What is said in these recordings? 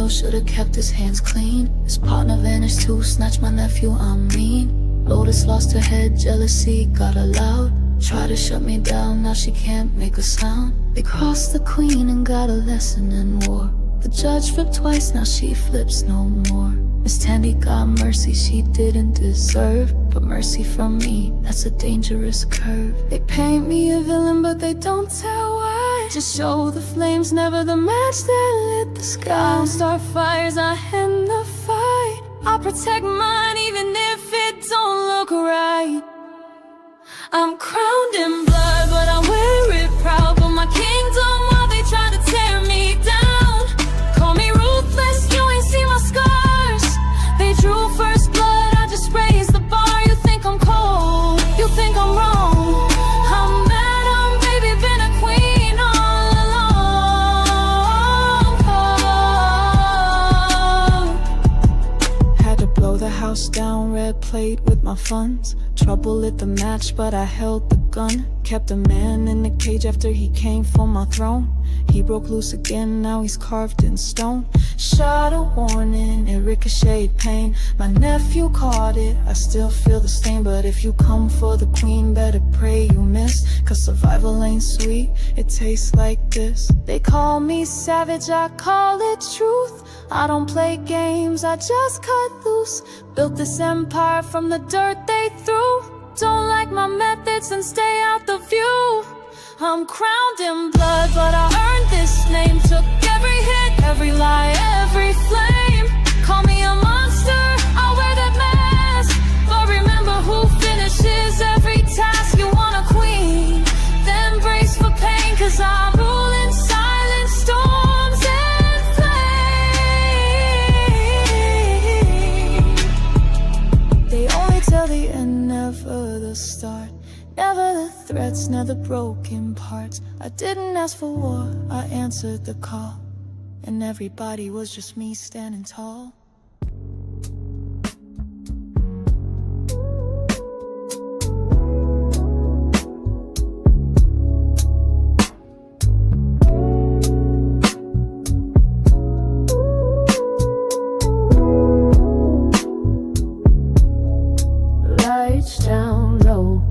should've kept his hands clean. His partner vanished too, snatched my nephew, I'm mean. Lotus lost her head, jealousy got her loud. Try to shut me down, now she can't make a sound. They crossed the queen and got a lesson in war. The judge flipped twice, now she flips no more. Miss Tandy got mercy she didn't deserve, but mercy from me, that's a dangerous curve. They paint me a villain but they don't tell why. Just show the flames, never the match that lit the sky. Don't start fires, I end the fight. I'll protect mine even if it don't look right. I'm crowned in blood but I wear it proud. But my kingdom while they try to tear me down. Call me ruthless, you ain't seen my scars. They drew first blood, I just raised the bar. You think I'm cold, you think I'm wrong. I'm Madam, baby, been a queen all along. Had to blow the house down, red plate with my funds. Trouble lit the match, but I held the gun. Kept a man in the cage after he came for my throne. He broke loose again, now he's carved in stone. Shot a warning, it ricocheted pain. My nephew caught it, I still feel the stain. But if you come for the queen, better pray you miss. Cause survival ain't sweet, it tastes like this. They call me savage, I call it truth. I don't play games, I just cut loose. Built this empire from the dirt they threw. Don't like my methods and stay out the view. I'm crowned in blood, but I earned this name. Took every hit, every lie, every flame. Call me a monster, I'll wear that mask. But remember who finishes every task. You want a queen, then brace for pain. Cause I rule in silence, storms and flame. They only tell the end, never the start. Never the threats, never the broken parts. I didn't ask for war, I answered the call. And everybody was just me standing tall. Lights down low,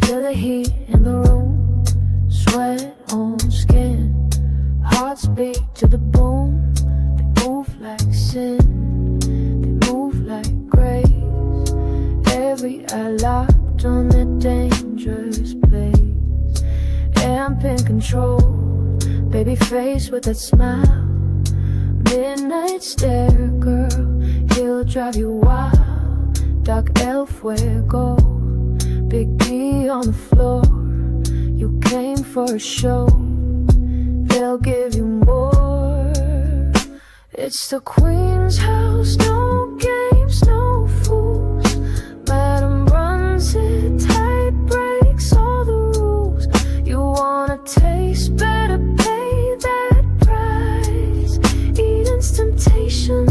feel the heat in the room. Sweat on skin, hearts beat to the boom. They move like sin, they move like grace. Every eye locked on that dangerous place. Amp in control, baby face with that smile. Midnight stare, girl, he'll drive you wild. Dark elf, where go? Big D on the floor. You came for a show, they'll give you more. It's the queen's house, no games, no fools. Madam runs it tight, breaks all the rules. You wanna taste, better pay that price. Eden's temptation,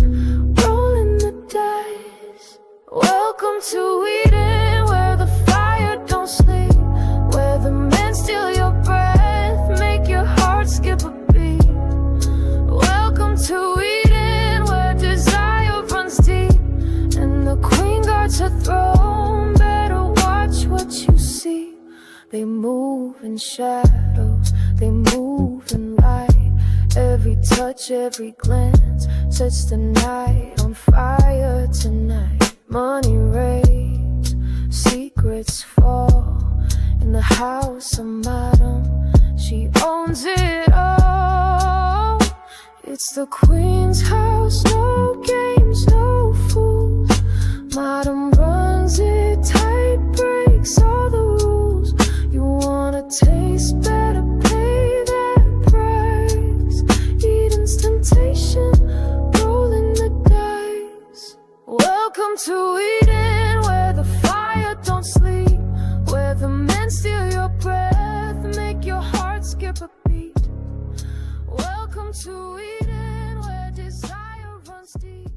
rolling the dice. Welcome to Eden, where the fire don't sleep. Where the men steal your breath, make your heart skip a beat. Welcome to Eden, where desire runs deep. And the queen guards her throne, better watch what you see. They move in shadows, they move in light. Every touch, every glance sets the night on fire tonight. Money rains, secrets fall. In the house of Madam, she owns it all. It's the queen's house, no games, no fools. Madam runs it tight, breaks all the rules. You wanna taste, better pay that price. Eden's temptation, rolling the dice. Welcome to Eden, where the fire don't sleep. Where the men steal your breath, make your heart skip a beat. Welcome to Eden, where desire runs deep.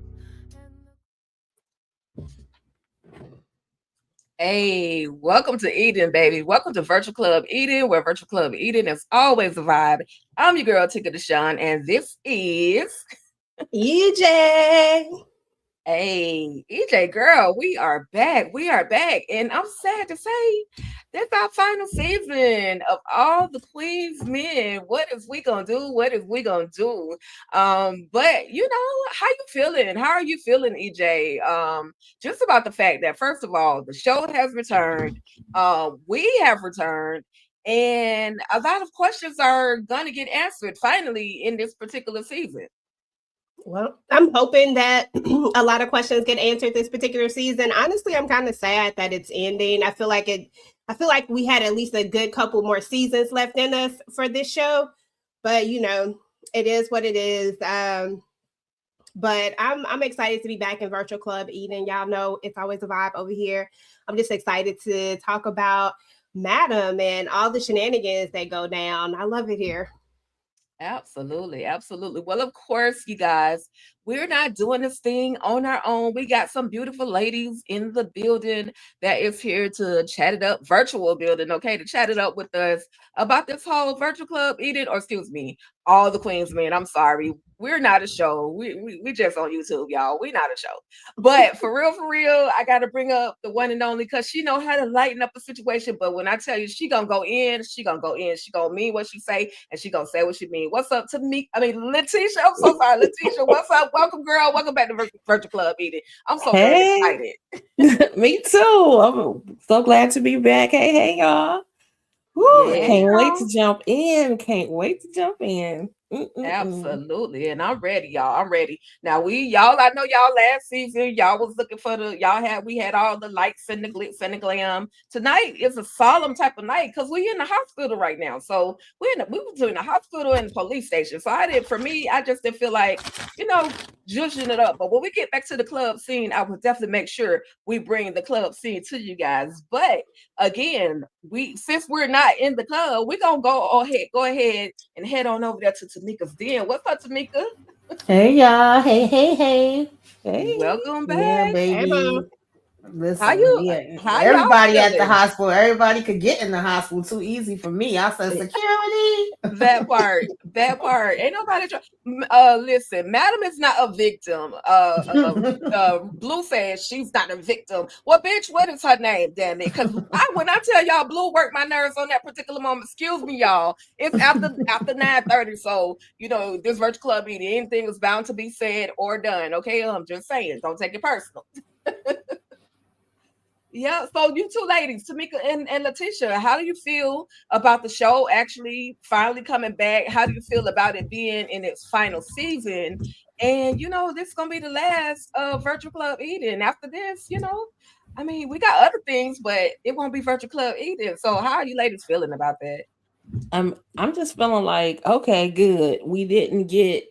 Hey, welcome to Eden, baby. Welcome to Virtual Club Eden, where Virtual Club Eden is always a vibe. I'm your girl, Tika Deshawn, and this is EJ. Hey, EJ girl, we are back. We are back. And I'm sad to say this our final season of all the Queen's Men. What is we gonna do? What is we gonna do? But you know, how you feeling? How are you feeling, EJ? Just about the fact that first of all, the show has returned. We have returned. And a lot of questions are gonna get answered finally in this particular season. Well, I'm hoping that a lot of questions get answered this particular season. Honestly, I'm kind of sad that it's ending. I feel like we had at least a good couple more seasons left in us for this show. But you know, it is what it is. But I'm excited to be back in Virtual Club Eden. Y'all know it's always a vibe over here. I'm just excited to talk about Madam and all the shenanigans that go down. I love it here. Absolutely, absolutely. Well, of course, you guys, we're not doing this thing on our own. We got some beautiful ladies in the building that is here to chat it up, virtual building, okay, to chat it up with us about this whole virtual club Eden, or excuse me, all the Queens men. I'm sorry. We're not a show. We just on YouTube, y'all. We not a show. But for real, I gotta bring up the one and only because she know how to lighten up a situation. But when I tell you she gonna go in, she gonna go in. She gonna mean what she say, and she gonna say what she mean. What's up to me? I mean, Letitia. I'm so sorry, Letitia. What's up? Welcome, girl. Welcome back to Virtual Club Eden. I'm so very excited. Me too. I'm so glad to be back. Hey, y'all. Woo, Yeah, can't wait girl. to jump in. Can't wait to jump in. Absolutely. And I'm ready, y'all. I'm ready. Now I know y'all last season, y'all was looking for we had all the lights and the glitz and the glam. Tonight is a solemn type of night because we're in the hospital right now. So we were doing the hospital and the police station. So I just didn't feel like, zhuzhing it up. But when we get back to the club scene, I will definitely make sure we bring the club scene to you guys. But again, since we're not in the club, we're gonna go ahead and head on over there to Tamika's den. What's up, Tamika? Hey y'all, hey. Hey. Welcome Yeah, back. Hey, Mom. baby. Listen, yeah, How y'all everybody at the feeling? hospital, everybody could get in the hospital too easy for me. I said security. That part. Ain't nobody listen, Madam is not a victim. Blue says she's not a victim. Well, bitch, what is her name, damn it? Because when I tell y'all Blue worked my nerves on that particular moment, excuse me, y'all. It's after 9:30. So, this virtual club meeting, anything is bound to be said or done. Okay. I'm just saying, don't take it personal. Yeah, so you two ladies, Tamika and Letitia, how do you feel about the show actually finally coming back? How do you feel about it being in its final season? And this is gonna be the last Virtual Club Eden. After this, we got other things, but it won't be Virtual Club Eden. So how are you ladies feeling about that? I'm just feeling like, okay, good. We didn't get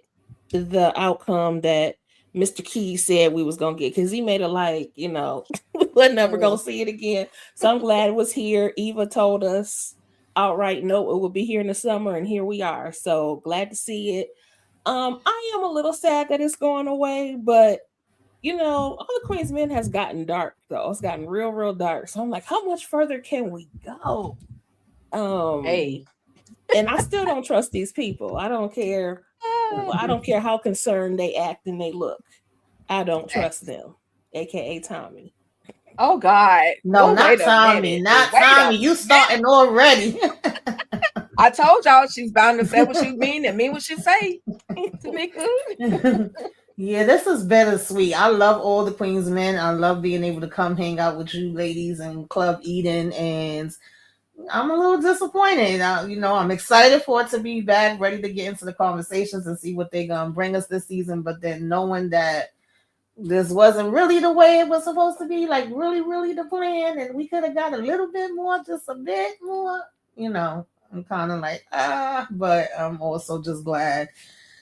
the outcome that Mr. Keys said we was gonna get because he made it like, we're never gonna see it again. So I'm glad it was here. Eva told us outright no, it will be here in the summer, and here we are. So glad to see it. I am a little sad that it's going away, but all the Queen's Men has gotten dark though. It's gotten real, real dark. So I'm like, how much further can we go? Hey. And I still don't trust these people. I don't care. I don't care how concerned they act and they look. I don't trust them, aka Tommy. Oh God! No, not Tommy. Not Tommy. You starting already. I told y'all she's bound to say what she mean and mean what she say. Tamika. Yeah, this is bittersweet. I love all the Queen's Men. I love being able to come hang out with you ladies in Club Eden, and I'm a little disappointed. I'm excited for it to be back, ready to get into the conversations and see what they're gonna bring us this season. But then knowing that this wasn't really the way it was supposed to be, like really, really the plan, and we could have got a little bit more, just a bit more. I'm kind of like but I'm also just glad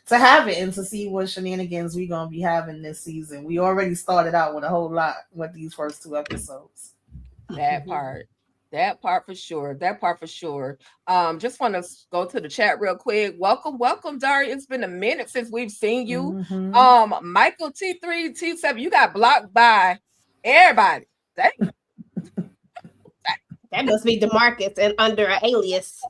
to have it and to see what shenanigans we're gonna be having this season. We already started out with a whole lot with these first 2 episodes. That part for sure. Just want to go to the chat real quick. Welcome, Dari. It's been a minute since we've seen you. Mm-hmm. Michael T3 T7, you got blocked by everybody. That must be DeMarcus and under an alias.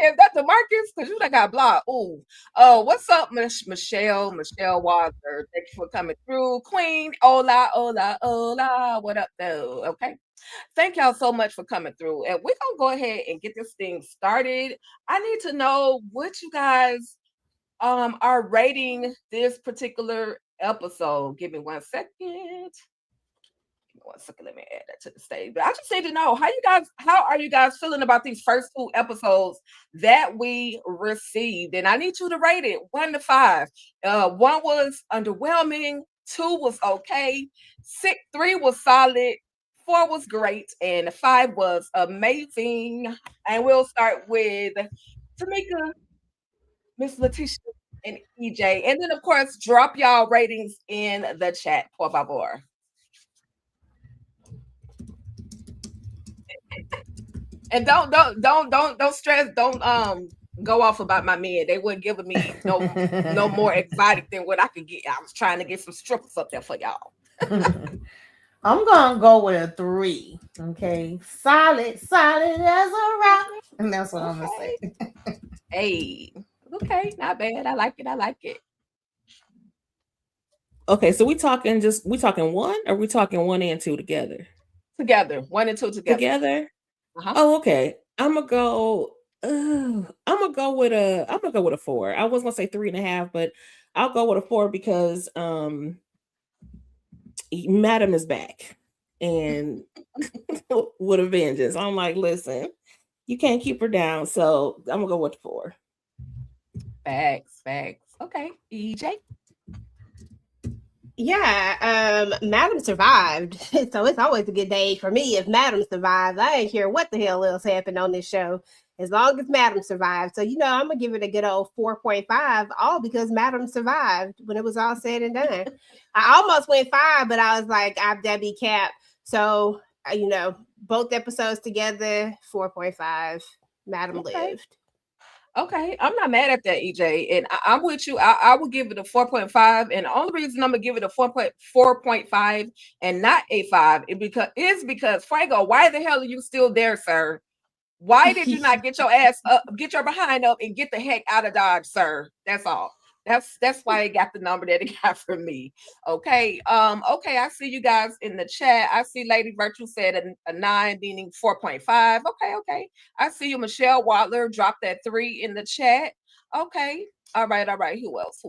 Is that DeMarcus? Because you done got blocked. Ooh. What's up, Michelle? Michelle Walker. Thank you for coming through. Queen. Hola, hola, hola. What up, though? Okay. Thank y'all so much for coming through. And we're gonna go ahead and get this thing started. I need to know what you guys are rating this particular episode. Give me 1 second. Give me 1 second. Let me add that to the stage. But I just need to know how are you guys feeling about these first 2 episodes that we received? And I need you to rate it 1 to 5. 1 was underwhelming, 2 was okay, 3 was solid, 4 was great, and 5 was amazing. And we'll start with Tamika, Miss Letitia, and EJ. And then, of course, drop y'all ratings in the chat, por favor. And don't stress, don't go off about my men. They weren't giving me no more exotic than what I could get. I was trying to get some strippers up there for y'all. I'm gonna go with a 3. Okay, solid as a rock, and that's what I'm gonna say. Hey, okay, not bad. I like it. Okay, so we talking 1, or we talking 1 and 2 together? Together, 1 and 2 together. Together. Uh-huh. Oh, okay. I'm gonna go with a 4. I was gonna say 3.5, but I'll go with a 4 because Madam is back and with a vengeance. I'm like, listen, you can't keep her down, so I'm gonna go with 4. Facts. Okay, EJ. Yeah, Madam survived. So it's always a good day for me if Madam survives. I ain't care what the hell else happened on this show. As long as Madam survived. So, I'm going to give it a good old 4.5, all because Madam survived when it was all said and done. I almost went 5, but I was like, that'd be cap. So, both episodes together, 4.5. Madam lived. Okay, I'm not mad at that, EJ, and I'm with you. I will give it a 4.5, and the only reason I'm gonna give it a 4.5 and not a 5 is because Fuego, why the hell are you still there, sir? Why did you not get your ass up, get your behind up, and get the heck out of Dodge, sir? That's all. That's why it got the number that it got from me. Okay. Okay, I see you guys in the chat. I see Lady Virtue said a 9, meaning 4.5. Okay. I see you, Michelle Wadler, dropped that 3 in the chat. Okay. All right. Who else?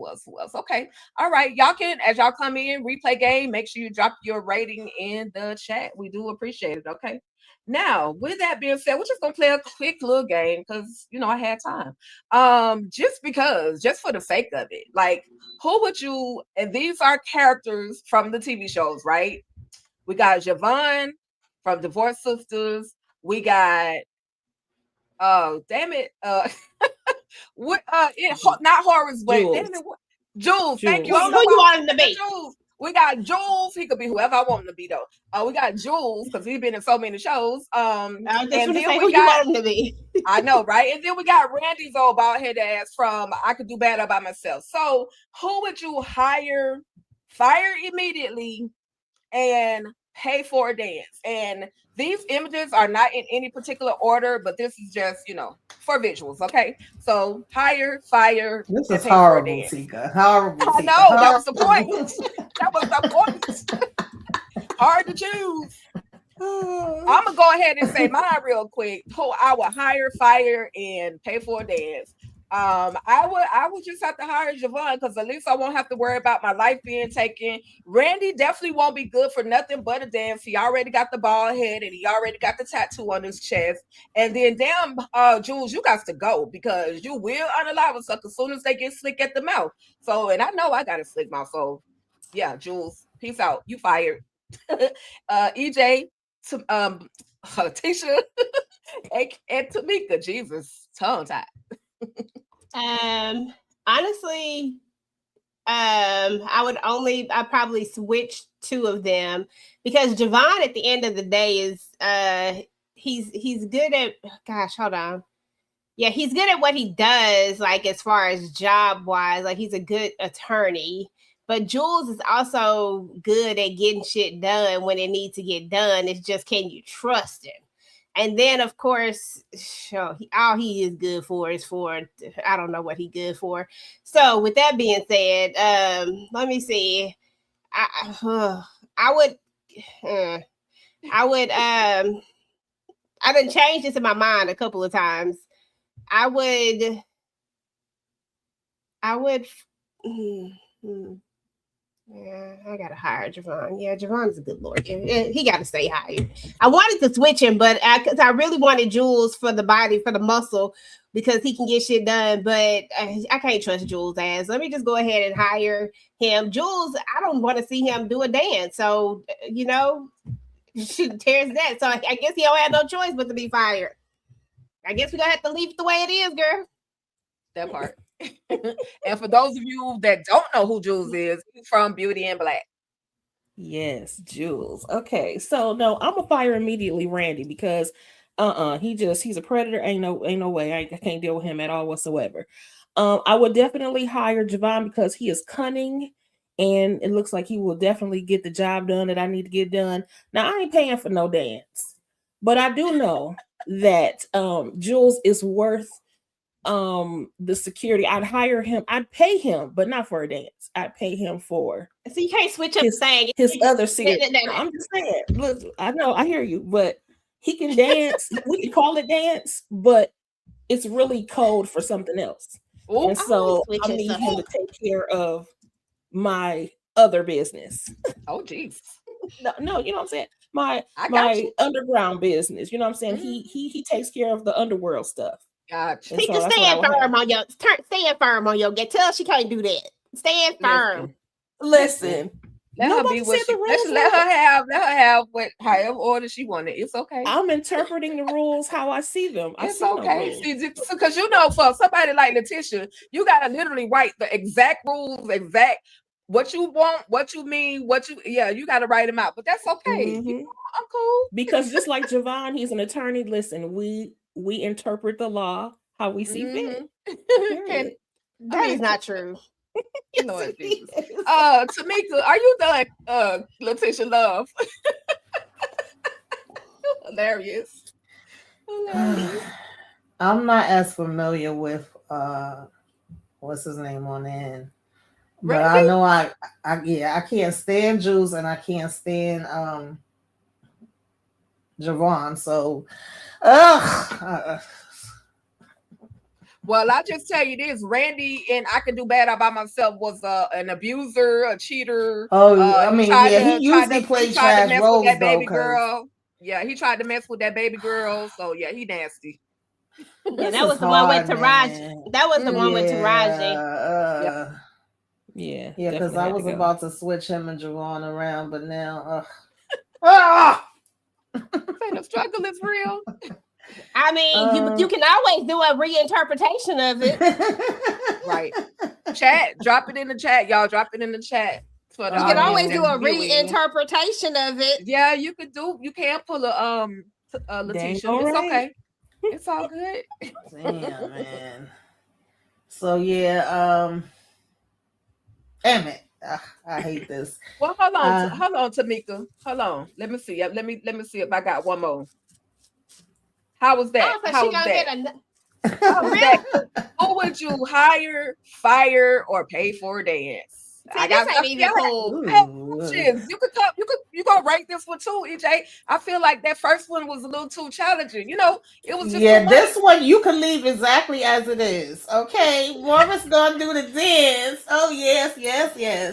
Okay. All right. Y'all can, as y'all come in, replay game, make sure you drop your rating in the chat. We do appreciate it. Okay. Now, with that being said, we're just gonna play a quick little game because I had time. Just for the sake of it. Like, who would you? And these are characters from the TV shows, right? We got Javon from Divorce Sisters. We got damn it, what not Horace, but Jules. damn it, Jules. Thank you. Who you want him to be? Jules. We got Jules. He could be whoever I want him to be, though. We got Jules because he's been in so many shows. I just and want to then say we who got, you want him to be. I know, right? And then we got Randy's old bald head ass from I Could Do Better by Myself. So who would you hire, fire immediately, and pay for a dance? And these images are not in any particular order, but this is just, for visuals. Okay. So hire, fire. This is horrible, Tika. Horrible. I know, that was the point. That was the point. Hard to choose. I'm gonna go ahead and say mine real quick. Who I would hire, fire, and pay for a dance. I would just have to hire Javon because at least I won't have to worry about my life being taken. Randy definitely won't be good for nothing but a dance. He already got the bald head and he already got the tattoo on his chest. And then damn, Jules, you got to go because you will unalive us as soon as they get slick at the mouth. So, and I know I got a slick mouth. So, yeah, Jules, peace out. You fired. EJ, Tisha, and Tamika. Jesus, tongue tied. Honestly, I probably switch 2 of them because Javon at the end of the day is he's good at hold on. Yeah, he's good at what he does, like as far as job wise, like he's a good attorney. But Jules is also good at getting shit done when it needs to get done. It's just, can you trust him? And then, of course, all he is good for is for, I don't know what he good for. So with that being said, let me see. I done changed this in my mind a couple of times. I would yeah, I gotta hire Javon. Yeah, Javon's a good lawyer. He gotta stay hired. I wanted to switch him, but because I really wanted Jules for the body, for the muscle, because he can get shit done. But I can't trust Jules' ass. Let me just go ahead and hire him. Jules, I don't want to see him do a dance. So she tears that. So I guess he don't have no choice but to be fired. I guess we're gonna have to leave it the way it is, girl. That part. And for those of you that don't know who Jules is, he's from Beauty and Black. Yes, Jules. Okay, so no, I'm gonna fire immediately Randy because he's a predator. Ain't no way. I can't deal with him at all whatsoever. I would definitely hire Javon because he is cunning and it looks like he will definitely get the job done that I need to get done. Now I ain't paying for no dance, but I do know that Jules is worth the security. I'd hire him, I'd pay him, but not for a dance. I'd pay him for So you can't switch up saying his other series. I'm just saying, look, I know, I hear you, but he can dance. We can call it dance, but it's really code for something else. Ooh, and so I need him to take care of my other business. Oh, geez. No, you know what I'm saying? My underground business. You know what I'm saying? Mm-hmm. He takes care of the underworld stuff. Gotcha. He can stand firm on your get. Tell her she can't do that. Stand firm. Listen. Let her be what she let her have what however order she wanted. It's okay. I'm interpreting the rules how I see them. It's okay. Because for somebody like Letitia, you gotta literally write the exact rules, exact what you want, what you mean, you gotta write them out. But that's okay. Mm-hmm. I'm cool. Because just like Javon, he's an attorney. Listen, we interpret the law how we see fit. That is not true. You know it is. Tamika, are you done? Letitia Love. Hilarious. I'm not as familiar with what's his name on the end. But really? I know I can't stand Jules and I can't stand Javon. So well, I'll just tell you this: Randy and I Can Do Bad All By Myself was an abuser, a cheater. He usually plays trash roles, that baby girl. Yeah, he tried to mess with that baby girl. So yeah, he nasty. Yeah, that was the one with Taraji. That was the one with Taraji. Yeah, because I was about to switch him and Javon around, but now, the struggle is real. I mean, you can always do a reinterpretation of it. Right. Chat, drop it in the chat, y'all. Drop it in the chat. You can always do a reinterpretation of it. Yeah, you can pull a Letitia. It's okay. It's all good. Damn, man. So yeah, damn it. I hate this. Well, hold on, Tamika. Hold on. Let me see. Let me see if I got one more. How was that? Who would you hire, fire, or pay for a dance? See, I ain't even cool. You gonna rate this one too, EJ? I feel like that first one was a little too challenging. It was just this one you can leave exactly as it is. Okay, Morris gonna do the dance. Oh yes.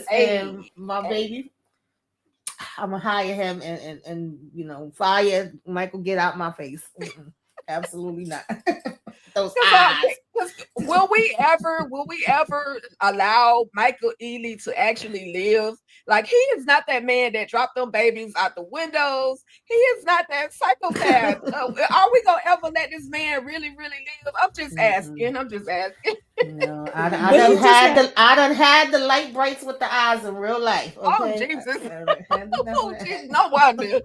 Hey, and my baby, I'm gonna hire him and fire Michael. Get out my face. Absolutely not. Those eyes. Will we ever allow Michael Ealy to actually live? Like, he is not that man that dropped them babies out the windows. He is not that psychopath. Are we gonna ever let this man really, really live? I'm just asking. No, I done had the light brights with the eyes in real life. Okay? Oh Jesus! No wonder.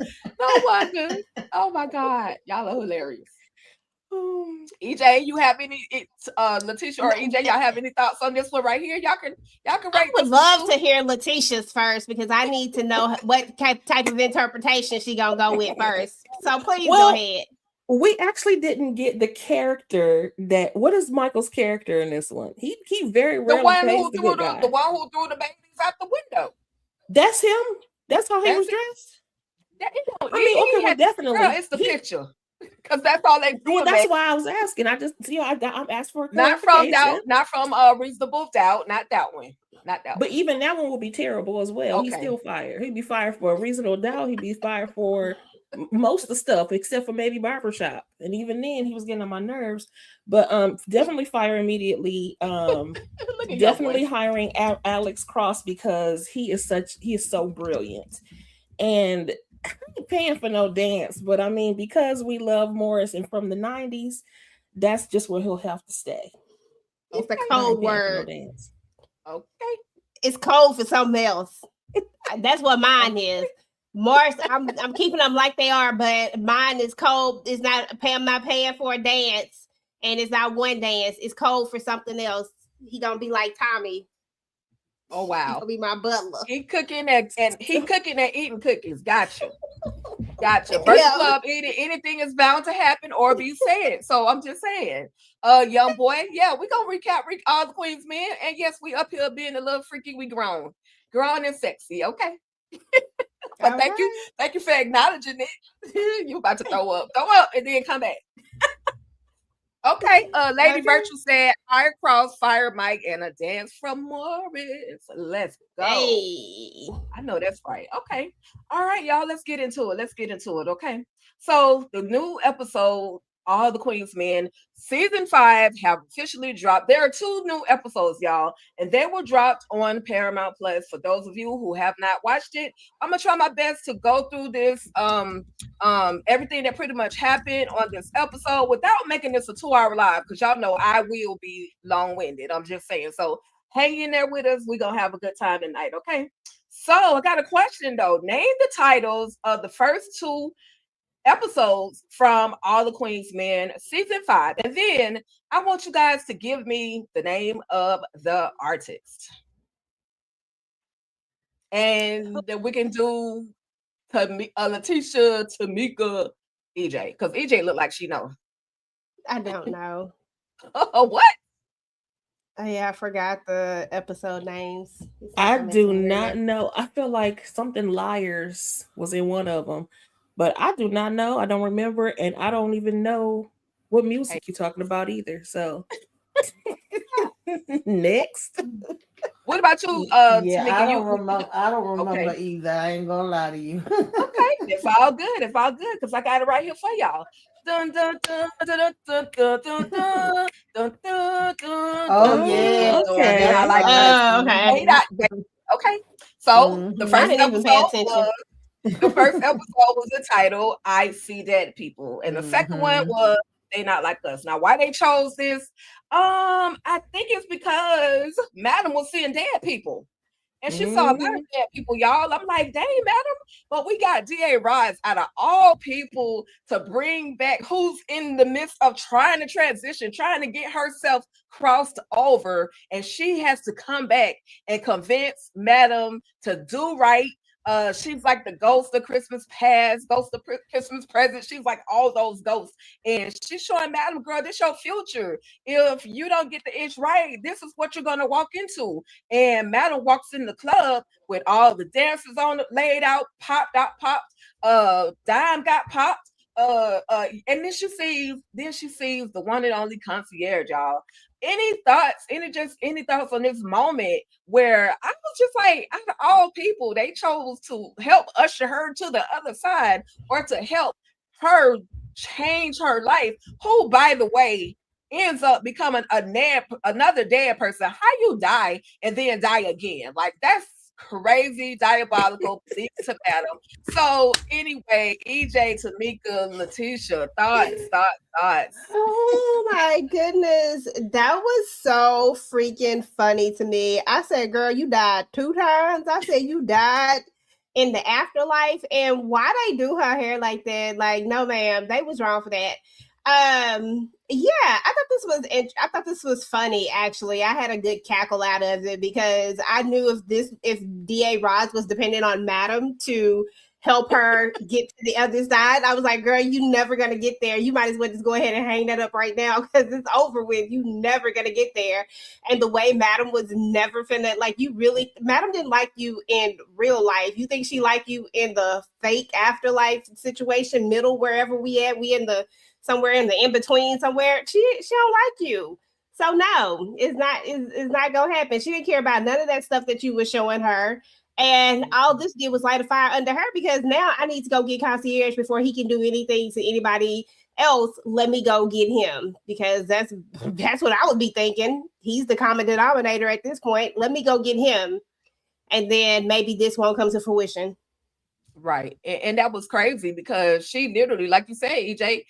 Oh my God, y'all are hilarious. EJ, you have any Letitia or EJ, y'all have any thoughts on this one right here? Y'all can rate. I would love to hear Letitia's first because I need to know what type of interpretation she gonna go with first. So please go ahead. We actually didn't get the character that. What is Michael's character in this one? He very The rarely one plays who the threw good the guy. one who threw the babies out the window. That's him. That's how he That's was it. dressed. That, you know, I mean, he okay, well, had- definitely. Girl, it's the picture. Because that's all they do. Well, that's why I was asking. I just, I'm asking for a Not from clarification. doubt, not from Reasonable Doubt, not that one. Not that But one. even that one will be terrible as well. He's Okay. still fired. He'd be fired for a reasonable doubt. He'd be fired for most of the stuff except for maybe barbershop. And even then he was getting on my nerves. But definitely fire immediately. Look at Definitely your boy. hiring Alex Cross because he is so brilliant. And I ain't paying for no dance, but I mean, because we love Morris and from the 90s, that's just where he'll have to stay. It's a Okay. I ain't code paying for no word. dance. Okay. It's code for something else. That's what mine is. Morris, I'm keeping them like they are, but mine is code. It's not. I'm not paying for a dance, and it's not one dance. It's code for something else. He gonna be like Tommy. Oh He wow. gonna be my butler. He cooking and eating cookies. Gotcha. Virtual Yeah. Club, anything is bound to happen or be said. So I'm just saying, young boy, yeah, we gonna recap all the Queens men, and yes, we up here being a little freaky. We grown and sexy. Okay. But All thank you for acknowledging it. You about to throw up, and then come back. Okay, Lady Okay. Virtue said, "Fire Cross, fire Mike, and a dance from Morris. Let's go." Hey. I know that's right. Okay. All right, y'all. Let's get into it. Okay. So the new episode, All the Queen's Men, season 5 have officially dropped. There are 2 new episodes, y'all, and they were dropped on Paramount Plus. For those of you who have not watched it, I'm gonna try my best to go through this everything that pretty much happened on this episode without making this a 2-hour live, because y'all know I will be long-winded. I'm just saying. So hang in there with us. We're gonna have a good time tonight, okay? So I got a question though. Name the titles of the first 2 episodes from All the Queen's Men season 5, and then I want you guys to give me the name of the artist, and then we can do Letitia, Tamika, EJ, because EJ look like she know. I don't know. What? Oh yeah, I forgot the episode names. I do not know. I feel like something Liars was in one of them, but I do not know. I don't remember, and I don't even know what music you're talking about either. So next. What about you, Yeah, Tamika? I don't remember Okay. either. I ain't gonna lie to you. Okay, it's all good, because I got it right here for y'all. Dun, dun, dun, dun, dun, dun, dun, dun, dun, dun, dun, Oh, dun, yeah. dun, Okay. dun. I like that. Okay. Okay, so the Mhm. first I didn't even pay episode attention. was the title "I See Dead People," and the second one was "They Not Like Us." Now, why they chose this? I think it's because Madam was seeing dead people. And she saw a lot of dead people, y'all. I'm like, dang, Madam. But we got D.A. Ross out of all people to bring back, who's in the midst of trying to transition, trying to get herself crossed over. And she has to come back and convince Madam to do right. She's like the ghost of Christmas past, ghost of Christmas present. She's like all those ghosts. And she's showing Madam, girl, this your future. If you don't get the itch right, this is what you're going to walk into. And Madam walks in the club with all the dancers on it, laid out, popped. Dime got popped. And then she sees the one and only concierge, y'all. Any thoughts on this moment where I was just like, out of all people, they chose to help usher her to the other side, or to help her change her life, who, by the way, ends up becoming another dead person. How you die and then die again? Like, that's crazy, diabolical. To Madam. So anyway, EJ, Tamika, Letitia, thoughts. Oh my goodness. That was so freaking funny to me. I said, girl, you died 2 times. I said, you died in the afterlife. And why they do her hair like that? Like, no, ma'am, they was wrong for that. Yeah, I thought this was funny. Actually, I had a good cackle out of it because I knew if D.A. Ross was dependent on Madam to help her get to the other side. I was like, girl, you never gonna get there. You might as well just go ahead and hang that up right now because it's over with. You never gonna get there. And the way Madam was never finna, like, you really, Madam didn't like you in real life. You think she liked you in the fake afterlife situation, middle, wherever we at, we in the, somewhere in the in-between somewhere. She don't like you. So no, it's not gonna happen. She didn't care about none of that stuff that you were showing her. And all this did was light a fire under her because now I need to go get concierge before he can do anything to anybody else. Let me go get him because that's what I would be thinking. He's the common denominator at this point. Let me go get him. And then maybe this won't come to fruition. Right. And that was crazy because she literally, like you said, EJ,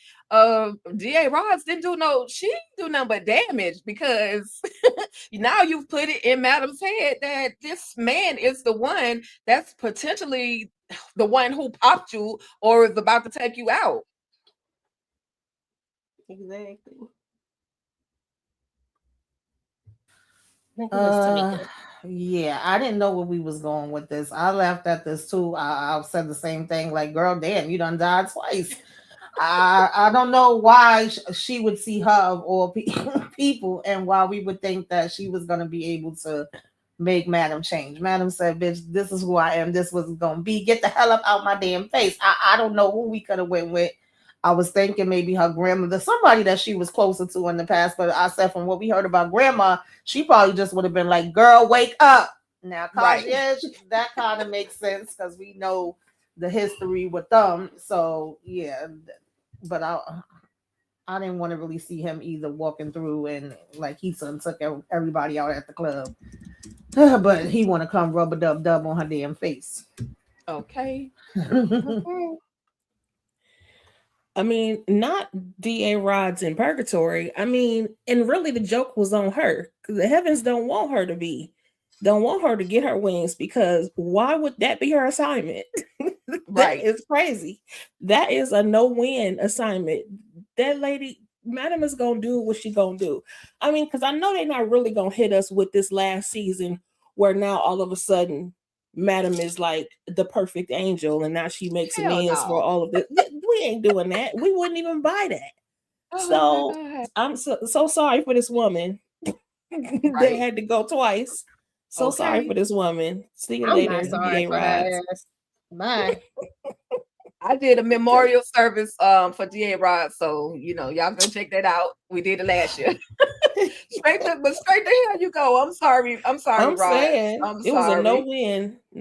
DA Ross didn't do nothing but damage because now you've put it in Madam's head that this man is the one that's potentially the one who popped you or is about to take you out. Exactly. Yeah, I didn't know where we was going with this. I laughed at this too. I said the same thing. Like, girl, damn, you done died twice. I don't know why she would see her of all people, and why we would think that she was gonna be able to make Madam change. Madam said, "Bitch, this is who I am. This was gonna be. Get the hell up out my damn face." I don't know who we could have went with. I was thinking maybe her grandmother, somebody that she was closer to in the past. But I said from what we heard about grandma, she probably just would have been like, girl, wake up. Now, concierge, that kind of makes sense because we know the history with them. So, yeah. But I didn't want to really see him either walking through and like he took everybody out at the club. But he want to come rub a dub on her damn face. Okay. I mean, not DA Rods in purgatory. I mean, and really the joke was on her because the heavens don't want her to get her wings because why would that be her assignment? Right. It's crazy. That is a no-win assignment. That lady, Madam is going to do what she going to do. I mean, because I know they're not really going to hit us with this last season where now all of a sudden Madam is like the perfect angel and now she makes amends for all of this. We ain't doing that. We wouldn't even buy that. So I'm so sorry for this woman. They had to go twice. So sorry for this woman. See you later. Bye. I did a memorial service for DA Rod, so y'all go check that out. We did it last year. straight to hell you go. I'm sorry, I'm Rod. Saying it was a no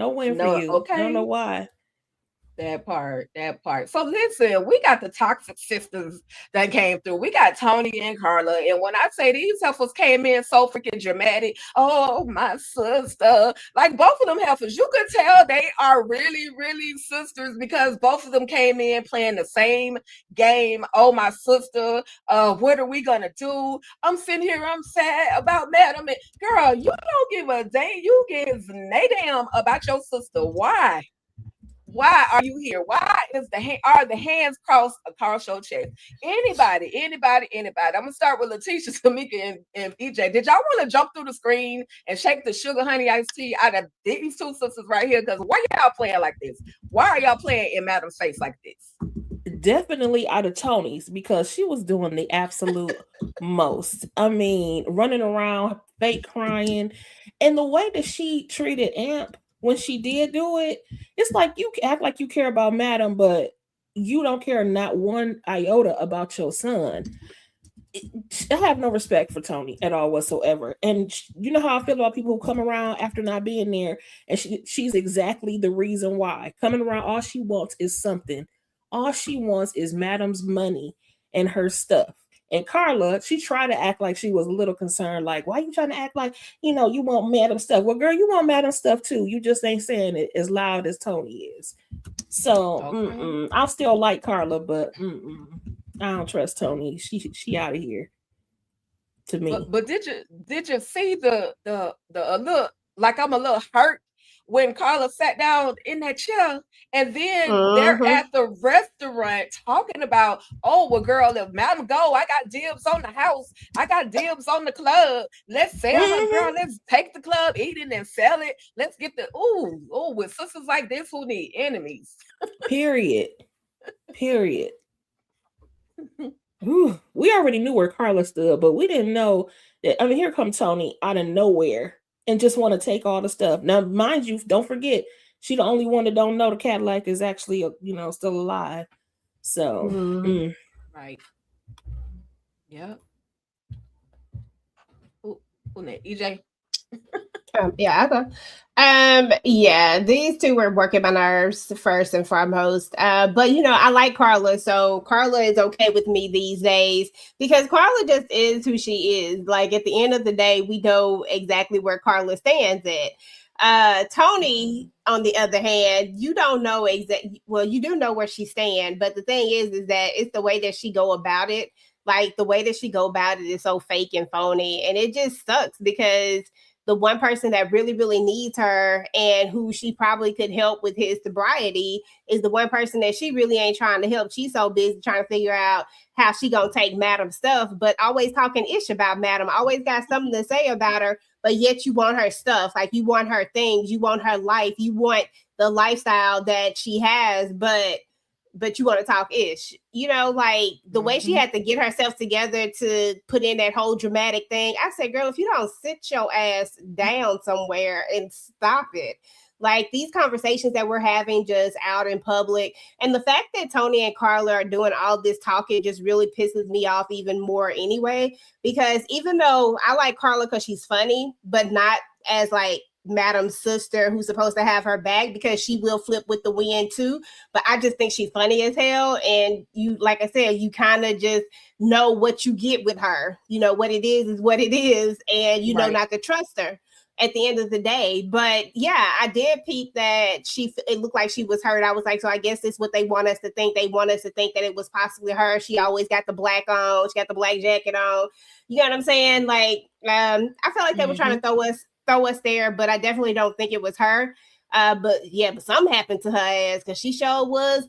win for you. Okay. I don't know why. That part. So listen, we got the toxic sisters that came through. We got Tony and Carla. And when I say these heifers came in so freaking dramatic, oh, my sister. Like both of them heifers, you could tell they are really, really sisters because both of them came in playing the same game. Oh, my sister, what are we going to do? I'm sitting here, I'm sad about Madam. And girl, you don't give a damn. You give a damn about your sister. Why? Why are you here? Why is are the hands crossed across your chest? Anybody. I'm gonna start with Letitia, Tamika, and EJ. Did y'all want to jump through the screen and shake the sugar honey iced tea out of these two sisters right here? Because why y'all playing like this? Why are y'all playing in Madam's face like this? Definitely out of Tony's because she was doing the absolute most. I mean, running around, fake crying, and the way that she treated Amp. When she did do it, it's like you act like you care about Madam, but you don't care not one iota about your son. I have no respect for Tony at all whatsoever. And you know how I feel about people who come around after not being there, and she's exactly the reason why. Coming around, all she wants is something. All she wants is Madam's money and her stuff. And Carla, she tried to act like she was a little concerned, like, why are you trying to act like, you want Madam stuff? Well, girl, you want Madam stuff too. You just ain't saying it as loud as Tony is. So I'll still like Carla, but I don't trust Tony. She out of here to me. But did you see the look? Like I'm a little hurt when Carla sat down in that chair, and then they're Mhm. at the restaurant talking about, oh, well, girl, if Madam go, I got dibs on the house. I got dibs on the club. Let's sell her, girl. Let's take the club, eat it, and sell it. Let's get the, with sisters like this who need enemies. Period. Ooh, we already knew where Carla stood, but we didn't know that. I mean, here comes Tony out of nowhere and just want to take all the stuff. Now, mind you, don't forget, she the only one that don't know the Cadillac is actually, still alive. So, Right. Yep. Who next? EJ? Yeah, I go. Yeah, these two were working my nerves first and foremost. But I like Carla, so Carla is okay with me these days because Carla just is who she is. Like at the end of the day, we know exactly where Carla stands at. Tony, on the other hand, you don't know exactly. Well, you do know where she stands, but the thing is that it's the way that she go about it. Like the way that she go about it is so fake and phony, and it just sucks because the one person that really, really needs her and who she probably could help with his sobriety is the one person that she really ain't trying to help. She's so busy trying to figure out how she gonna take Madam's stuff, but always talking ish about Madam, always got something to say about her, but yet you want her stuff. Like you want her things, you want her life, you want the lifestyle that she has, but you want to talk ish, like the way she had to get herself together to put in that whole dramatic thing. I said, girl, if you don't sit your ass down somewhere and stop it, like these conversations that we're having just out in public, and the fact that Tony and Carla are doing all this talking just really pisses me off even more anyway, because even though I like Carla because she's funny, but not as like Madam's sister who's supposed to have her back, because she will flip with the wind too. But I just think she's funny as hell. And you, like I said, you kind of just know what you get with her. What it is what it is. And you know not to trust her at the end of the day. But yeah, I did peep that it looked like she was hurt. I was like, so I guess this is what they want us to think. They want us to think that it was possibly her. She always got the black on. She got the black jacket on. You know what I'm saying? Like, I feel like they were trying to throw us there, but I definitely don't think it was her. But something happened to her ass because she sure was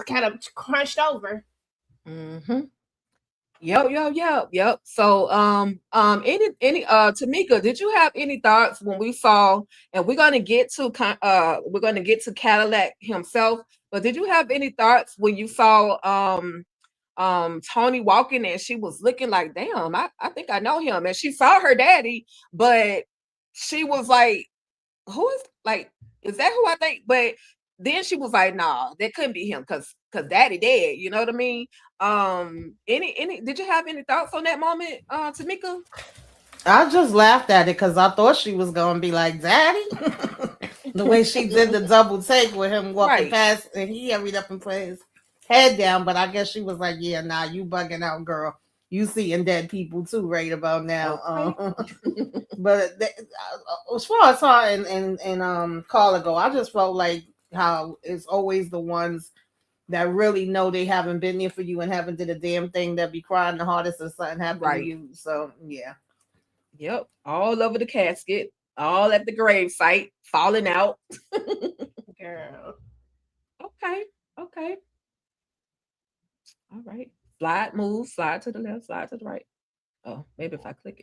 kind of crunched over. Yep. So any Tamika, did you have any thoughts when we saw, and we're gonna get to Cadillac himself, but did you have any thoughts when you saw Tony walking and she was looking like, damn, I think I know him, and she saw her daddy, but she was like, who is, like, is that who I think? But then she was like, nah, that couldn't be him because daddy dead. You know what I mean? Any did you have any thoughts on that moment, Tamika? I just laughed at it because I thought she was gonna be like, daddy. The way she did the double take with him walking past, and he hurried up and put his head down. But I guess she was like, yeah, nah, you bugging out, girl. You seeing dead people too right about now. But as far as her and Carla go, I just felt like how it's always the ones that really know they haven't been there for you and haven't did a damn thing that be crying the hardest if something happened to you. So yeah. Yep. All over the casket, all at the grave site, falling out. Girl. Okay. All right. Slide to the left, slide to the right. Oh, maybe if I click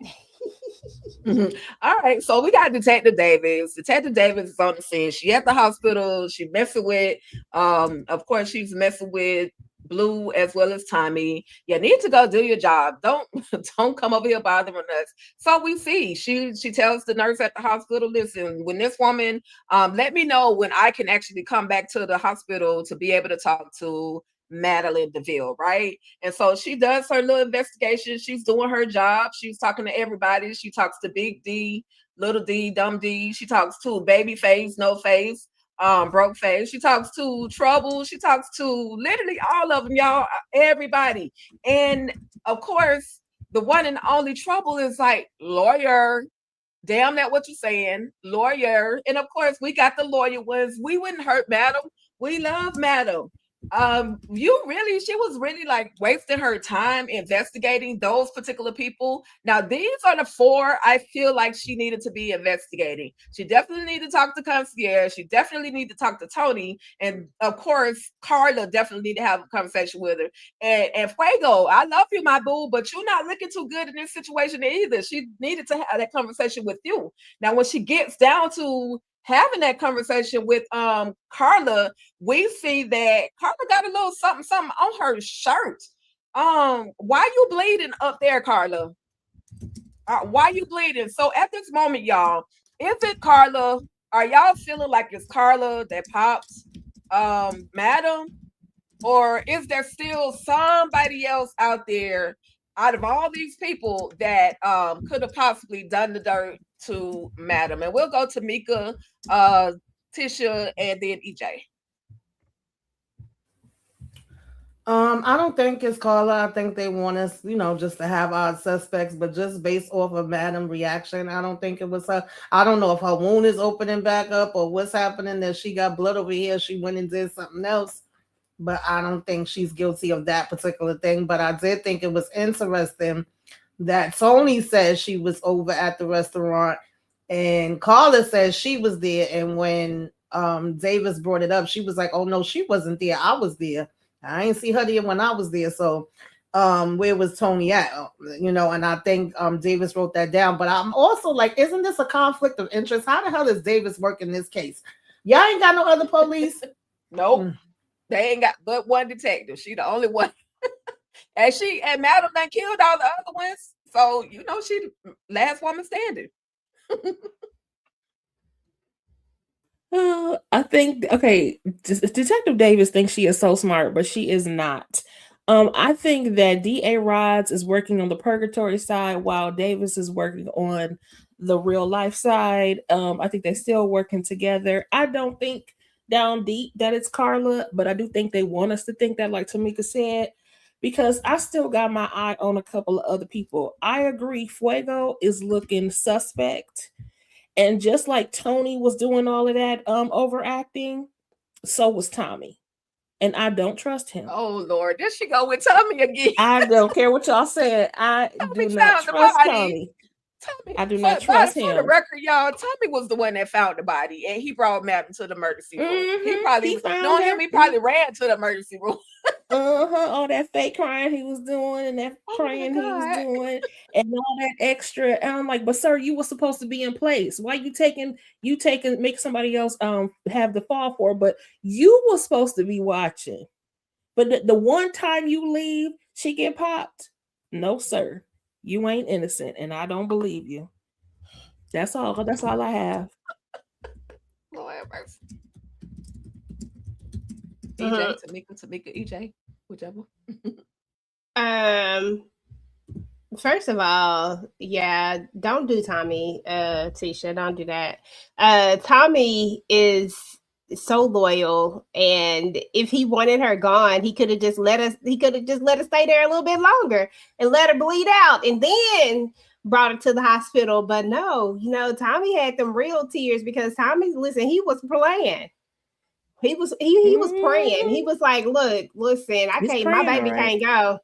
it. All right. So we got Detective Davis. Detective Davis is on the scene. She at the hospital. She messing with, of course, she's messing with Blue as well as Tommy. You need to go do your job. Don't come over here bothering us. So we see she tells the nurse at the hospital, listen, when this woman, let me know when I can actually come back to the hospital to be able to talk to Madeline DeVille, right? And so she does her little investigation. She's doing her job. She's talking to everybody. She talks to Big D, Little D, Dumb D. She talks to Baby Face, No Face, Broke Face. She talks to Trouble. She talks to literally all of them, y'all, everybody. And of course, the one and only Trouble is like, lawyer. Damn that what you're saying, lawyer. And of course, we got the lawyer ones. We wouldn't hurt Madam. We love Madam. She was really like wasting her time investigating those particular people. Now, these are the 4 I feel like she needed to be investigating. She definitely needed to talk to Concierge. She definitely needed to talk to Tony. And of course, Carla definitely need to have a conversation with her. And Fuego, I love you, my boo, but you're not looking too good in this situation either. She needed to have that conversation with you. Now, when she gets down to having that conversation with Carla, we see that Carla got a little something on her shirt. Why you bleeding up there, Carla? Why you bleeding? So at this moment, y'all, is it Carla? Are y'all feeling like it's Carla that pops Madam? Or is there still somebody else out there out of all these people that could have possibly done the dirt to Madam? And we'll go to Mika, Tisha, and then EJ. I don't think it's Carla. I think they want us, just to have our suspects, but just based off of Madam reaction, I don't think it was her. I don't know if her wound is opening back up or what's happening, that she got blood over here. She went and did something else, but I don't think she's guilty of that particular thing. But I did think it was interesting that Tony says she was over at the restaurant and Carla says she was there. And when Davis brought it up, she was like, oh no, she wasn't there. I was there. I ain't see her there when I was there. So where was Tony at? And I think Davis wrote that down. But I'm also like, isn't this a conflict of interest? How the hell does Davis work in this case? Y'all ain't got no other police? Nope. They ain't got but one detective. She the only one. and Madam done killed all the other ones. So, she the last woman standing. I think, okay, Detective Davis thinks she is so smart, but she is not. I think that D.A. Rods is working on the purgatory side while Davis is working on the real life side. I think they're still working together. I don't think down deep that it's Carla, but I do think they want us to think that, like Tamika said, because I still got my eye on a couple of other people. I agree, Fuego is looking suspect. And just like Tony was doing all of that overacting, so was Tommy. And I don't trust him. Oh, Lord. There she go with Tommy again. I don't care what y'all said. I do not trust Tommy. I do not trust him. For the record, y'all, Tommy was the one that found the body, and he brought Madam to the emergency room. He probably ran to the emergency room. All that fake crying he was doing and that praying he was doing and all that extra. And I'm like, but sir, you were supposed to be in place. Why you make somebody else have the fall for? But you were supposed to be watching. But the one time you leave, she get popped. No, sir. You ain't innocent, and I don't believe you. That's all. That's all I have. Lord have mercy. EJ, Tamika, EJ, whichever. First of all, yeah, don't do Tommy, Tisha, don't do that. Tommy is so loyal, and if he wanted her gone, he could have just let her stay there a little bit longer and let her bleed out and then brought her to the hospital. But no, Tommy had them real tears because Tommy, listen, he was playing. He was praying. He was like, look, listen, my baby can't go.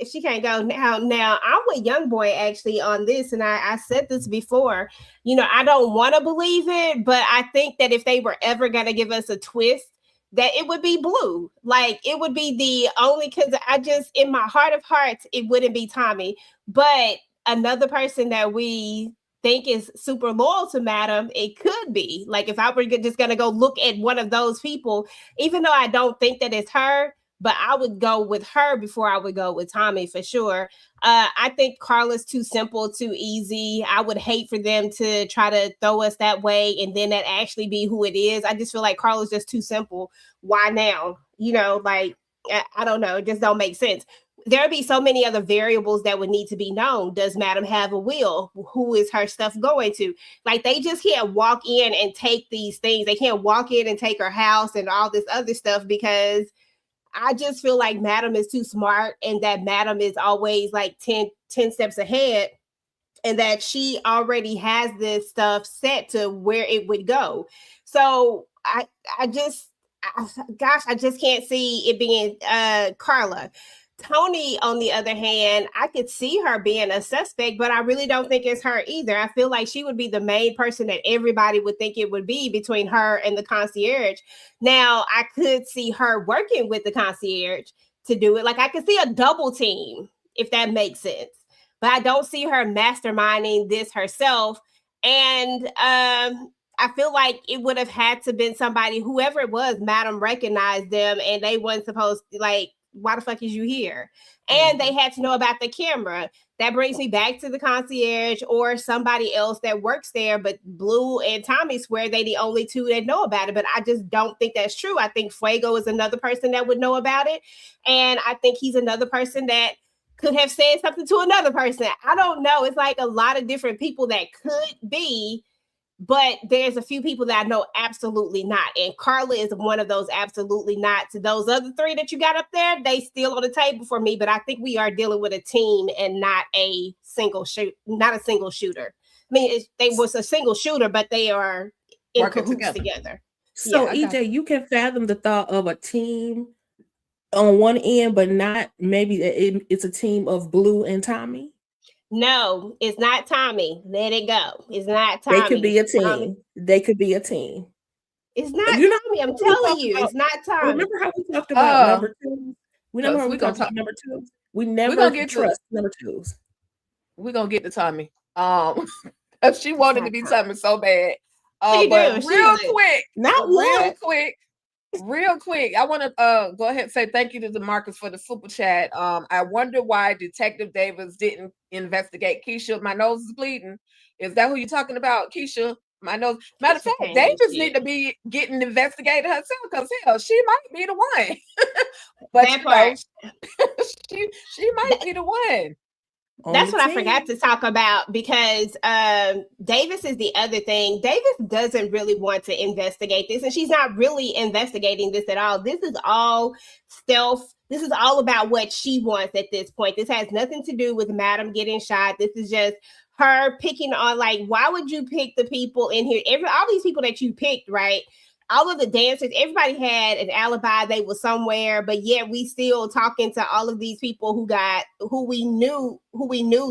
She can't go now. I'm with Young Boy actually on this, and I said this before. I don't want to believe it, but I think that if they were ever gonna give us a twist, that it would be Blue. Like it would be the only, because I just, in my heart of hearts, it wouldn't be Tommy, but another person that we think is super loyal to Madam, it could be. Like if I were just gonna go look at one of those people, even though I don't think that it's her, but I would go with her before I would go with Tommy for sure. I think Carla's too simple, too easy. I would hate for them to try to throw us that way and then that actually be who it is. I just feel like Carla's just too simple. Why now? I don't know. It just don't make sense. There'd be so many other variables that would need to be known. Does Madam have a will? Who is her stuff going to? Like, they just can't walk in and take these things. They can't walk in and take her house and all this other stuff, because I just feel like Madam is too smart, and that Madam is always like 10 steps ahead, and that she already has this stuff set to where it would go. So I just, gosh, I just can't see it being Carla. Tony, on the other hand, I could see her being a suspect, but I really don't think it's her either. I feel like she would be the main person that everybody would think it would be between her and the concierge. Now, I could see her working with the concierge to do it. Like, I could see a double team, if that makes sense. But I don't see her masterminding this herself. And I feel like it would have had to been somebody, whoever it was, Madam recognized them and they weren't supposed to, like, why the fuck is you here? And they had to know about the camera. That brings me back to the concierge or somebody else that works there. But Blue and Tommy swear they the only two that know about it. But I just don't think that's true. I think Fuego is another person that would know about it. And I think he's another person that could have said something to another person. I don't know. It's like a lot of different people that could be. But there's a few people that I know absolutely not. And Carla is one of those absolutely not. To those other three that you got up there, they still on the table for me. But I think we are dealing with a team and not a single shooter. I mean, they was a single shooter, but they are in Working cahoots together. So Yeah, EJ, you can fathom the thought of a team on one end, but not maybe it's a team of Blue and Tommy. No, it's not Tommy. Let it go. It's not Tommy. They could be a team. Tommy. They could be a team. It's not You know, Tommy. I'm telling you, it's not Tommy. Remember how we talked about number two? We Yes, never we we gonna talked about talk- number two. We never gonna get to- trust number twos. We're gonna get to Tommy. She wanted to be not Tommy so bad. She But do. real She do. quick, Not real one. quick. I want to go ahead and say thank you to DeMarcus for the super chat. I wonder why Detective Davis didn't investigate Keisha. My nose is bleeding. Is that who you're talking about, Keisha? My nose. Matter of Keisha fact, can't do Davis shit. need to be getting investigated herself because hell, she might be the one. But That you know, part. she might be the one. That's what I forgot to talk about because Davis is the other thing. Davis doesn't really want to investigate this, and she's not really investigating this at all. This is all stealth. This is all about what she wants at this point. This has nothing to do with Madam getting shot. This is just her picking on, like, why would you pick the people in here? All these people that you picked, right? All of the dancers, everybody had an alibi. They were somewhere, but yet we still talking to all of these people who we knew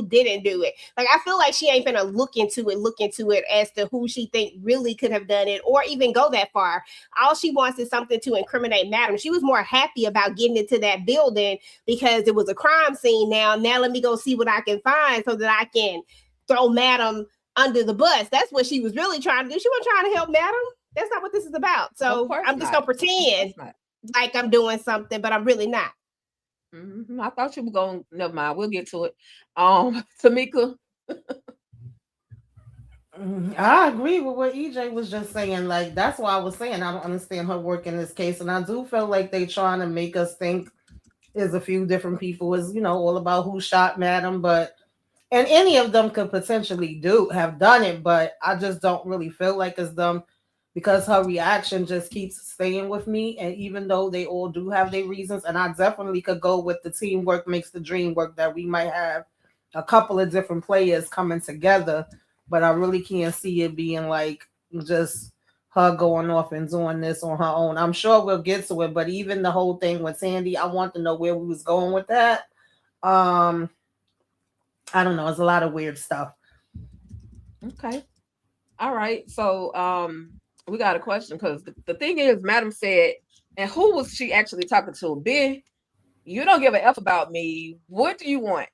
didn't do it. Like, I feel like she ain't gonna look into it as to who she think really could have done it or even go that far. All she wants is something to incriminate Madam. She was more happy about getting into that building because it was a crime scene. Now let me go see what I can find so that I can throw Madam under the bus. That's what she was really trying to do. She wasn't trying to help Madam. That's not what this is about. So I'm just gonna pretend like I'm doing something, but I'm really not. I thought you were going. Never mind. We'll get to it. Tamika. I agree with what EJ was just saying. Like, that's why I was saying I don't understand her work in this case, and I do feel like they trying to make us think there's a few different people. Is all about who shot Madam, but and any of them could potentially have done it, but I just don't really feel like it's them. Because her reaction just keeps staying with me. And even though they all do have their reasons, and I definitely could go with the teamwork makes the dream work, that we might have a couple of different players coming together, but I really can't see it being like just her going off and doing this on her own. I'm sure we'll get to it, but even the whole thing with Sandy, I want to know where we was going with that. I don't know. It's a lot of weird stuff. Okay. All right. So we got a question because the thing is, Madam said, and who was she actually talking to? Ben, you don't give a F about me. What do you want?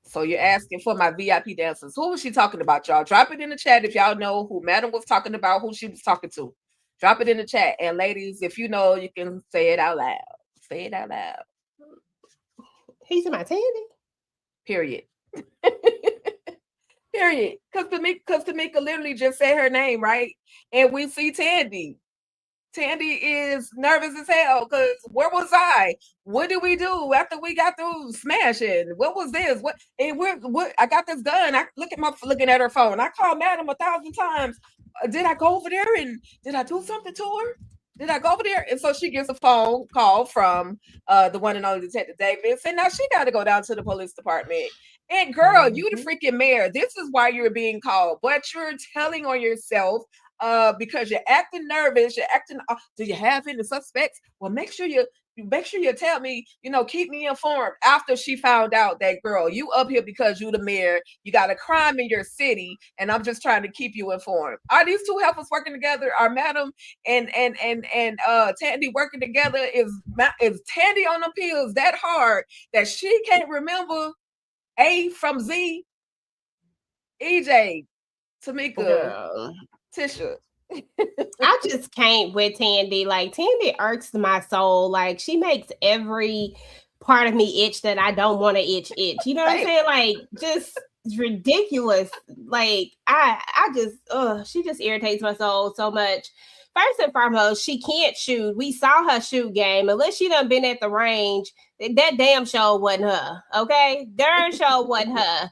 So you're asking for my VIP dancers. Who was she talking about, y'all? Drop it in the chat if y'all know who Madam was talking about, who she was talking to. Drop it in the chat. And ladies, if you know, you can say it out loud. Say it out loud. He's in my Tandy. Period. Period. Because Tamika literally just said her name, right? And we see Tandy. Tandy is nervous as hell because where was I? What did we do after we got through smashing? What was this? What I got this done. I looking at her phone. I called Madam 1,000 times. Did I go over there and did I do something to her? Did I go over there? And so she gets a phone call from the one and only Detective Davis. And now she got to go down to the police department. And girl, you the freaking mayor. This is why you're being called. But you're telling on yourself. because you're acting nervous, you're acting, do you have any suspects? Well, make sure you tell me, keep me informed. After she found out that, girl, you up here because you the mayor, you got a crime in your city, and I'm just trying to keep you informed. Are these two helpers working together? Are Madam and Tandy working together? Is Tandy on the pills that hard that she can't remember A from Z? EJ, Tamika, Girl. Tisha. I just can't with Tandy. Like, Tandy irks my soul. Like, she makes every part of me itch that I don't want to itch. You know what I'm saying? Like, just ridiculous. Like, I just, she just irritates my soul so much. First and foremost, she can't shoot. We saw her shoot game. Unless she done been at the range, that damn show wasn't her. Okay? Darn show wasn't her.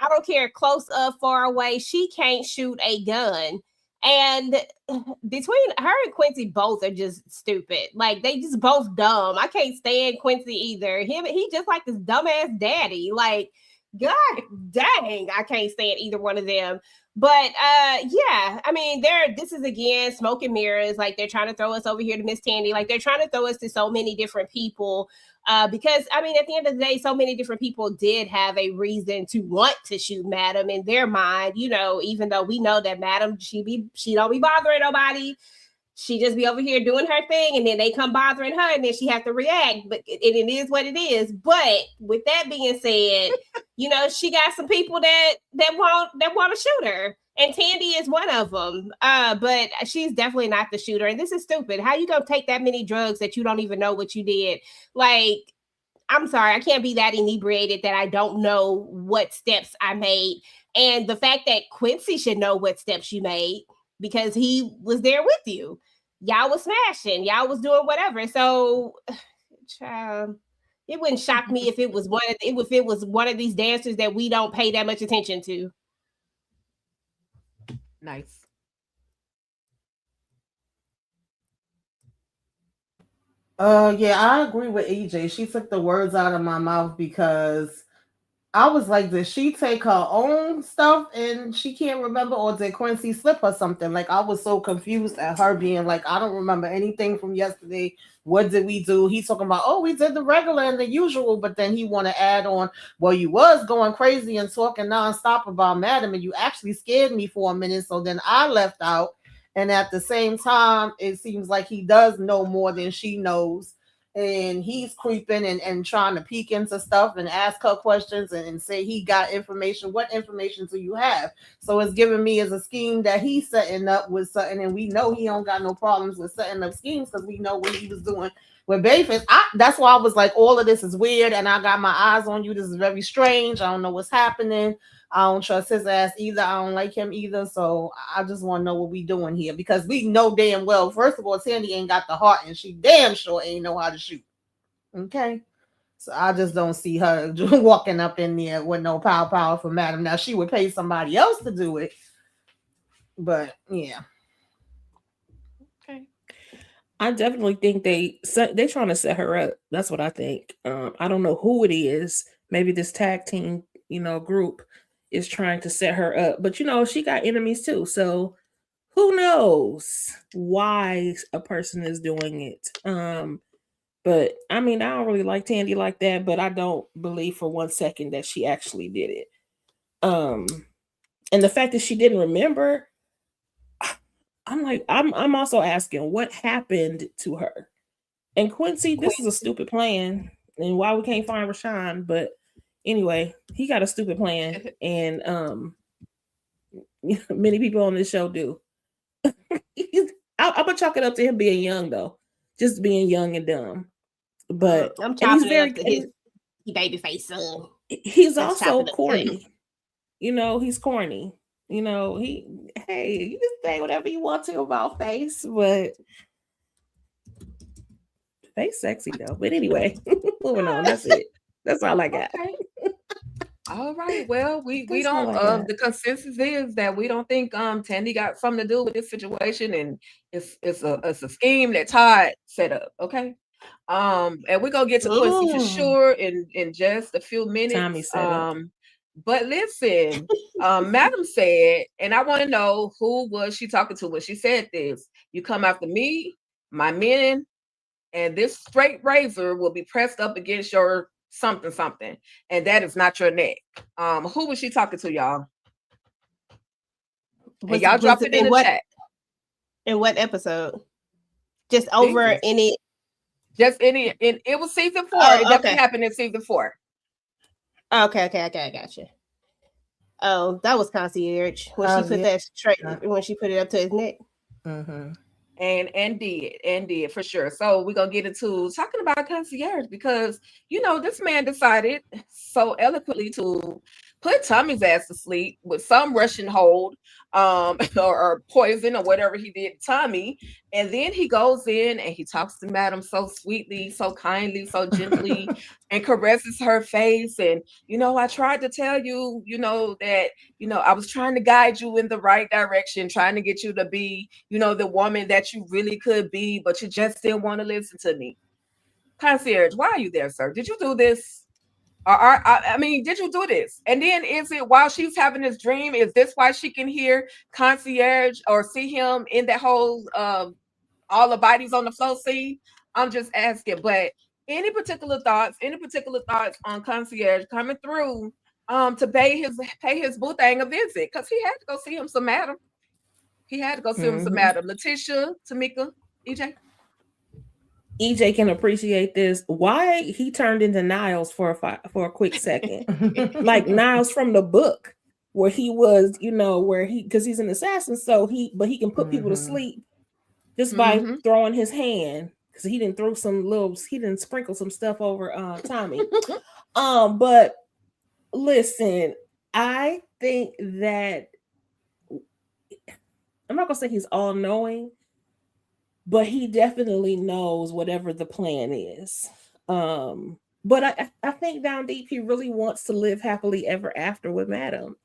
I don't care, close up, far away. She can't shoot a gun. And between her and Quincy, both are just stupid. Like, they just both dumb. I can't stand Quincy either. He just like this dumbass daddy. Like, God dang, I can't stand either one of them. But yeah, I mean, this is again smoke and mirrors. Like, they're trying to throw us over here to Miss Tandy. Like, they're trying to throw us to so many different people. Because I mean, at the end of the day, so many different people did have a reason to want to shoot Madam in their mind, even though we know that Madam, she don't be bothering nobody. She just be over here doing her thing, and then they come bothering her, and then she have to react. But it is what it is. But with that being said, she got some people that want to shoot her. And Tandy is one of them. But she's definitely not the shooter. And this is stupid. How you gonna take that many drugs that you don't even know what you did? Like, I'm sorry, I can't be that inebriated that I don't know what steps I made. And the fact that Quincy should know what steps you made because he was there with you. Y'all was smashing. Y'all was doing whatever. So, child, it wouldn't shock me if it was one of these dancers that we don't pay that much attention to. Nice. Yeah, I agree with EJ. She took the words out of my mouth because I was like, did she take her own stuff and she can't remember, or did Quincy slip her something? Like, I was so confused at her being like, I don't remember anything from yesterday. What did we do? He's talking about, oh, we did the regular and the usual, but then he want to add on, well, you was going crazy and talking nonstop about Madam, and you actually scared me for a minute, so then I left out. And at the same time, it seems like he does know more than she knows. And he's creeping and trying to peek into stuff and ask her questions and say he got information. What information do you have? So it's giving me as a scheme that he's setting up with something, and we know he don't got no problems with setting up schemes because we know what he was doing with Babyface. That's why I was like, all of this is weird, and I got my eyes on you. This is very strange. I don't know what's happening. I don't trust his ass either. I don't like him either. So I just want to know what we doing here, because we know damn well, first of all, Sandy ain't got the heart, and she damn sure ain't know how to shoot. Okay. So I just don't see her walking up in there with no power for Madam. Now, she would pay somebody else to do it. But yeah. Okay. I definitely think they're trying to set her up. That's what I think. I don't know who it is. Maybe this tag team, group is trying to set her up. But she got enemies too. So who knows why a person is doing it. But I mean, I don't really like Tandy like that, but I don't believe for 1 second that she actually did it. And the fact that she didn't remember, I'm like, I'm also asking what happened to her. And Quincy, this is a stupid plan, and why we can't find Rashawn. But anyway, he got a stupid plan, and many people on this show do. I'm gonna chalk it up to him being young, though, just being young and dumb. But I'm chalking it up to his Babyface son. He's also corny. He's corny. You can say whatever you want to about Face, but Face sexy though. But anyway, moving on. That's it. That's all I got. Okay. All right. Well, we don't. The consensus is that we don't think Tandy got something to do with this situation, and it's a scheme that Todd set up. Okay. And we're gonna get to Quincy for sure in just a few minutes. But listen, Madam said, and I want to know who was she talking to when she said this. You come after me, my men, and this straight razor will be pressed up against your something something, and that is not your neck. Who was she talking to, y'all? And y'all drop it in the chat. In what episode? Just over Jesus. any. Just any. It was season 4. Oh, it definitely okay. happened in season 4. Okay, I got you. Oh, that was concierge when she put that straight when she put it up to his neck. Mm-hmm. And did for sure. So we're gonna get into talking about concierge because this man decided so eloquently to put Tommy's ass to sleep with some Russian hold, or poison or whatever he did to Tommy, and then he goes in and he talks to Madam so sweetly, so kindly, so gently, and caresses her face. And I tried to tell you, that I was trying to guide you in the right direction, trying to get you to be, the woman that you really could be, but you just didn't want to listen to me. Concierge, why are you there, sir? Did you do this? I mean, did you do this? And then is it while she's having this dream? Is this why she can hear concierge or see him in that whole all the bodies on the floor scene? I'm just asking. But any particular thoughts on concierge coming through to pay his boo thing a visit? Because he had to go see him some Madam. Letitia, Tamika, EJ. EJ can appreciate this. Why he turned into Niles for a quick second, like Niles from the book, where he was, because he's an assassin, but he can put people to sleep just by throwing his hand, because he didn't sprinkle some stuff over Tommy. But listen, I think that I'm not gonna say he's all knowing, but he definitely knows whatever the plan is. But I think down deep, he really wants to live happily ever after with Madam.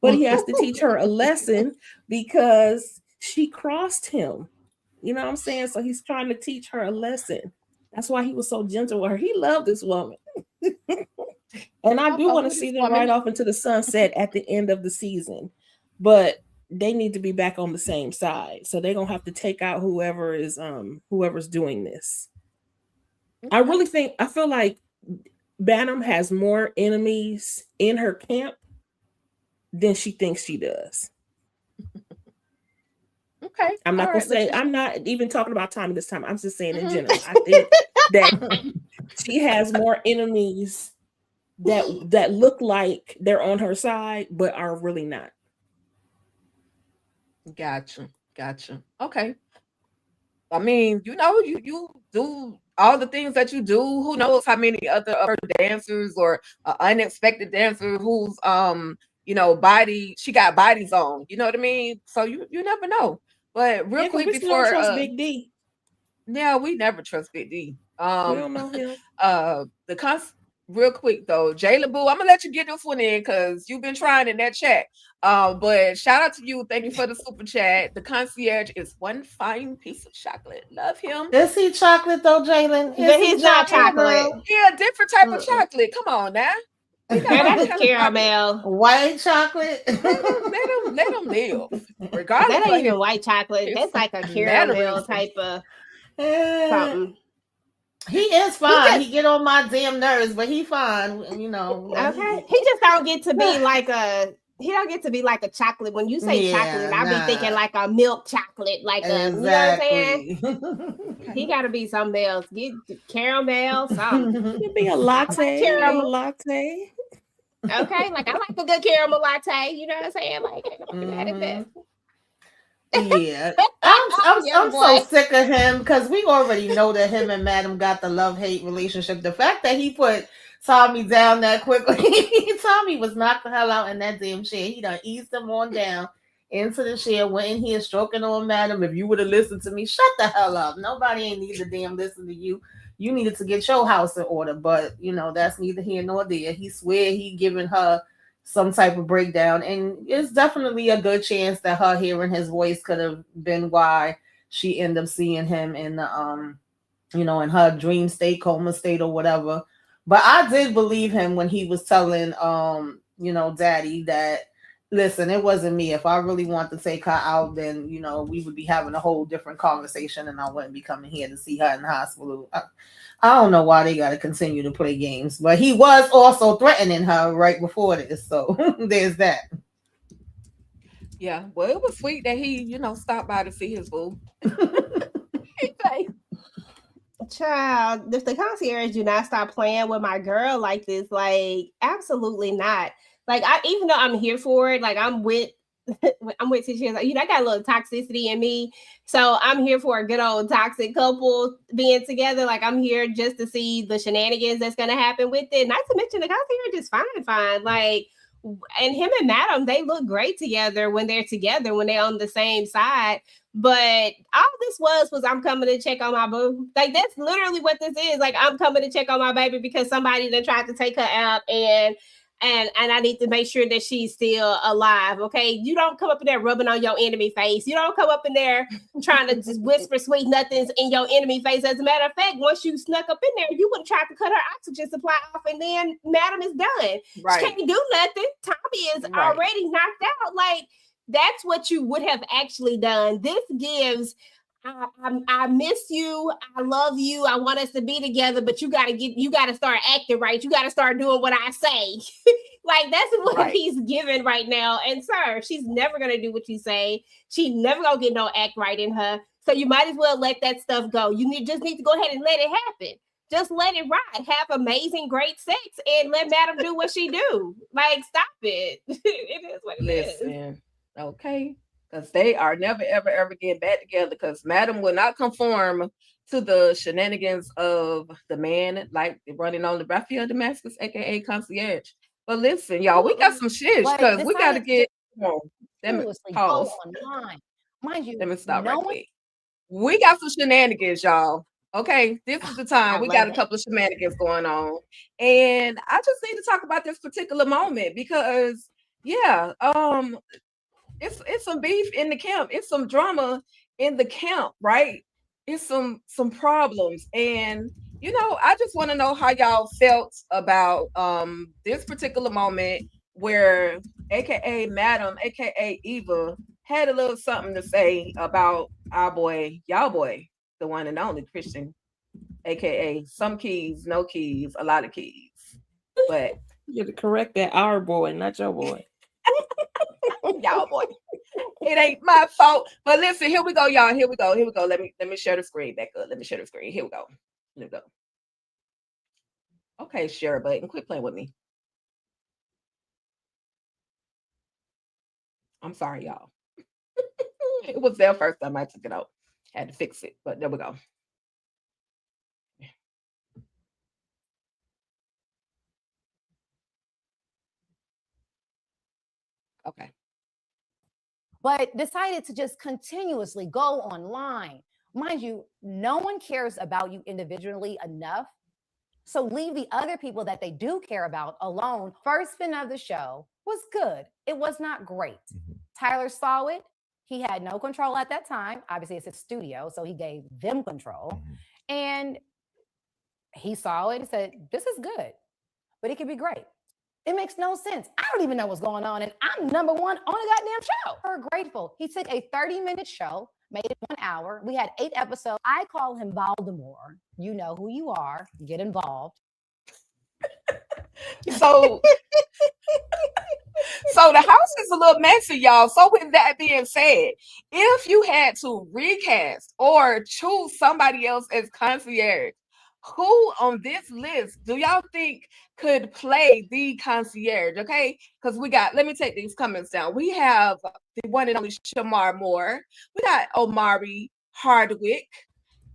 But he has to teach her a lesson because she crossed him. You know what I'm saying? So he's trying to teach her a lesson. That's why he was so gentle with her. He loved this woman. And I do want to see them right off into the sunset at the end of the season. But they need to be back on the same side. So they're gonna have to take out whoever's doing this. I feel like Madam has more enemies in her camp than she thinks she does. Okay. I'm not I'm not even talking about Tommy this time. I'm just saying in general. I think that she has more enemies that look like they're on her side, but are really not. Gotcha. Okay. I mean, you do all the things that you do. Who knows how many other dancers or unexpected dancer who's body she got bodies on. You know what I mean? So you never know. But real quick we before don't trust Big D. Yeah, we never trust Big D. We don't know him. Real quick though, Jayla Boo, I'm gonna let you get this one in because you've been trying in that chat. But shout out to you. Thank you for the super chat. The concierge is one fine piece of chocolate. Love him. Is he chocolate though, Jalen? He's not chocolate. Yeah, different type of chocolate. Come on now. That's caramel. White chocolate. Let them live. Regardless, that ain't even white chocolate. That's like a caramel type of something. He is fine. He get on my damn nerves, but he fine. Okay. He just don't get to be like a. He don't get to be like a chocolate. When you say chocolate, I be thinking like a milk chocolate, like a. You know what I'm saying? He got to be something else. Get caramel, something. It'd be a latte. Caramel latte. Okay, like I like a good caramel latte. You know what I'm saying? Like, yeah, I'm so sick of him because we already know that him and Madam got the love-hate relationship. The fact that he put Tommy down that quickly, Tommy was knocked the hell out in that damn chair. He done eased him on down into the chair, went in here stroking on Madam. If you would have listened to me, shut the hell up. Nobody ain't need to damn listen to you. You needed to get your house in order, but that's neither here nor there. He swear he giving her some type of breakdown, and it's definitely a good chance that her hearing his voice could have been why she ended up seeing him in the in her dream state, coma state, or whatever. But I did believe him when he was telling daddy, that listen, it wasn't me. If I really want to take her out, then we would be having a whole different conversation, and I wouldn't be coming here to see her in the hospital. I don't know why they got to continue to play games, but he was also threatening her right before this, so there's that. Yeah, well, it was sweet that he, stopped by to see his boo. Child, if the concierge do not stop playing with my girl like this, like absolutely not. Like even though I'm here for it, like I'm with Tisha. Like, I got a little toxicity in me, so I'm here for a good old toxic couple being together. Like I'm here just to see the shenanigans that's gonna happen with it. Not to mention the concierge is fine. Like, and him and Madam, they look great together when they're together, when they're on the same side. But all this was I'm coming to check on my boo. Like that's literally what this is. Like I'm coming to check on my baby because somebody done tried to take her out, and I need to make sure that she's still alive. Okay, you don't come up in there rubbing on your enemy face. You don't come up in there trying to just whisper sweet nothings in your enemy face. As a matter of fact, once you snuck up in there, you would have tried to cut her oxygen supply off, and then Madam is done. Right. She can't do nothing. Tommy is already knocked out. Like that's what you would have actually done. This gives. I miss you. I love you. I want us to be together, but you got to start acting right. You got to start doing what I say. Like that's what he's giving right now. And sir, she's never going to do what you say. She's never going to get no act right in her. So you might as well let that stuff go. You just need to go ahead and let it happen. Just let it ride. Have amazing, great sex and let Madam do what she do. Like, stop it. It is what it is. Okay. Because they are never, ever, ever getting back together because Madam will not conform to the shenanigans of the man like running on the Raphael Damascus, aka concierge. But listen, y'all, we got some shit because we got to get. Let me pause. Mind you, let me stop right quick. We got some shenanigans, y'all. Okay, this is the time. We got a couple of shenanigans going on, and I just need to talk about this particular moment because, it's some beef in the camp. It's some drama in the camp, right? It's some problems. And I just want to know how y'all felt about this particular moment where aka Madam, aka Eva, had a little something to say about our boy, y'all boy, the one and only Christian, aka some keys, no keys, a lot of keys. But you have to correct that, our boy, not your boy. Y'all boy, it ain't my fault. But listen, here we go, y'all. Here we go. Let me share the screen back up. Let me share the screen. Here we go. Okay, share button. Quit playing with me. I'm sorry, y'all. It was there first time I took it out. Had to fix it, but there we go. Okay. But decided to just continuously go online. Mind you, no one cares about you individually enough. So leave the other people that they do care about alone. First spin of the show was good. It was not great. Tyler saw it. He had no control at that time. Obviously, it's his studio, so he gave them control. And he saw it and said, this is good, but it could be great. It makes no sense. I don't even know what's going on, and I'm number one on a goddamn show. We're grateful. He took a 30-minute show, made it 1 hour. We had 8 episodes. I call him Baltimore. You know who you are. Get involved. So the house is a little messy, y'all. So with that being said, if you had to recast or choose somebody else as concierge, who on this list do y'all think could play the concierge? Okay, because let me take these comments down. We have the one and only Shamar Moore. We got Omari Hardwick.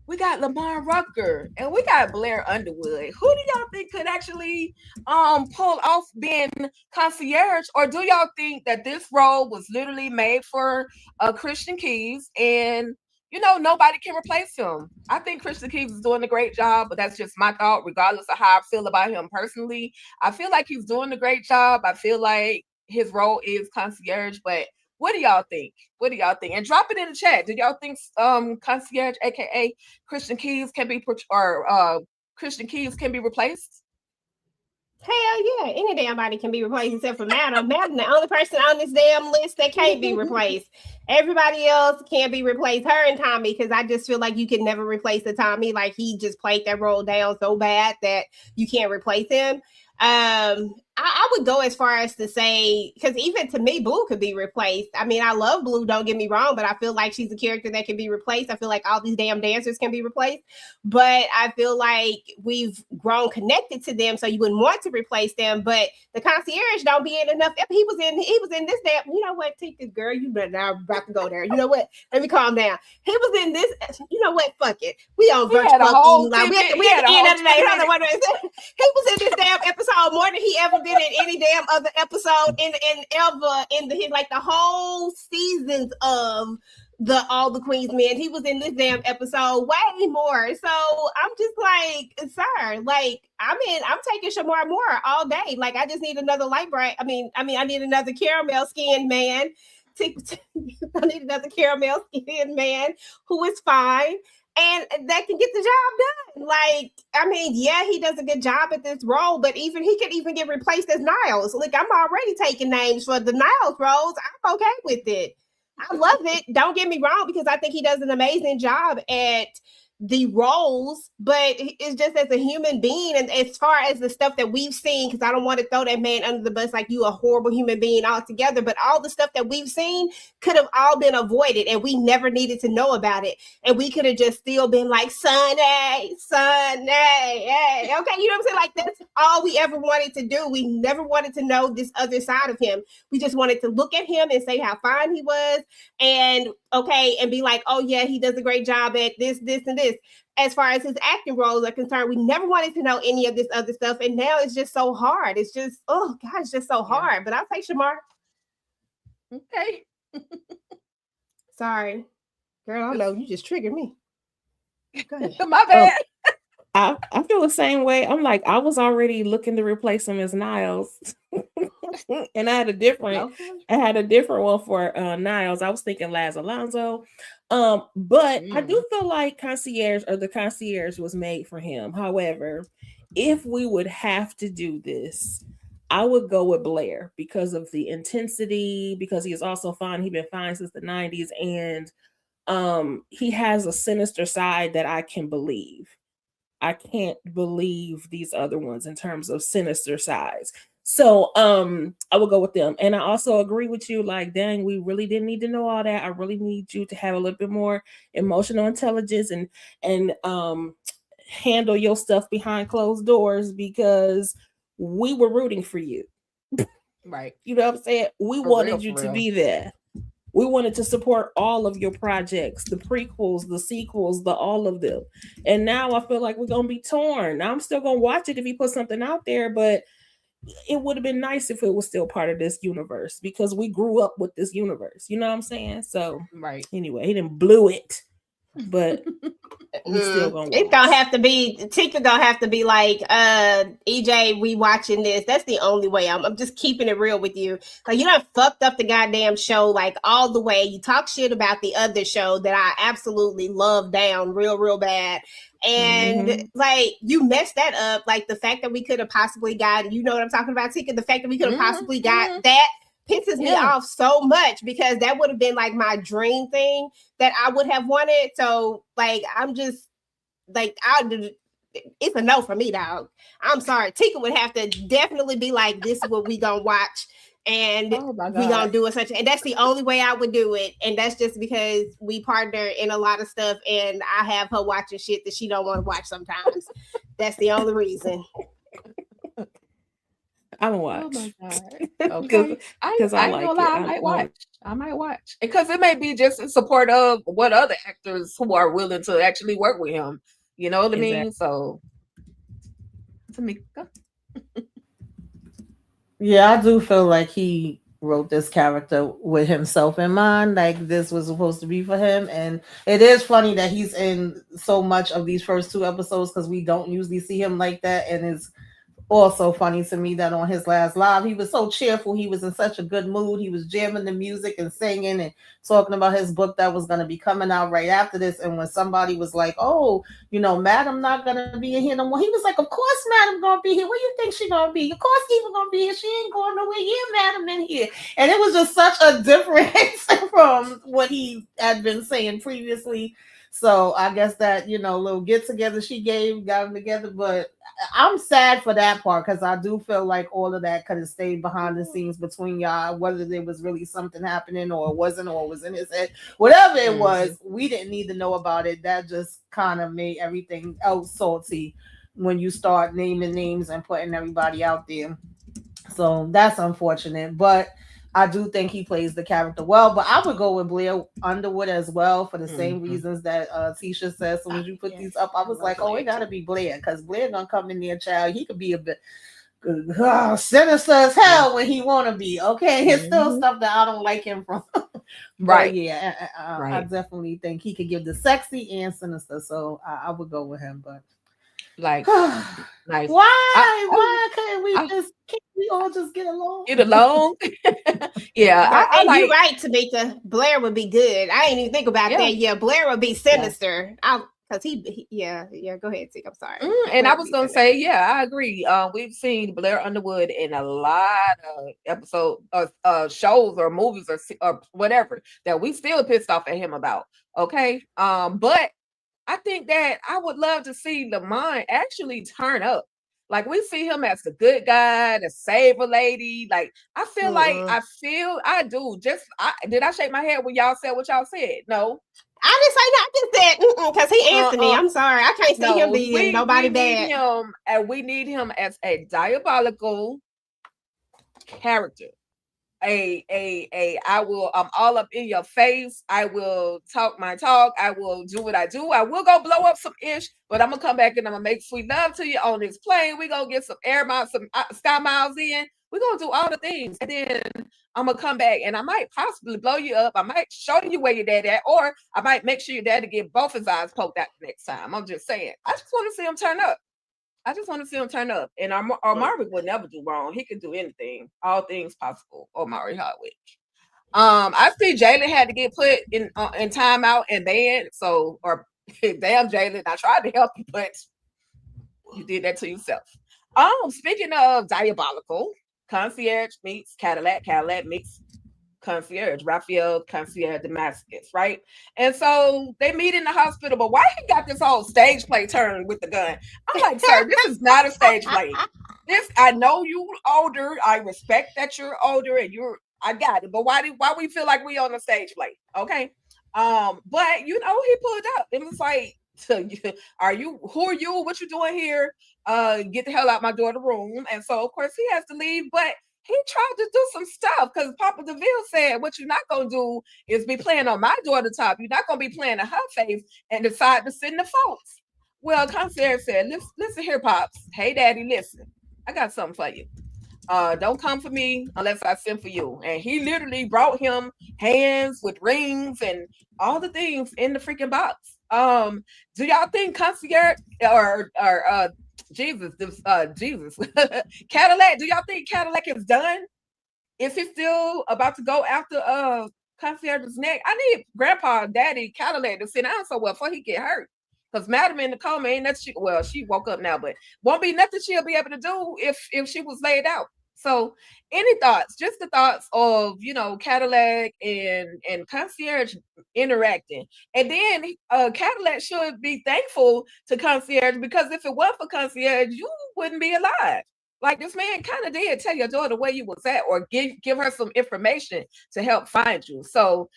We got Lamar Rucker, and we got Blair Underwood. Who do y'all think could actually pull off being concierge? Or do y'all think that this role was literally made for Christian Keys and nobody can replace him? I think Christian Keys is doing a great job, but that's just my thought, regardless of how I feel about him personally. I feel like he's doing a great job. I feel like his role is concierge, but what do y'all think? And drop it in the chat. Do y'all think concierge, aka Christian Keys, can be replaced? Hell yeah, any damn body can be replaced except for Madam. Madam, the only person on this damn list that can't be replaced. Everybody else can be replaced. Her and Tommy, because I just feel like you can never replace the Tommy. Like he just played that role down so bad that you can't replace him. I would go as far as to say, because even to me, Blue could be replaced. I mean, I love Blue, don't get me wrong, but I feel like she's a character that can be replaced. I feel like all these damn dancers can be replaced, but I feel like we've grown connected to them, so you wouldn't want to replace them. But the concierge don't be in enough. He was in this damn. You know what? Take this girl. You better now about to go there. You know what? Let me calm down. He was in this. You know what? Fuck it. We on virtual. We at the end of the day. Hold on, wait. He was in this damn episode more than he ever been in any damn other episode in like the whole seasons of the All the Queen's Men. He was in this damn episode way more. So I'm just like, sir, like I'm taking Shamar Moore all day. Like I just need another light bright. I need another caramel skinned man. I need another caramel skinned man who is fine and that can get the job done. Like, I mean, yeah, he does a good job at this role, but he could even get replaced as Niles. Like, I'm already taking names for the Niles roles. I'm okay with it. I love it. Don't get me wrong, because I think he does an amazing job at the roles, but it's just as a human being, and as far as the stuff that we've seen, because I don't want to throw that man under the bus like you a horrible human being altogether, but all the stuff that we've seen could have all been avoided, and we never needed to know about it, and we could have just still been like Sunday, hey, okay, you know what I'm saying? Like that's all we ever wanted to do. We never wanted to know this other side of him. We just wanted to look at him and say how fine he was, and okay, and be like, oh yeah, he does a great job at this, and this. As far as his acting roles are concerned, we never wanted to know any of this other stuff, and now it's just so hard. It's just, oh God, it's just so hard. But I'll take Shamar. Okay. Sorry, girl. I know you just triggered me. Go ahead. My bad. I feel the same way. I'm like, I was already looking to replace him as Niles. And I had a different one for Niles. I was thinking Laz Alonso. But I do feel like the concierge was made for him. However, if we would have to do this, I would go with Blair because of the intensity, because he is also fine. He's been fine since the 90s, and he has a sinister side that I can believe. I can't believe these other ones in terms of sinister sides. So I will go with them. And I also agree with you, like, dang, we really didn't need to know all that. I really need you to have a little bit more emotional intelligence and handle your stuff behind closed doors, because we were rooting for you. Right. You know what I'm saying? We wanted you to be there. We wanted to support all of your projects, the prequels, the sequels, all of them. And now I feel like we're going to be torn. Now I'm still going to watch it if he puts something out there, but it would have been nice if it was still part of this universe, because we grew up with this universe. You know what I'm saying? So right. Anyway, he didn't blew it, but we still gonna watch. It's gonna have to be Tika gonna have to be like, EJ, we watching this. That's the only way. I'm just keeping it real with you. Like, you done fucked up the goddamn show like all the way. You talk shit about the other show that I absolutely love down real bad. And like, you messed that up. Like, the fact that we could have possibly gotten, you know what I'm talking about, Tika? The fact that we could have possibly got that pisses me off so much, because that would have been like my dream thing that I would have wanted. So like, I'm just like, it's a no for me, dog. I'm sorry. Tika would have to definitely be like, this is what we gonna watch, and we gonna do it such, and that's the only way I would do it. And that's just because we partner in a lot of stuff, and I have her watching shit that she don't want to watch sometimes. That's the only reason. I'm gonna watch. Oh my God. Okay. Because I like it. I might watch. Because it may be just in support of what other actors who are willing to actually work with him. You know what I mean? So, Tamika. Yeah, I do feel like he wrote this character with himself in mind. Like, this was supposed to be for him. And it is funny that he's in so much of these first two episodes, because we don't usually see him like that in his also funny to me that on his last live, he was so cheerful. He was in such a good mood. He was jamming the music and singing and talking about his book that was going to be coming out right after this. And when somebody was like, "Oh, Madam not going to be in here no more," he was like, "Of course, Madam going to be here. Where you think she going to be? Of course, Eva going to be here. She ain't going nowhere. Yeah, Madam in here." And it was just such a difference from what he had been saying previously. So I guess that, little get together she got them together. But I'm sad for that part because I do feel like all of that could have stayed behind the scenes between y'all, whether there was really something happening or it wasn't, or it was in his head. Whatever it was, we didn't need to know about it. That just kind of made everything else salty when you start naming names and putting everybody out there. So that's unfortunate. But I do think he plays the character well, but I would go with Blair Underwood as well for the same reasons that Tisha said. So when you put these up, I was like, oh, it got to be Blair because Blair gonna come in there, child. He could be a bit sinister as hell when he want to be. Okay, it's still stuff that I don't like him from. Right. Yeah, I definitely think he could give the sexy and sinister. So I would go with him, but. Like, nice. Why can't we all just get along? Get along? Yeah, you're right, Tamika. Blair would be good. I didn't even think about that. Yeah, Blair would be sinister. Because yeah. Go ahead, Tick. I'm sorry. And I was gonna say, yeah, I agree. We've seen Blair Underwood in a lot of episodes, shows or movies or whatever that we still pissed off at him about. Okay, but I think that I would love to see Lamont actually turn up. Like we see him as the good guy, the saver lady. Like I feel I do. Did I shake my head when y'all said what y'all said? No. I didn't say that. I just said because he Anthony. I'm sorry, I can't see him being nobody bad. We need him as a diabolical character. I'm all up in your face. I will talk my talk. I will do what I do. I will go blow up some ish, but I'm gonna come back and I'm gonna make sweet love to you on this plane. We're gonna get some air miles, some sky miles in. We're gonna do all the things, and then I'm gonna come back and I might possibly blow you up. I might show you where your dad at, or I might make sure your daddy get both his eyes poked out the next time. I'm just saying. I just want to see him turn up. And Omari would never do wrong. He could do anything. All things possible. Omari Hardwick. I see Jalen had to get put in timeout and banned. So, or damn, Jalen, I tried to help you, but you did that to yourself. Speaking of diabolical, Concierge meets Cadillac. Cadillac meets Concierge, Raphael Concierge Damascus, right? And so they meet in the hospital, but why he got this whole stage play turn with the gun? I'm like, sir, this is not a stage play. I know you older. I respect that you're older and I got it. But why we feel like we on a stage play? Okay. But he pulled up. It was like, who are you? What you doing here? Get the hell out my daughter's room. And so of course he has to leave, but he tried to do some stuff because Papa DeVille said, what you're not going to do is be playing on my daughter's top. You're not going to be playing in her face and decide to send the folks. Well, Concierge said, listen here, Pops. Hey, Daddy, listen. I got something for you. Don't come for me unless I send for you. And he literally brought him hands with rings and all the things in the freaking box. Do y'all think Concierge or Jesus, Cadillac, do y'all think Cadillac is done? Is he still about to go after Concierge's neck? I need Grandpa, Daddy, Cadillac to sit down somewhere before he get hurt. Because Madam in the coma ain't nothing she woke up now, but won't be nothing she'll be able to do if she was laid out. So any thoughts, just the thoughts of, Cadillac and Concierge interacting. And then Cadillac should be thankful to Concierge because if it weren't for Concierge, you wouldn't be alive. Like this man kind of did tell your daughter where you was at or give her some information to help find you. So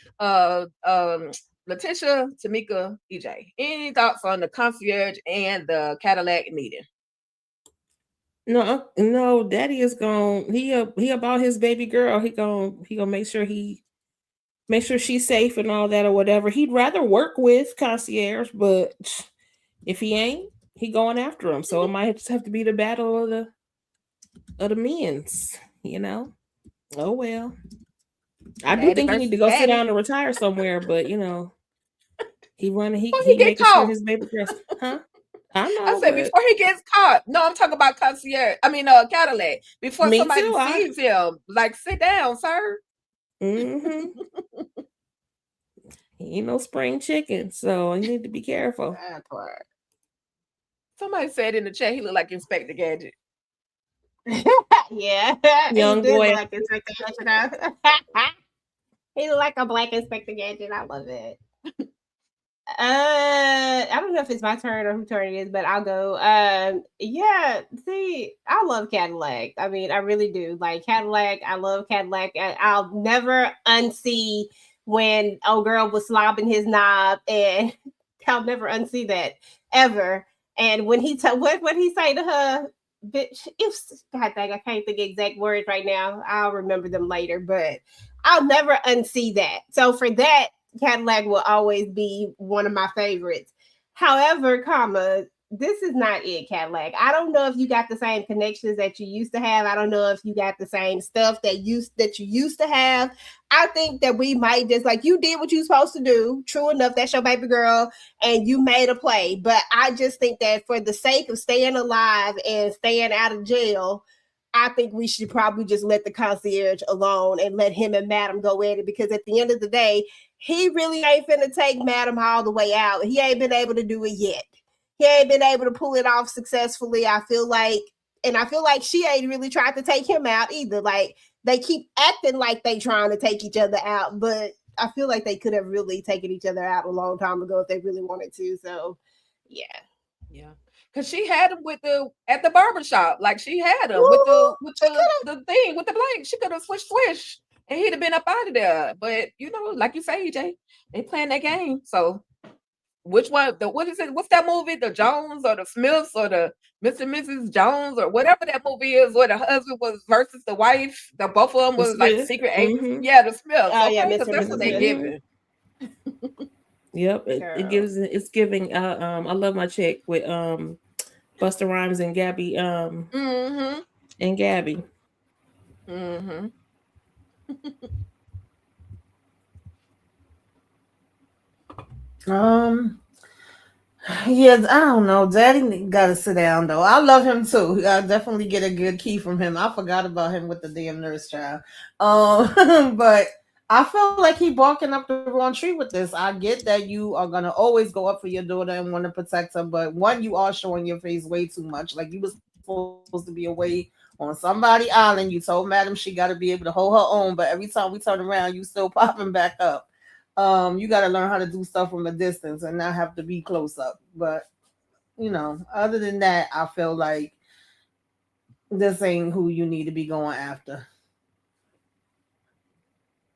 Letitia, Tamika, EJ, any thoughts on the Concierge and the Cadillac meeting? No, Daddy is gone. He about his baby girl. He gonna make sure she's safe and all that or whatever. He'd rather work with Concierge, but if he ain't, he going after him. So it might just have to be the battle of the men's, Oh well. I do think he need to go sit down and retire somewhere, but he making sure his baby girl, huh? I I know, said but before he gets caught. No, I'm talking about concierge. I mean, Cadillac. Before me somebody too. sees him, like, sit down, sir. Mm-hmm. He ain't no spring chicken, so you need to be careful. That part. Somebody said in the chat he looked like Inspector Gadget. Yeah, he Young did boy. look like Inspector Gadget. He looked like a black Inspector Gadget. I love it. I don't know if it's my turn or whose turn it is, but I'll go. Yeah, see, I love Cadillac. I mean, I really do. Like Cadillac, I love Cadillac. I'll never unsee when old girl was slobbing his knob, and I'll never unsee that ever. And when he what he say to her, bitch, if God dang, I can't think exact words right now. I'll remember them later, but I'll never unsee that. So for that, Cadillac will always be one of my favorites. However, this is not it, Cadillac. I don't know if you got the same connections that you used to have. I don't know if you got the same stuff that you used to have. I think that we might just like you did what you supposed to do. True enough, that's your baby girl, and you made a play. But I just think that for the sake of staying alive and staying out of jail, I think we should probably just let the concierge alone and let him and Madam go at it, because at the end of the day, he really ain't finna take Madam all the way out. He ain't been able to do it yet. He ain't been able to pull it off successfully. I feel like she ain't really tried to take him out either. Like they keep acting like they trying to take each other out, but I feel like they could have really taken each other out a long time ago if they really wanted to. So yeah. Yeah. Cause she had him at the barbershop. Like she had him Woo! with the thing, with the blank. She could have swish, and he'd have been up out of there. But like you say, EJ, they playing that game. So which one? What is it? What's that movie? The Jones or the Smiths or the Mr. and Mrs. Jones or whatever that movie is, where the husband was versus the wife. The both of them The was like Smith. secret agents. Mhm. Yeah, the Smiths. Oh yeah, Okay, Mr. because and that's what Mrs. they Smith. giving. Yep, Girl. it's giving. I love my chick with Busta Rhymes and Gabby. Mm-hmm. And Gabby. Mm-hmm. Yes, I don't know. Daddy gotta sit down though. I love him too. I definitely get a good key from him. I forgot about him with the damn nurse child. But I feel like he barking up the wrong tree with this. I get that you are gonna always go up for your daughter and want to protect her, but one, you are showing your face way too much. Like you was supposed to be away on somebody island. You told Madam she got to be able to hold her own, but every time we turn around, you still popping back up. You got to learn how to do stuff from a distance and not have to be close up. But other than that, I feel like this ain't who you need to be going after.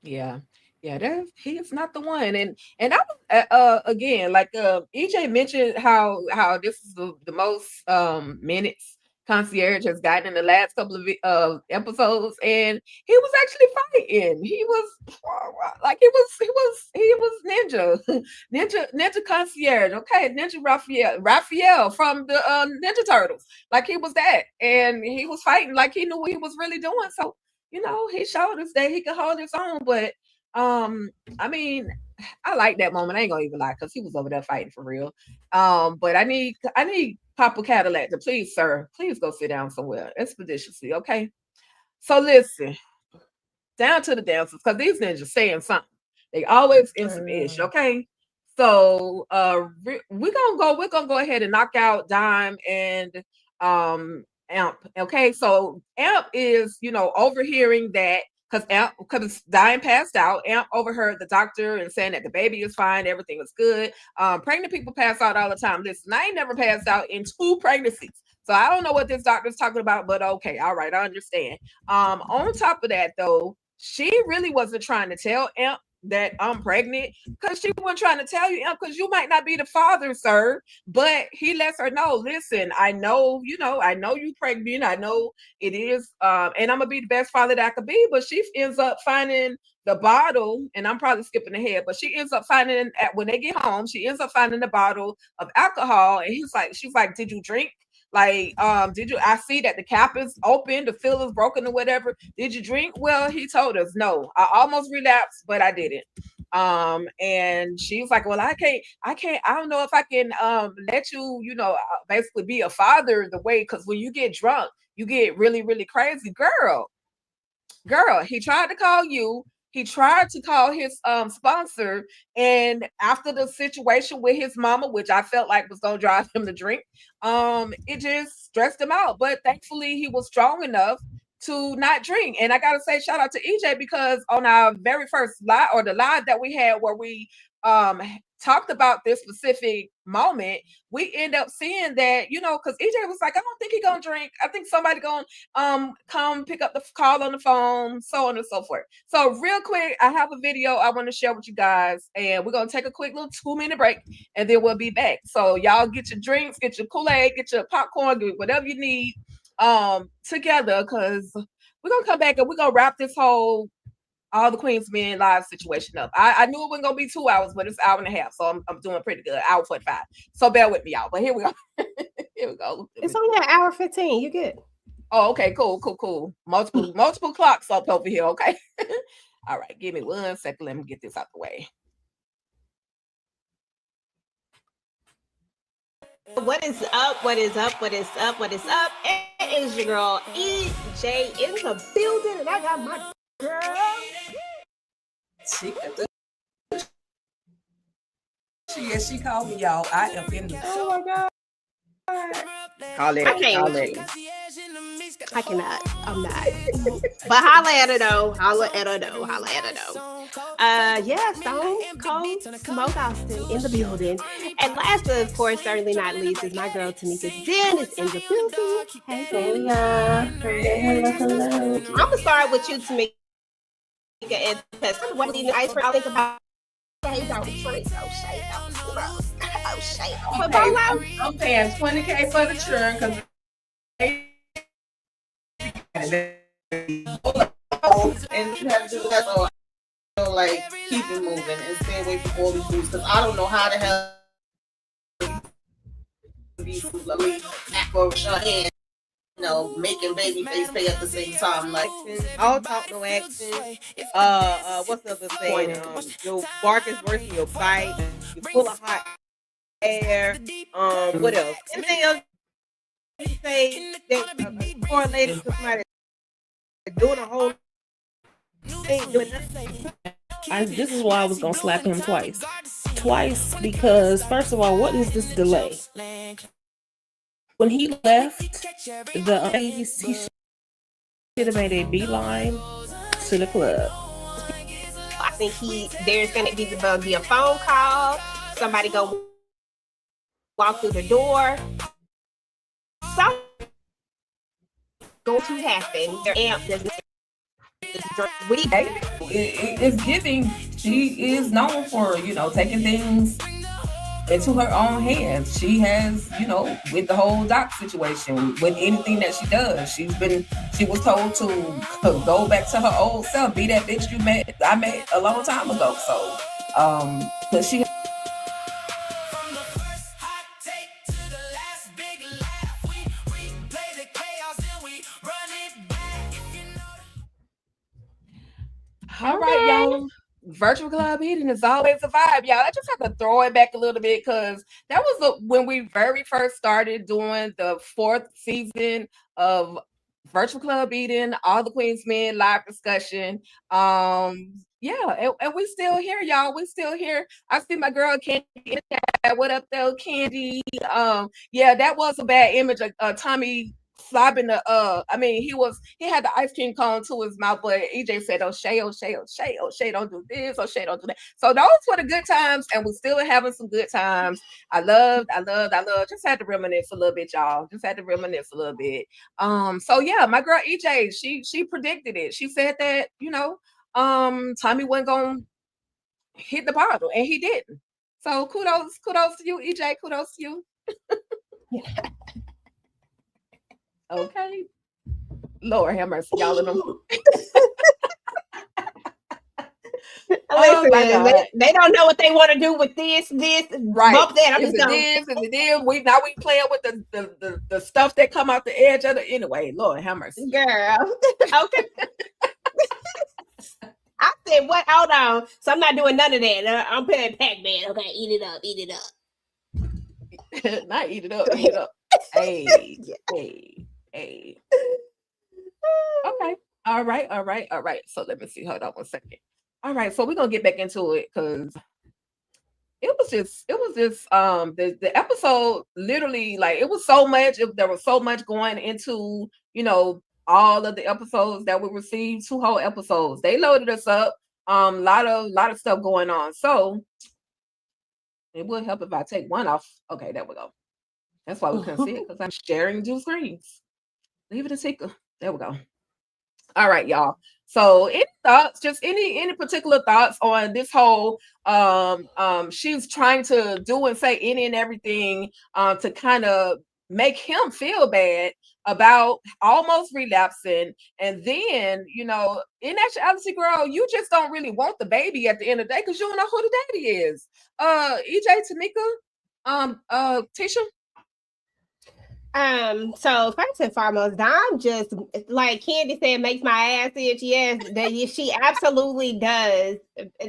Yeah. Yeah, he's not the one. And I was again, like EJ mentioned how this is the most minutes concierge has gotten in the last couple of episodes, and he was actually fighting. He was like he was ninja concierge. Okay, Ninja Raphael from the Ninja Turtles. Like he was that, and he was fighting like he knew what he was really doing. So he showed us that he could hold his own. But I mean, I like that moment. I ain't gonna even lie, because he was over there fighting for real. But I need Papa Cadillac to please, sir, please go sit down somewhere expeditiously, okay? So listen, down to the dancers, because these ninjas saying something. They always in some ish, okay? So we're gonna go ahead and knock out Dime and Amp. Okay, so Amp is overhearing that, because Dime passed out. Amp overheard the doctor and saying that the baby is fine, everything is good. Pregnant people pass out all the time. Listen, I ain't never passed out in 2 pregnancies. So I don't know what this doctor's talking about, but okay, all right, I understand. On top of that, though, she really wasn't trying to tell Amp that I'm pregnant, because she wasn't trying to tell you, Amp, because you might not be the father, sir. But he lets her know, listen, I know you pregnant. I know it is, and I'm gonna be the best father that I could be. But she ends up finding the bottle, and I'm probably skipping ahead, but she ends up finding when they get home, she ends up finding the bottle of alcohol, and she's like, did you drink? Like, I see that the cap is open, the fill is broken or whatever. Did you drink? Well, he told us no. I almost relapsed, but I didn't. And she was like, well, I don't know if I can let you, basically be a father the way, because when you get drunk, you get really, really crazy. Girl, he tried to call you. He tried to call his sponsor, and after the situation with his mama, which I felt like was gonna drive him to drink, it just stressed him out. But thankfully, he was strong enough to not drink. And I gotta say, shout out to EJ, because on our very first live, or the live that we had where we talked about this specific moment, we end up seeing that, because EJ was like, I don't think he's gonna drink. I think somebody gonna come pick up the call on the phone, so on and so forth. So real quick, I have a video I want to share with you guys, and we're gonna take a quick little 2-minute break, and then we'll be back. So y'all get your drinks, get your Kool-Aid, get your popcorn, get whatever you need together, because we're gonna come back and we're gonna wrap this whole All the Queens Men live situation up. I knew it wasn't gonna be 2 hours, but it's an hour and a half, so I'm doing pretty good. Hour 45. So bear with me, y'all. But here we go. Here we go. It's only an hour 15. You good? Oh, okay, cool. Multiple clocks up over here. Okay. All right, give me 1 second. Let me get this out the way. What is up? What is up? What is up? What is up? It is your girl EJ in the building, and I got my girl. She called me, y'all. I am in the. Oh my god. Call it. I can't. I cannot. I'm not. But holla at her though. Yeah, Stone Cold Smoke Austin in the building. And last but of course, certainly not least, is my girl Tamika Den is in the building. Hey, hello. I'm gonna start with you, Tamika, and because what do you ice cream? I think about I'm paying $20K for the churn because and you have to do that, so like keep it moving and stay away from all these foods, because I don't know how the hell these foods and making baby face pay at the same time. Like, all talk, no action. What's the other saying? Your bark is worse than your bite. You're full of hot air. What else? Anything else you say that correlated to somebody doing a whole thing, doing nothing? This is why I was gonna slap him twice. Because first of all, what is this delay? When he left, he should have made a beeline to the club. I think there's going to be a phone call. Somebody go walk through the door. Something going to happen. Their amp doesn't. It's giving. She is known for, taking things into her own hands. She has, with the whole doc situation, with anything that she does, she was told to go back to her old self, be that bitch I met a long time ago. So, because she. All right, y'all. Virtual club eating is always a vibe, y'all. I just have to throw it back a little bit, because that was when we very first started doing the 4th season of Virtual Club Eating, All the Queens Men live discussion. Yeah, and we still here, y'all. We still here. I see my girl Candy in the chat. What up, though, Candy? Yeah, that was a bad image of Tommy slobbing he had the ice cream cone to his mouth, but EJ said, O'Shea, don't do this, O'Shea, don't do that. So those were the good times, and we're still having some good times. I loved. Just had to reminisce a little bit, y'all. So yeah, my girl EJ, she predicted it. She said that, Tommy wasn't gonna hit the bottle, and he didn't. So kudos to you, EJ. Kudos to you. Okay. Lord have mercy, y'all in them. Listen, they don't know what they want to do with this, right? Bump that. We playing with the stuff that come out the edge of the. Anyway, Lord have mercy, girl. Okay. I said, what? Hold on. So I'm not doing none of that. I'm playing Pac-Man. Okay, eat it up. Not eat it up, eat it up. Hey, hey. Okay. All right. So let me see. Hold on 1 second. All right. So we're gonna get back into it because it was just the episode literally, like, it was so much. There was so much going into, all of the episodes that we received, 2 whole episodes. They loaded us up. Lot of stuff going on. So it would help if I take one off. Okay, there we go. That's why we couldn't see it, because I'm sharing 2 screens. Leave it a ticker. There we go. All right, y'all. So any thoughts, just any particular thoughts on this whole she's trying to do and say any and everything to kind of make him feel bad about almost relapsing. And then, in actuality, girl, you just don't really want the baby at the end of the day because you don't know who the daddy is. EJ, Tamika, Tisha. So first and foremost, Dom just, like Candy said, makes my ass itch. Yes, she absolutely does.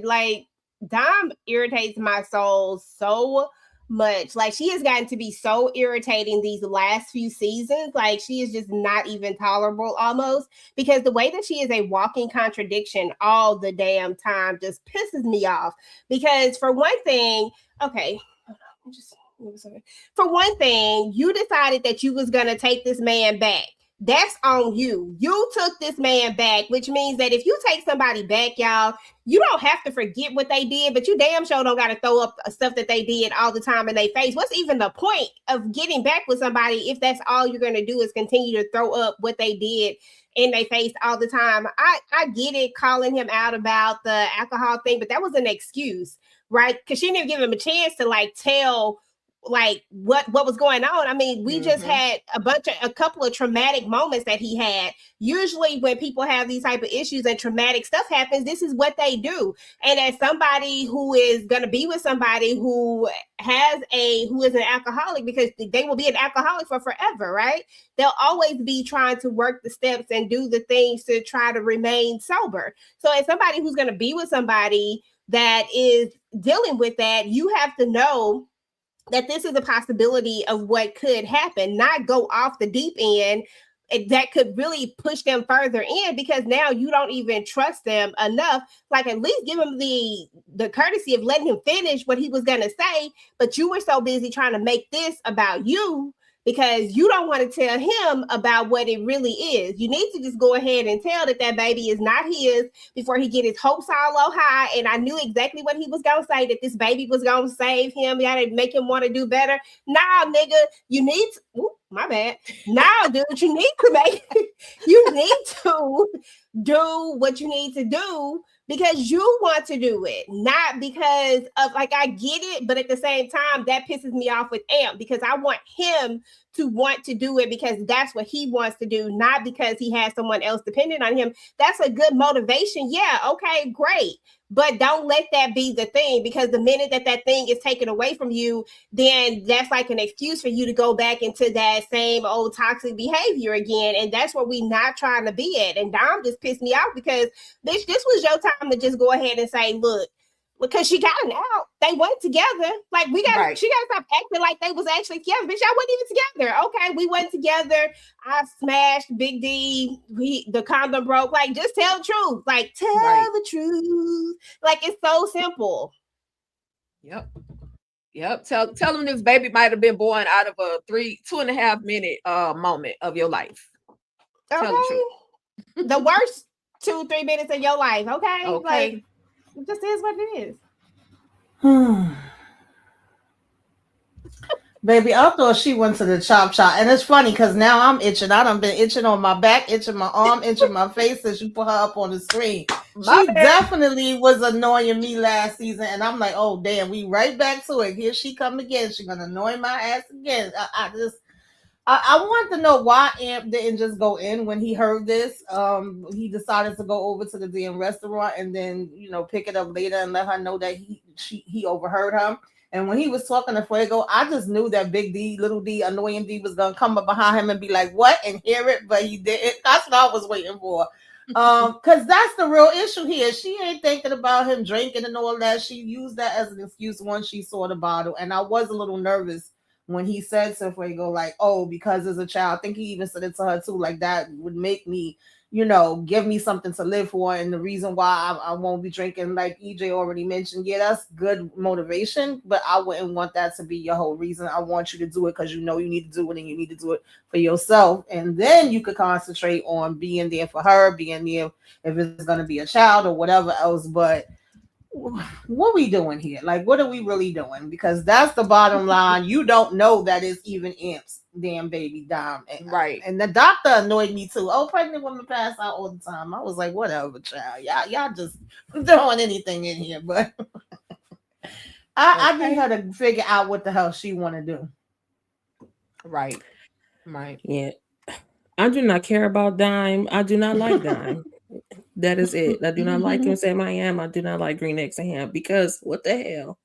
Like, Dom irritates my soul so much. Like, she has gotten to be so irritating these last few seasons. Like, she is just not even tolerable almost, because the way that she is a walking contradiction all the damn time just pisses me off. Because for one thing, okay, for one thing, you decided that you was going to take this man back. That's on you. You took this man back, which means that if you take somebody back, y'all, you don't have to forget what they did, but you damn sure don't got to throw up stuff that they did all the time in their face. What's even the point of getting back with somebody if that's all you're going to do is continue to throw up what they did in their face all the time? I get it, calling him out about the alcohol thing, but that was an excuse, right? Because she didn't give him a chance to tell what was going on. I mean, we just had a couple of traumatic moments that he had. Usually when people have these type of issues and traumatic stuff happens, this is what they do. And as somebody who is going to be with somebody who is an alcoholic, because they will be an alcoholic for forever, right? They'll always be trying to work the steps and do the things to try to remain sober. So as somebody who's going to be with somebody that is dealing with that, you have to know that this is a possibility of what could happen, not go off the deep end. That could really push them further in, because now you don't even trust them enough. Like, at least give him the courtesy of letting him finish what he was going to say. But you were so busy trying to make this about you, because you don't want to tell him about what it really is. You need to just go ahead and tell that baby is not his before he get his hopes all low high. And I knew exactly what he was going to say, that this baby was going to save him. You got to make him want to do better. Nah, nigga, you need to, ooh, my bad. Nah, dude, you need to do what you need to do because you want to do it, not because of, I get it, but at the same time, that pisses me off with Amp, because I want him to want to do it because that's what he wants to do, not because he has someone else dependent on him. That's a good motivation. Yeah, okay, great. But don't let that be the thing, because the minute that thing is taken away from you, then that's like an excuse for you to go back into that same old toxic behavior again. And that's where we're not trying to be at. And Dom just pissed me off because, bitch, this was your time to just go ahead and say, look, because she got an out. They went together. Like, she got to stop acting like they was actually together. Bitch, y'all wasn't even together. Okay, we went together. I smashed Big D. The condom broke. Like, just tell the truth. Like, tell the truth. Like, it's so simple. Yep. Tell them this baby might have been born out of a 2.5 minute moment of your life. Okay. Tell the truth. The worst 2-3 minutes of your life. Okay. Okay. It just is what it is. Baby, I thought she went to the chop shop. And it's funny because now I'm itching. I done been itching on my back, itching my arm, itching my face since you put her up on the screen. She definitely was annoying me last season. And I'm like, oh, damn, we right back to it. Here she come again. She's going to annoy my ass again. I want to know why Amp didn't just go in when he heard this. He decided to go over to the damn restaurant and then, pick it up later and let her know that he overheard her. And when he was talking to Fuego, I just knew that Big D, Little D, Annoying D was going to come up behind him and be like, what? And hear it, but he didn't. That's what I was waiting for. Because that's the real issue here. She ain't thinking about him drinking and all that. She used that as an excuse once she saw the bottle. And I was a little nervous when he said to Fuego, like, oh, because as a child, I think he even said it to her too, like that would make me, give me something to live for. And the reason why I won't be drinking, like EJ already mentioned, yeah, that's good motivation, but I wouldn't want that to be your whole reason. I want you to do it because you need to do it, and you need to do it for yourself. And then you could concentrate on being there for her, being there if it's going to be a child or whatever else. But what we doing here? Like, what are we really doing? Because that's the bottom line. You don't know that it's even Amp's damn baby Dom. Right. And the doctor annoyed me too. Oh, pregnant women pass out all the time. I was like, whatever, child. Y'all just throwing anything in here. But I need her to figure out what the hell she want to do. Right. Yeah. I do not care about Dime. I do not like Dime. That is it. I do not like him. Sam I am. I do not like Green Eggs and Ham because what the hell?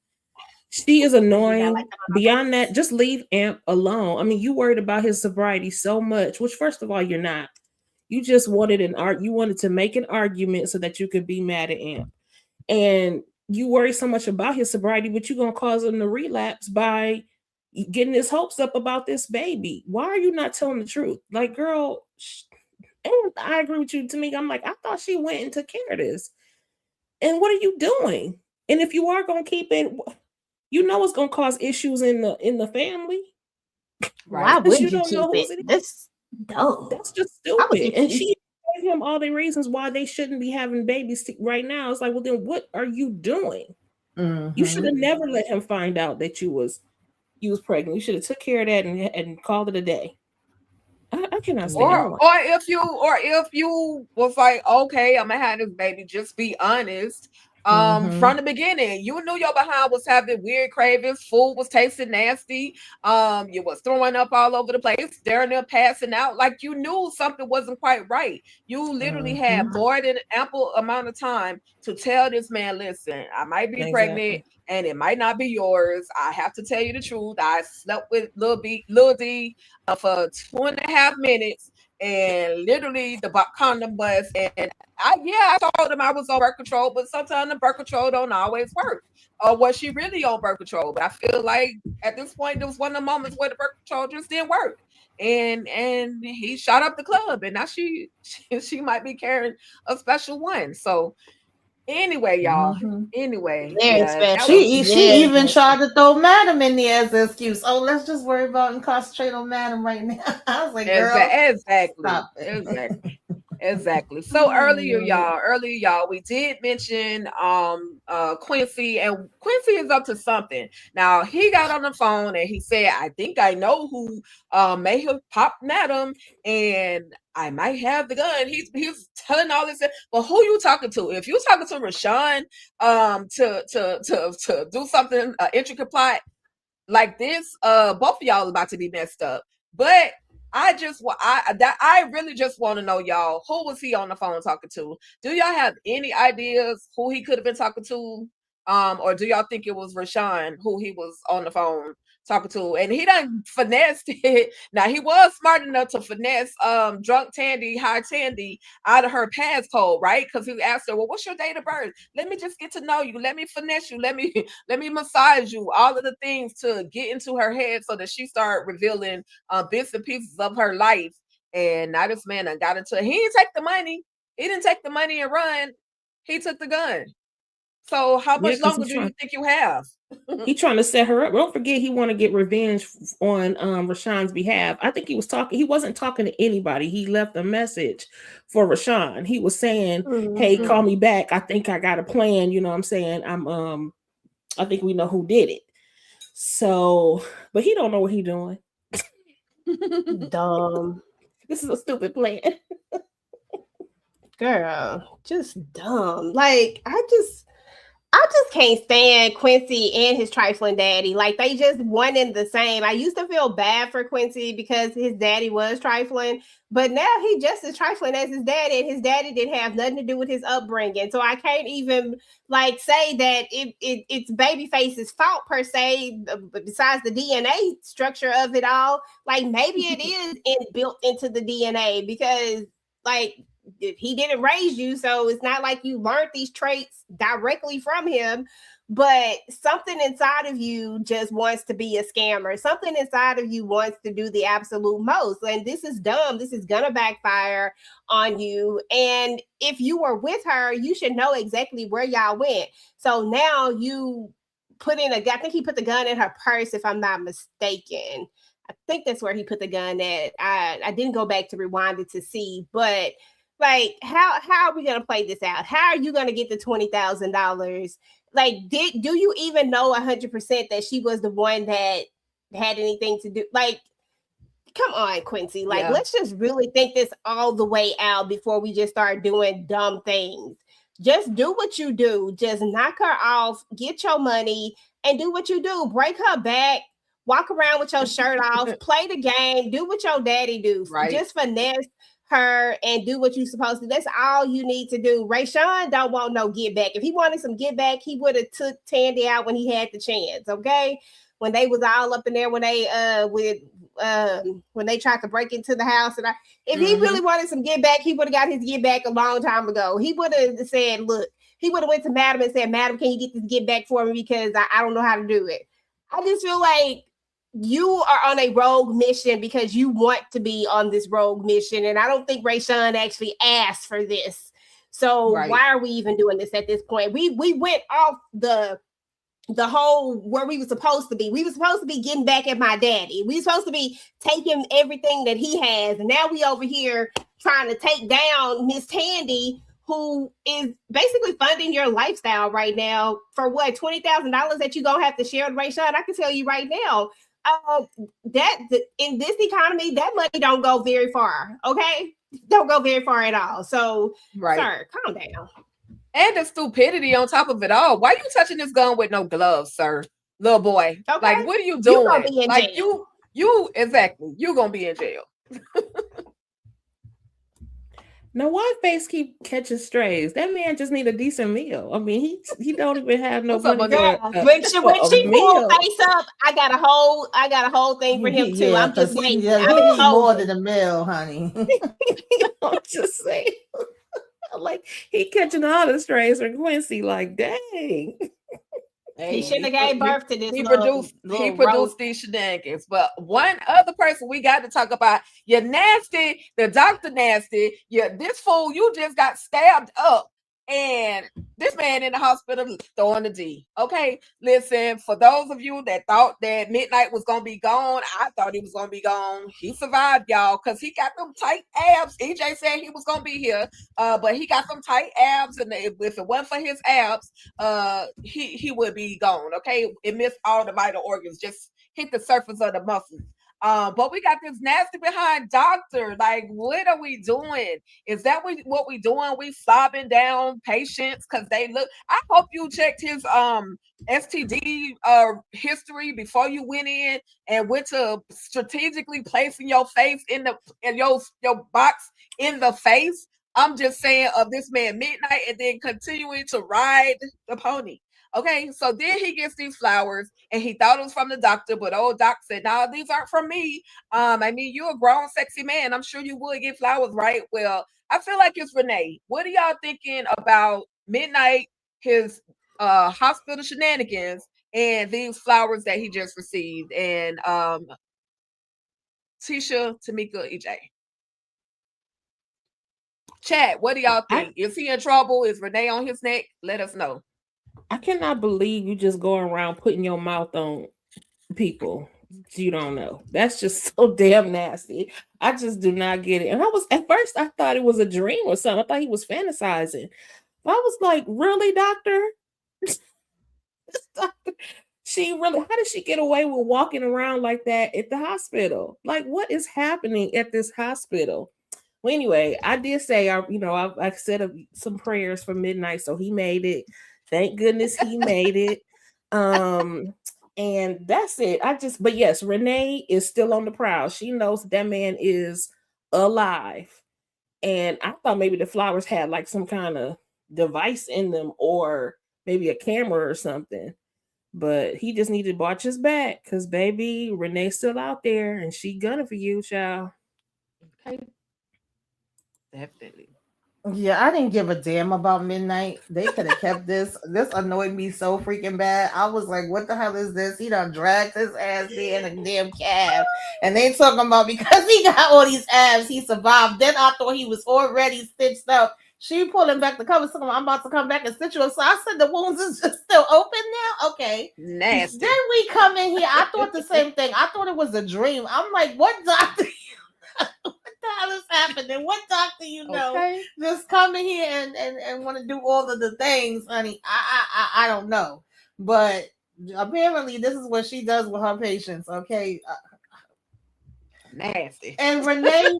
She is annoying. Beyond that, just leave Amp alone. I mean, you worried about his sobriety so much, which first of all, you're not. You just wanted you wanted to make an argument so that you could be mad at Amp. And you worry so much about his sobriety, but you're gonna cause him to relapse by getting his hopes up about this baby. Why are you not telling the truth? Like, girl, and I agree with you, Tamika. I'm like, I thought she went and took care of this. And what are you doing? And if you are going to keep it, it's going to cause issues in the family. Right. Why would you keep it? That's dumb. That's just stupid. And she gave him all the reasons why they shouldn't be having babies right now. It's like, well, then what are you doing? Mm-hmm. You should have never let him find out that you was pregnant. You should have took care of that and called it a day. I cannot stand or if you was like, okay, I'm gonna have this baby, just be honest. From the beginning, you knew your behind was having weird cravings, food was tasting nasty, you was throwing up all over the place, staring there passing out, like you knew something wasn't quite right. You literally had more than ample amount of time to tell this man, listen, I might be pregnant and it might not be yours. I have to tell you the truth. I slept with Lil D for 2.5 minutes and literally the condom bust. And I told him I was on birth control, but sometimes the birth control don't always work. Or was she really on birth control? But I feel like at this point, there was one of the moments where the birth control just didn't work. And he shot up the club, and now she might be carrying a special one. So anyway, y'all. Anyway, she even tried to throw Madam in there as an excuse. Oh, let's just worry about and concentrate on Madam right now. I was like, girl, exactly. So earlier, y'all, we did mention Quincy, and Quincy is up to something. Now he got on the phone and he said, I think I know who may have popped Madam, and I might have the gun. He's telling all this, but who you talking to? If you talking to Rashawn to do something intricate plot like this, both of y'all about to be messed up. But I really just want to know, y'all, who was he on the phone talking to? Do y'all have any ideas who he could have been talking to? Or do y'all think it was Rashawn who he was on the phone talking to? And he done finessed it. Now he was smart enough to finesse drunk Tandy, high Tandy, out of her passcode, right? Because he asked her, well, what's your date of birth? Let me just get to know you. Let me finesse you. Let me massage you. All of the things to get into her head so that she started revealing bits and pieces of her life. And now this man done got into it. He didn't take the money. He didn't take the money and run. He took the gun. So how much longer do you think you have? He trying to set her up. Don't forget, he want to get revenge on Rashawn's behalf. I think he wasn't talking to anybody. He left a message for Rashawn. He was saying, hey, call me back. I think I got a plan. You know what I'm saying? I think we know who did it. So, but he don't know what he doing. Dumb. This is a stupid plan. Girl, just dumb. Like, I just can't stand Quincy and his trifling daddy. Like, they just one and the same. I used to feel bad for Quincy because his daddy was trifling, but now he just as trifling as his daddy, and his daddy didn't have nothing to do with his upbringing. So I can't even say that it's Babyface's fault per se, besides the DNA structure of it all. Like, maybe it is built into the DNA because he didn't raise you, so it's not like you learned these traits directly from him. But something inside of you just wants to be a scammer. Something inside of you wants to do the absolute most. And this is dumb. This is going to backfire on you. And if you were with her, you should know exactly where y'all went. So now you put in I think he put the gun in her purse, if I'm not mistaken. I think that's where he put the gun at. I didn't go back to rewind it to see, but like, how are we going to play this out? How are you going to get the $20,000? Like, do you even know 100% that she was the one that had anything to do? Like, come on, Quincy. Like, let's just really think this all the way out before we just start doing dumb things. Just do what you do. Just knock her off, get your money, and do what you do. Break her back, walk around with your shirt off, play the game, do what your daddy do. Right. Just finesse her and do what you're supposed to. That's all you need to do. Rayshawn don't want no get back. If he wanted some get back, he would have took Tandy out when he had the chance. Okay, when they was all up in there, when they when they tried to break into the house, and if he really wanted some get back, he would have got his get back a long time ago. He would have said, look, he would have went to Madam and said, Madam, can you get this get back for me, because I don't know how to do it. I just feel like you are on a rogue mission because you want to be on this rogue mission. And I don't think Rayshawn actually asked for this. So why are we even doing this at this point? We went off the whole where we were supposed to be. We were supposed to be getting back at my daddy. We were supposed to be taking everything that he has. And now we over here trying to take down Miss Tandy, who is basically funding your lifestyle right now for what, $20,000 that you're gonna have to share with Rayshawn. I can tell you right now, that in this economy, that money don't go very far. Okay, don't go very far at all. So, sir, calm down. And the stupidity on top of it all. Why you touching this gun with no gloves, sir? Little boy. Okay. Like, what are you doing? You gonna be in like jail. you exactly. You're gonna be in jail. Now, why Face keep catching strays? That man just need a decent meal. I mean, he don't even have no money. When she pulled Face up, I got a whole thing for him too. I'm just waiting. He more than a meal, honey. I'm just saying. Like, he catching all the strays from Quincy. Like, dang. He shouldn't have gave birth to this. He produced these shenanigans. But one other person we got to talk about, you're nasty, the Dr. Nasty, this fool, you just got stabbed up. And this man in the hospital throwing the D. Okay, listen, for those of you that thought that Midnight was going to be gone, I thought he was going to be gone. He survived, y'all, because he got them tight abs. EJ said he was going to be here, but he got some tight abs, and if it wasn't for his abs, he would be gone, okay? It missed all the vital organs, just hit the surface of the muscles. But we got this nasty behind doctor. Like, what are we doing? Is that what we doing? We sobbing down patients because they look. I hope you checked his STD history before you went in and went to strategically placing your face in your box in the face. I'm just saying of this man Midnight, and then continuing to ride the pony. Okay, so then he gets these flowers, and he thought it was from the doctor, but old doc said, "No, these aren't from me. I mean, you're a grown, sexy man. I'm sure you would get flowers, right?" Well, I feel like it's Renee. What are y'all thinking about Midnight, his hospital shenanigans, and these flowers that he just received? And Tisha, Tamika, EJ. Chat, what do y'all think? Is he in trouble? Is Renee on his neck? Let us know. I cannot believe you just going around putting your mouth on people you don't know. That's just so damn nasty. I just do not get it. And at first I thought it was a dream or something. I thought he was fantasizing. But I was like, really, doctor? How did she get away with walking around like that at the hospital? Like, what is happening at this hospital? Well, anyway, I did say, I said some prayers for Midnight, so he made it. Thank goodness he made it. And that's it. But yes, Renee is still on the prowl. She knows that man is alive. And I thought maybe the flowers had like some kind of device in them, or maybe a camera or something. But he just needed to watch his back, because baby, Renee's still out there and she gunning for you, child. Okay. Definitely. Yeah, I didn't give a damn about Midnight. They could have kept this. This annoyed me so freaking bad. I was like, what the hell is this? He done dragged his ass there in a damn cab. And they talking about because he got all these abs, he survived. Then I thought he was already stitched up. She pulling back the covers, talking about, I'm about to come back and stitch you up. So I said the wounds is just still open now? Okay. Nasty. Then we come in here. I thought the same thing. I thought it was a dream. I'm like, what doctor? What the hell is happening? What doctor you know Okay. just come in here and want to do all of the things, honey? I don't know, but apparently this is what she does with her patients. Okay, Nasty. and Renee,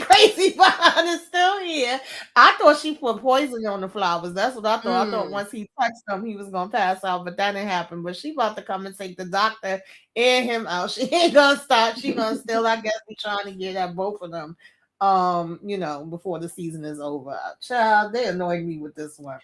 crazy behind is still here. I thought she put poison on the flowers. That's what I thought. I thought once he touched them, he was gonna pass out, but that didn't happen. But she about to come and take the doctor and him out. She ain't gonna stop. She gonna still, I guess, be trying to get at both of them. Before the season is over. Child, they annoyed me with this one.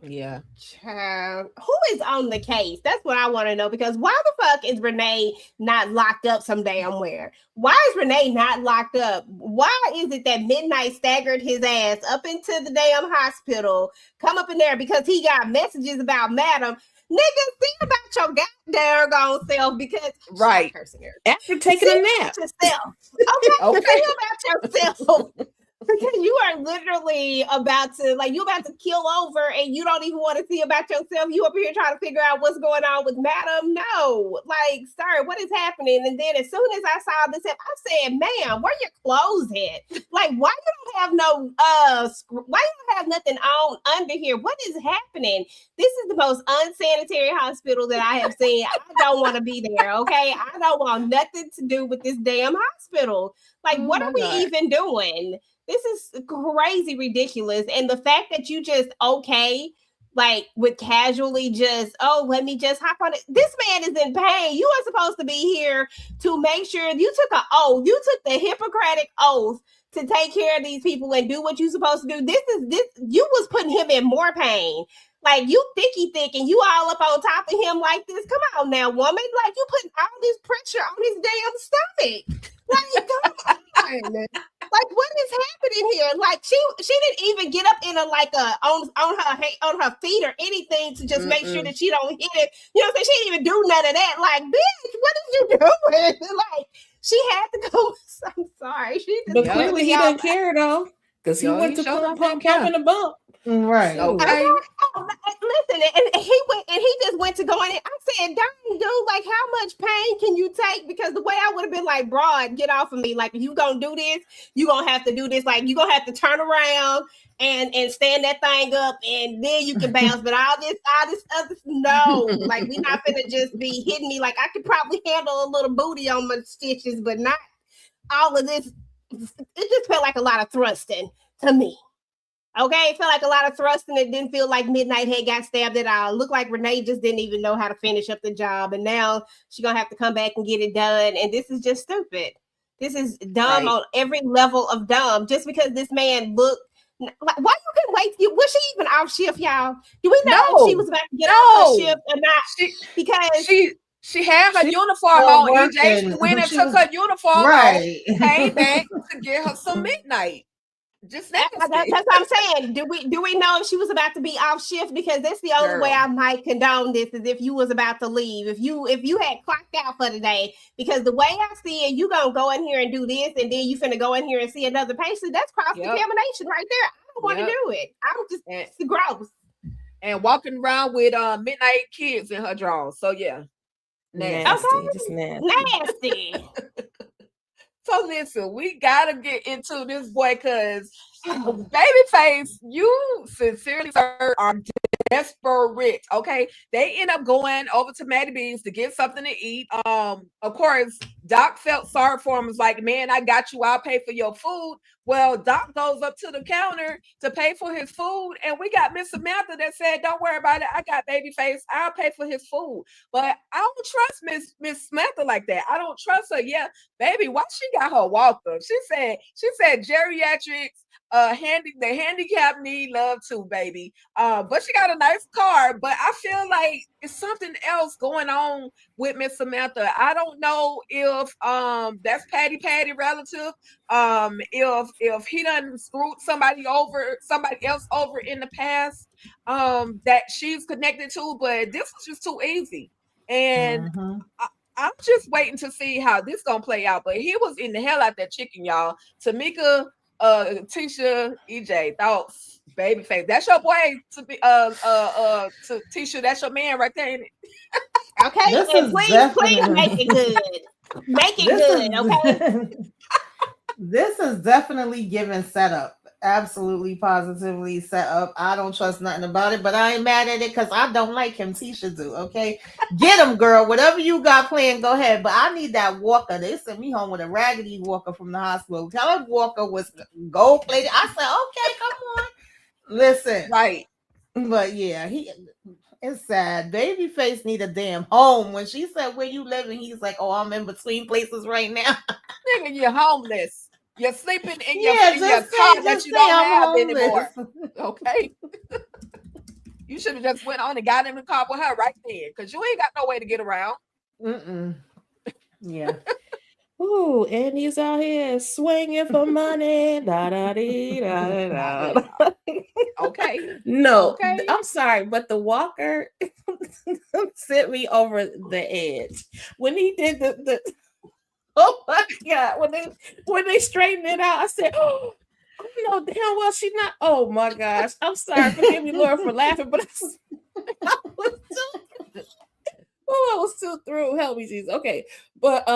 Yeah. Child, who is on the case? That's what I want to know, because why the fuck is Renee not locked up some damn where? Why is Renee not locked up? Why is it that Midnight staggered his ass up into the damn hospital, come up in there because he got messages about Madam? Nigga, think about your goddamn self, because Right. After taking a nap. yourself. Okay, Okay. think about yourself. Because you are literally about to kill over, and you don't even want to see about yourself. You up here trying to figure out what's going on with Madam. No, like, sir, what is happening? And then as soon as I saw this, I said, ma'am, where your clothes at? Like, why you don't have no why you don't have nothing on under here? What is happening? This is the most unsanitary hospital that I have seen. I don't want to be there, okay? I don't want nothing to do with this damn hospital. Like, Oh what my are we God. even doing? This is crazy ridiculous. And the fact that you just like with casually just, oh, let me just hop on it. This man is in pain. You are supposed to be here to make sure you took an oath. You took the Hippocratic oath to take care of these people and do what you're supposed to do. This you was putting him in more pain. Like, you thick and you all up on top of him like this. Come on now, woman. Like, you putting all this pressure on his damn stomach. Like, come on. Like, what is happening here? Like, she didn't even get up in on her feet or anything to just make sure that she don't hit it. You know what I'm saying? She didn't even do none of that. Like, bitch, what is you doing? Like, she had to go. I'm sorry. She just But Yeah. clearly he didn't care though. Because he Yo, went he to showed up pump and in the bump. Right. Okay. Listen, and he just went to go in. I said, "Dang, dude, like, how much pain can you take?" Because the way I would have been like, "Broad, get off of me! Like, if you gonna do this, you gonna have to do this. Like, you gonna have to turn around and stand that thing up, and then you can bounce." But all this other, no, like, we not finna just be hitting me. Like, I could probably handle a little booty on my stitches, but not all of this. It just felt like a lot of thrusting to me. Okay, it felt like a lot of thrusting. It didn't feel like Midnight had got stabbed at all. It looked like Renee just didn't even know how to finish up the job, and now she's gonna have to come back and get it done. And this is just stupid. This is dumb Right. on every level of dumb. Just because this man looked, like, why you couldn't wait? Was she even off shift, y'all? Do we know if she No. was about to get off her No. shift or not? She Because she had her She uniform was on, EJ. She working. went and She took was- her uniform off, Right. came back to get her some Midnight. Just that's nasty. what I'm saying. Do we know if she was about to be off shift? Because that's the only way Girl. I might condone this is if you was about to leave. If you had clocked out for the day. Because the way I see it, you gonna go in here and do this, and then you finna go in here and see another patient. That's cross contamination right there. I don't want to do it. I'm just it's gross. And walking around with Midnight kids in her drawers. So yeah. Nasty. Okay. Just nasty. Nasty. So listen, we gotta get into this boy, because Babyface, you sincerely, sir, are desperate. Okay, they end up going over to Maddie B's to get something to eat. Of course, Doc felt sorry for him. Was like, "Man, I got you. I'll pay for your food." Well, Doc goes up to the counter to pay for his food, and we got Miss Samantha that said, "Don't worry about it. I got Babyface. I'll pay for his food." But I don't trust Miss Samantha like that. I don't trust her. Yeah, baby, why she got her walker? She said geriatrics. The handicap need love too, baby. But she got a nice car. But I feel like it's something else going on with Miss Samantha. I don't know if that's Patty relative. If he done screwed somebody else over in the past that she's connected to, but this was just too easy. And I'm just waiting to see how this gonna play out. But he was in the hell out that chicken, y'all. Tamika, Tisha, EJ, thoughts, babyface. That's your boy to be to Tisha, that's your man right there, ain't it? Okay, This and is please definitely- make it good. Make it good, okay? This is definitely given setup. Absolutely, positively set up. I don't trust nothing about it, but I ain't mad at it because I don't like him. Tisha do, okay? Get him, girl. Whatever you got planned, go ahead. But I need that Walker. They sent me home with a raggedy Walker from the hospital. Tell him Walker was gold plated. I said, okay, come on. Listen. Right. But yeah, it's sad. Babyface need a damn home. When she said, where you living? He's like, oh, I'm in between places right now. Nigga, you're homeless. You're sleeping in your, Yeah, in your just car say- that just you say don't I'm have homeless. anymore. Okay. You should have just went on and got in the car with her right there, because you ain't got no way to get around. Yeah. Ooh, and he's out here swinging for money. Da da dee, da da da. Okay. No, Okay. I'm sorry, but the Walker sent me over the edge when he did the. Oh my God! When they straightened it out, I said, "Oh, no, damn well she not." Oh my gosh! I'm sorry. Forgive me, Lord, for laughing, but I was still through. Help me, Jesus. Okay, but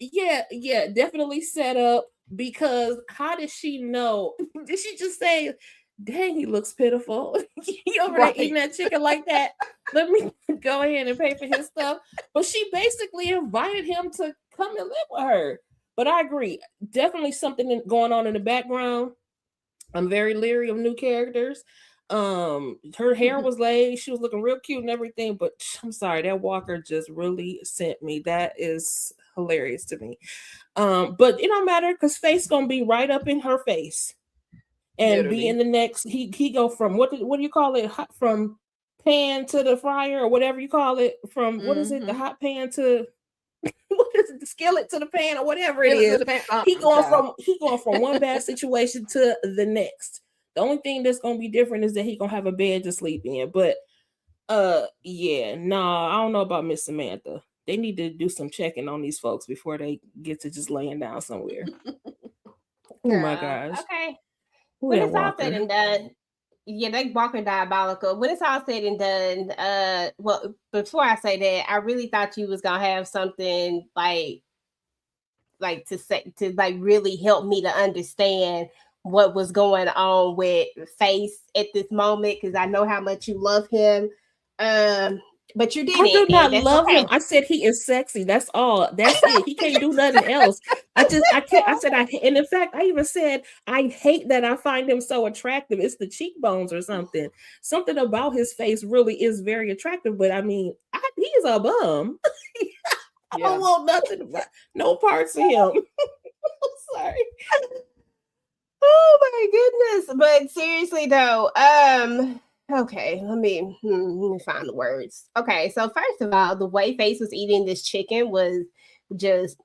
yeah, definitely set up, because how did she know? Did she just say, "Dang, he looks pitiful"? He over there eating that chicken like that. Let me go ahead and pay for his stuff. But she basically invited him to come and live with her. But I agree, definitely something going on in the background. I'm very leery of new characters. Her hair was laid, she was looking real cute and everything, but I'm sorry, that Walker just really sent me. That is hilarious to me. But it don't matter, because Face gonna be right up in her face and be in the next. He go from what do you call it? From pan to the fryer, or whatever you call it. From what is it? The hot pan to what is it? The skillet to the pan, or whatever it is. He going from one bad situation to the next. The only thing that's gonna be different is that he gonna have a bed to sleep in. But yeah, I don't know about Miss Samantha. They need to do some checking on these folks before they get to just laying down somewhere. Oh my gosh. Okay. Who When that it's all Walker? said and done, yeah, they Walker diabolical. When it's all said and done, well, before I say that, I really thought you was gonna have something like to say to like really help me to understand what was going on with Face at this moment, because I know how much you love him. But you didn't. I do not and that's love okay. him. I said he is sexy. That's all. That's it. He can't do nothing else. I can't. I said and in fact, I even said I hate that I find him so attractive. It's the cheekbones or something. Something about his face really is very attractive. But I mean, he's a bum. I don't want nothing about no parts of him. Sorry. Oh my goodness. But seriously though, okay, let me find the words. Okay, so first of all, the way Face was eating this chicken was just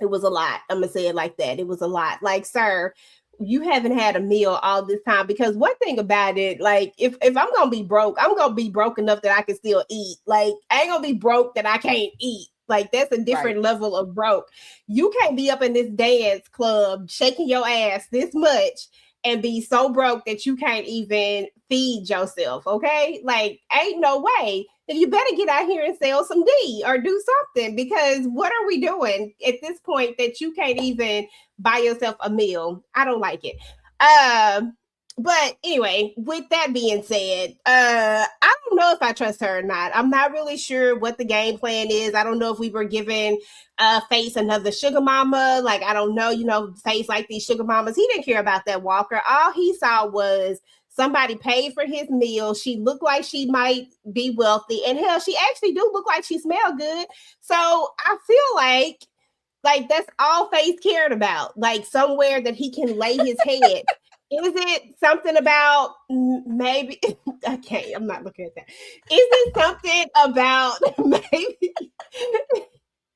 it was a lot. I'm gonna say it like that. It was a lot. Like, sir, you haven't had a meal all this time. Because one thing about it, like, if I'm gonna be broke, I'm gonna be broke enough that I can still eat. Like, I ain't gonna be broke that I can't eat. Like, that's a different level of broke. You can't be up in this dance club shaking your ass this much and be so broke that you can't even feed yourself, okay? Like, ain't no way. Then you better get out here and sell some D or do something, because what are we doing at this point that you can't even buy yourself a meal? I don't like it. But anyway, with that being said, I don't know if I trust her or not. I'm not really sure what the game plan is. I don't know if we were giving Face another sugar mama. Like, I don't know, Face like these sugar mamas. He didn't care about that Walker. All he saw was somebody paid for his meal. She looked like she might be wealthy. And hell, she actually do look like she smelled good. So I feel like that's all Face cared about. Like, somewhere that he can lay his head. Is it something about maybe? I can't. I'm not looking at that. Is it something about maybe?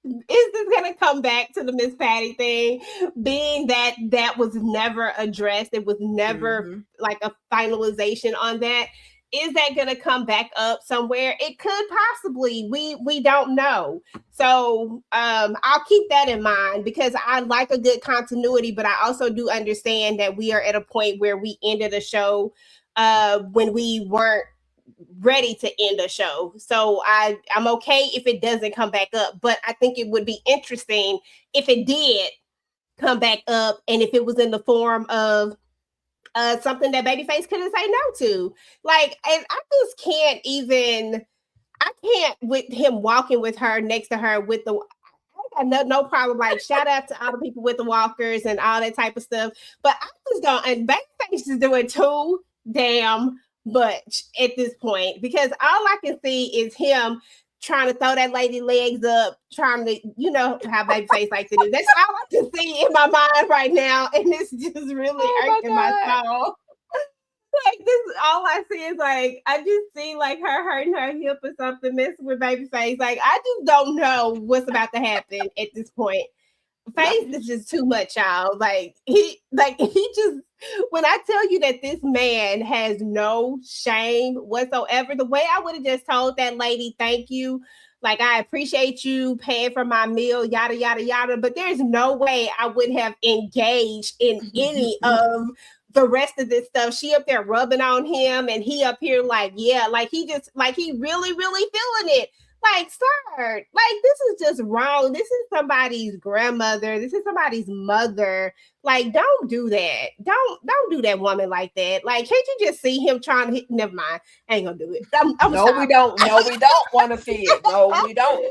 Is this going to come back to the Miss Patty thing, being that that was never addressed? It was never like a finalization on that. Is that going to come back up somewhere? It could possibly. We don't know. So I'll keep that in mind because I like a good continuity, but I also do understand that we are at a point where we ended a show when we weren't ready to end a show. So I'm okay if it doesn't come back up, but I think it would be interesting if it did come back up and if it was in the form of something that Babyface couldn't say no to. Like, and I just can't even, I can't with him walking with her next to her with the, I got no problem. Like, shout out to all the people with the walkers and all that type of stuff. But I just don't, and Babyface is doing too damn much at this point because all I can see is him trying to throw that lady legs up, trying to, you know how Babyface likes to do. That's all I can see in my mind right now, and it's just really irking my soul. Like, this is all I see is like, I just see like her hurting her hip or something, messing with Babyface. Like, I just don't know what's about to happen at this point. Face is just too much, y'all. Like he just, when I tell you that this man has no shame whatsoever, the way I would have just told that lady, thank you. Like, I appreciate you paying for my meal, yada, yada, yada. But there's no way I would have engaged in any of the rest of this stuff. She up there rubbing on him and he up here like, yeah, like he just, like he really, really feeling it. Like, sir, like this is just wrong. This is somebody's grandmother. This is somebody's mother. Like, don't do that. Don't do that woman like that. Like, can't you just see him trying to hit? Never mind. I ain't gonna do it. No, we don't. No, we don't want to see it. No, we don't.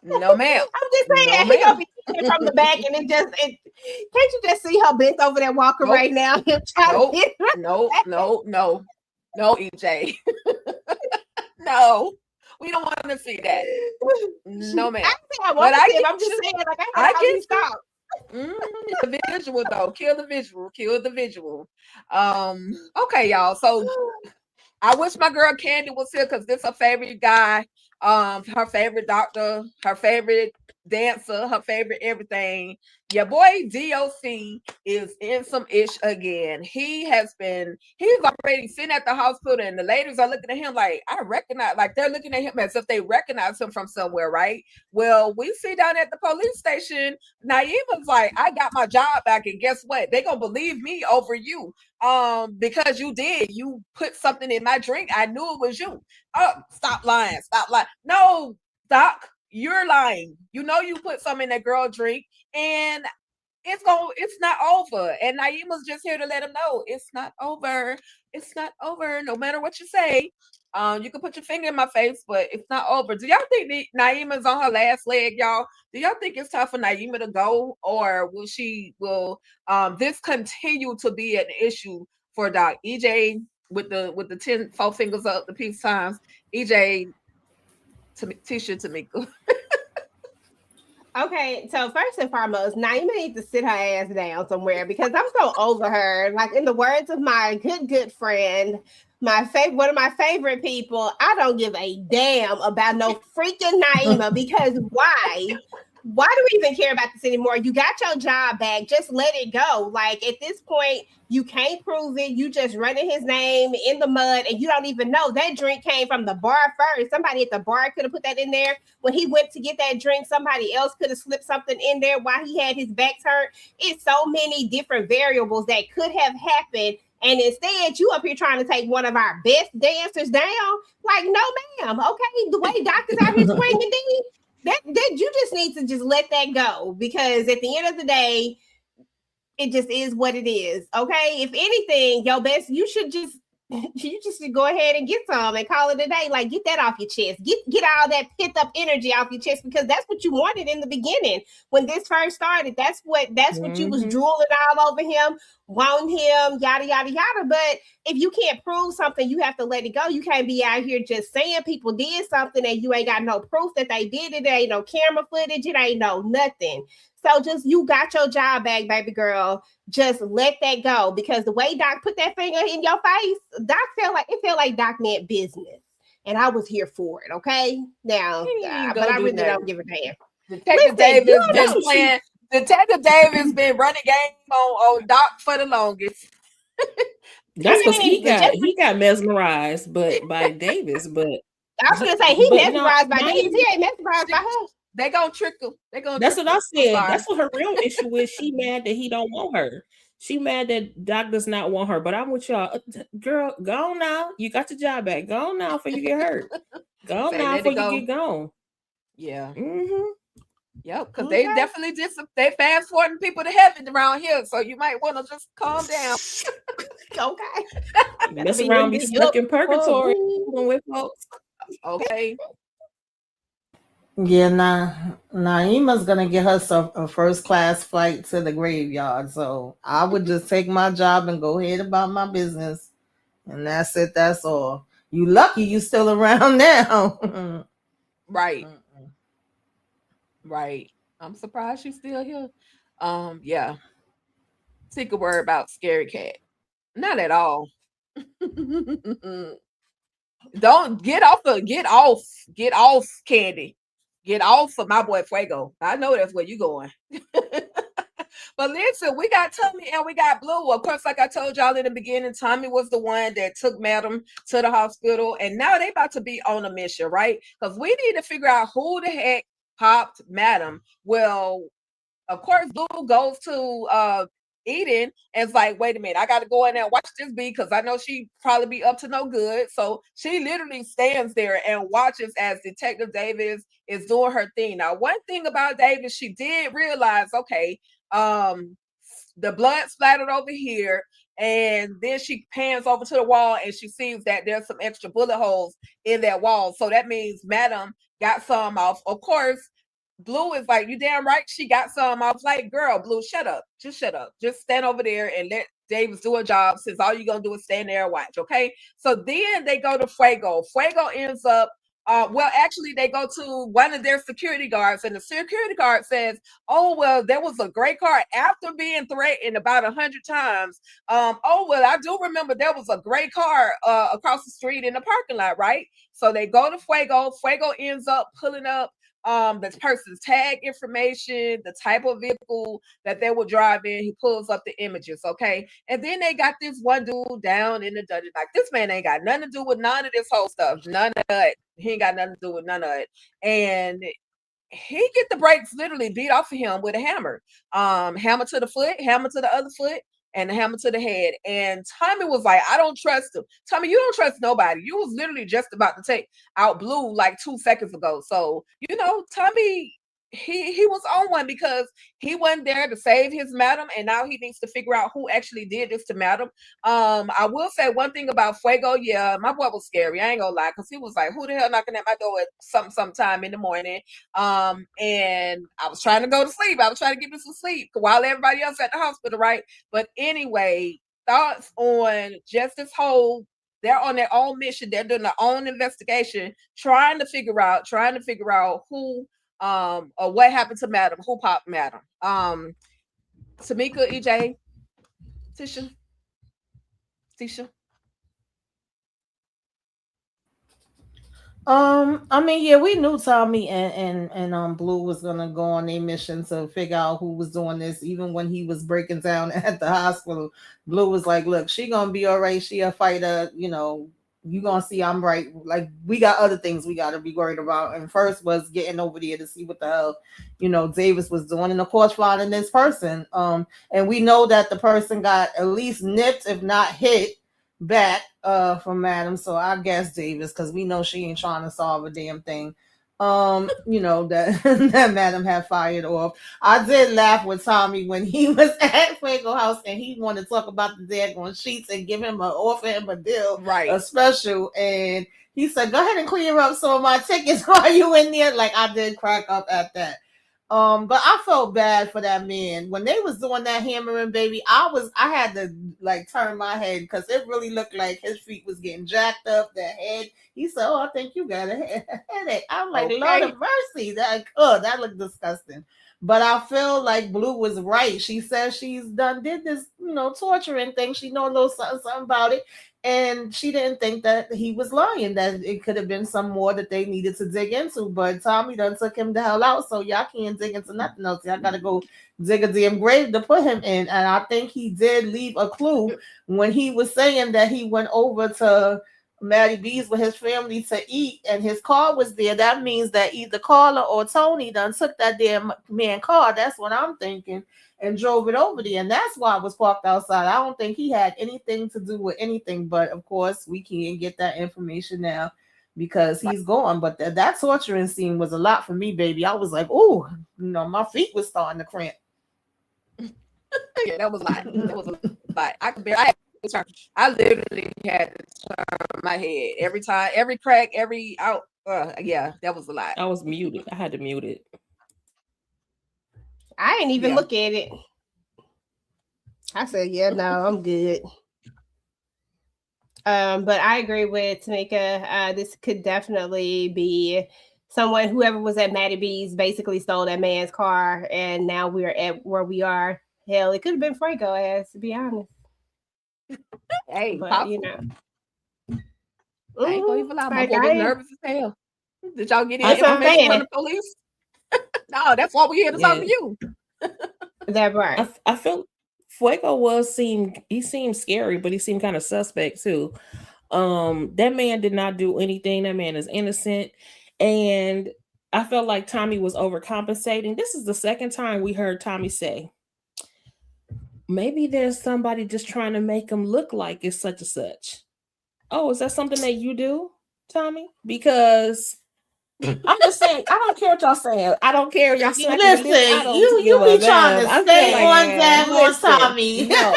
No, ma'am. I'm just saying, No, he gonna be hitting from the back, and it can't you just see her bent over that walker right now? Him trying to hit her. No, EJ. No. We don't want to see that. No, ma'am. I want to see it. I'm just saying, like, I can stop. The visual, though. Kill the visual. Kill the visual. Okay, y'all. So I wish my girl Candy was here because this is her favorite guy, her favorite doctor, her favorite dancer, her favorite everything. Your boy DOC is in some ish again. He's already sitting at the hospital and the ladies are looking at him like, I recognize, like they're looking at him as if they recognize him from somewhere, right? Well, we see down at the police station, Naima's like, I got my job back, and guess what? They gonna believe me over you. Because you put something in my drink. I knew it was you. Oh, stop lying. No, Doc, you're lying. You know you put something in that girl drink, and it's not over. And Naima's just here to let him know it's not over. It's not over. No matter what you say. You can put your finger in my face, but it's not over. Do y'all think Naima's on her last leg, y'all? Do y'all think it's time for Naima to go, or will this continue to be an issue for Doc? EJ with the 4 fingers up, the peace signs. EJ, Tisha, Tamika. Okay, so first and foremost, Naima needs to sit her ass down somewhere because I'm so over her. Like, in the words of my good friend, one of my favorite people, I don't give a damn about no freaking Naima because why? Why do we even care about this anymore? You got your job back. Just let it go. Like, at this point, you can't prove it. You just running his name in the mud and you don't even know that drink came from the bar first. Somebody at the bar could have put that in there. When he went to get that drink, somebody else could have slipped something in there while he had his back turned. It's so many different variables that could have happened. And instead, you up here trying to take one of our best dancers down. Like, no, ma'am. Okay, the way doctors out here swinging these, that you just need to just let that go, because at the end of the day, it just is what it is. Okay, if anything, your best, you just go ahead and get some and call it a day. Like, get that off your chest. Get all that pent up energy off your chest, because that's what you wanted in the beginning when this first started. That's what you was drooling all over him, wanting him, yada yada yada. But if you can't prove something, you have to let it go. You can't be out here just saying people did something and you ain't got no proof that they did it. There ain't no camera footage. It ain't no nothing. So just you got your job back, baby girl. Just let that go because the way Doc put that finger in your face, Doc felt like Doc meant business, and I was here for it. Okay, now, He ain't but gonna I do really nothing. don't give a damn. Detective Listen, Davis you been know, playing. Detective Davis been running game on Doc for the longest. That's because mean, he got mesmerized by Davis, but I was gonna say he but no, mesmerized by not Davis. even. He ain't mesmerized by her. They gonna trick him. They gonna. That's trick what I him. I'm said. sorry. That's what her real issue is. She mad that he don't want her. She mad that Doc does not want her. But I'm with y'all, girl. Go on now. You got your job back. Go on now before you get hurt. Go on Say, now let before it go. you get gone. Yeah. Mm-hmm. Yep. Because Okay. they definitely did some. They fast forwarding people to heaven around here, so you might want to just calm down. Okay. Mess around, be stuck in purgatory with folks. Okay. Yeah, Naima's gonna get herself a first class flight to the graveyard. So I would just take my job and go ahead about my business. And that's it, that's all. You lucky you still around now. Right. Right. I'm surprised she's still here. Yeah. Take a word about Scary Cat. Not at all. Don't get off, Candy. Get off of my boy Fuego. I know that's where you going. But listen, we got Tommy and we got Blue. Of course, like I told y'all in the beginning, Tommy was the one that took Madam to the hospital, and now they about to be on a mission, right? Because we need to figure out who the heck popped Madam. Well, of course, Blue goes to Eden and it's like, wait a minute, I got to go in there and watch this bee because I know she probably be up to no good. So she literally stands there and watches as Detective Davis is doing her thing. Now, one thing about Davis, she did realize, okay, the blood splattered over here, and then she pans over to the wall and she sees that there's some extra bullet holes in that wall. So that means Madam got some off. Of course, Blue is like, you damn right she got some. I was like, girl, Blue, shut up. Just shut up. Just stand over there and let Davis do a job since all you're going to do is stand there and watch, okay? So then they go to Fuego. Fuego ends up, well, actually, they go to one of their security guards, and the security guard says, oh, well, there was a gray car after being threatened about 100 times. Oh, well, I do remember there was a gray car across the street in the parking lot, right? So they go to Fuego. Fuego ends up pulling up the person's tag information, the type of vehicle that they were driving. He pulls up the images, okay? And then they got this one dude down in the dungeon. Like, this man ain't got nothing to do with none of this whole stuff. None of it. He ain't got nothing to do with none of it. And he get the brakes literally beat off of him with a hammer. Hammer to the foot, hammer to the other foot, and a hammer to the head. And Tommy was like, I don't trust him. Tommy, you don't trust nobody. You was literally just about to take out Blue like 2 seconds ago. So, you know, Tommy, he was on one because he wasn't there to save his madam, and now he needs to figure out who actually did this to Madam. I will say one thing about Fuego. Yeah, my boy was scary. I ain't gonna lie, because he was like, who the hell knocking at my door at sometime in the morning? And I was trying to go to sleep. I was trying to get me some sleep while everybody else at the hospital, right? But anyway, thoughts on just this whole, they're on their own mission, they're doing their own investigation, trying to figure out who or what happened to Madam, who popped Madam. Tamika, EJ, Tisha. I mean, yeah, we knew Tommy and Blue was gonna go on a mission to figure out who was doing this. Even when he was breaking down at the hospital, Blue was like, "Look, she gonna be all right. She a fighter. You know, you gonna see I'm right. Like, we got other things we gotta be worried about." And first was getting over there to see what the hell, Davis was doing, and of course finding this person. And we know that the person got at least nipped, if not hit, back from Madam. So I guess Davis, because we know she ain't trying to solve a damn thing. That that Madam had fired off. I did laugh with Tommy when he was at Fuego House and he wanted to talk about the daggone sheets and give him an offer him a deal, right, a special, and he said, "Go ahead and clear up some of my tickets while you in there." Like, I did crack up at that. But I felt bad for that man when they was doing that hammering, baby. I had to like turn my head because it really looked like his feet was getting jacked up. The head. He said, "Oh, I think you got a headache." I'm like, Lord of mercy, that looked disgusting. But I feel like Blue was right. She says she's did this, torturing thing. She know a little something about it. And she didn't think that he was lying, that it could have been some more that they needed to dig into. But Tommy done took him the hell out, so y'all can't dig into nothing else. Y'all got to go dig a damn grave to put him in. And I think he did leave a clue when he was saying that he went over to Maddie B's with his family to eat, and his car was there. That means that either Carla or Tony done took that damn man car. That's what I'm thinking. And drove it over there. And that's why it was parked outside. I don't think he had anything to do with anything. But of course, we can't get that information now because he's gone. But that torturing scene was a lot for me, baby. I was like, oh, my feet was starting to cramp. Yeah, that was a lot. That was a lot. I literally had to turn my head every time, every crack, every out. Yeah, that was a lot. I was muted. I had to mute it. I didn't even look at it. I said, yeah, no, I'm good. But I agree with Tamika. This could definitely be someone, whoever was at Maddie B's basically stole that man's car, and now we're at where we are. Hell, it could have been Franco ass, to be honest. Hey, but I ain't gonna even lie. My boy was nervous as hell. Did y'all get any information from the police? No, that's why we're here to talk to you. That right. I felt Fuego seemed scary, but he seemed kind of suspect too. That man did not do anything. That man is innocent. And I felt like Tommy was overcompensating. This is the second time we heard Tommy say, maybe there's somebody just trying to make him look like it's such and such. Oh, is that something that you do, Tommy? Because I'm just saying, I don't care what y'all saying. I don't care. Y'all listen, you be trying to stay on that more, Tommy. No,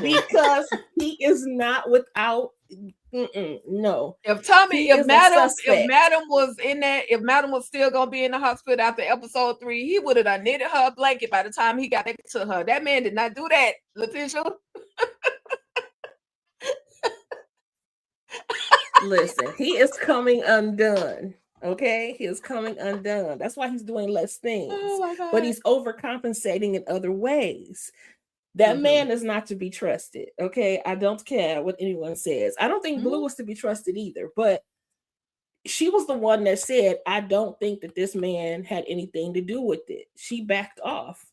because he is not without. No. If Madam was still gonna be in the hospital after episode 3, he would have done knitted her a blanket by the time he got back to her. That man did not do that, Letitia. Listen, he is coming undone. Okay, he is coming undone. That's why he's doing less things. Oh my God. But he's overcompensating in other ways. That man is not to be trusted. Okay, I don't care what anyone says. I don't think Blue was to be trusted either. But she was the one that said, I don't think that this man had anything to do with it. She backed off.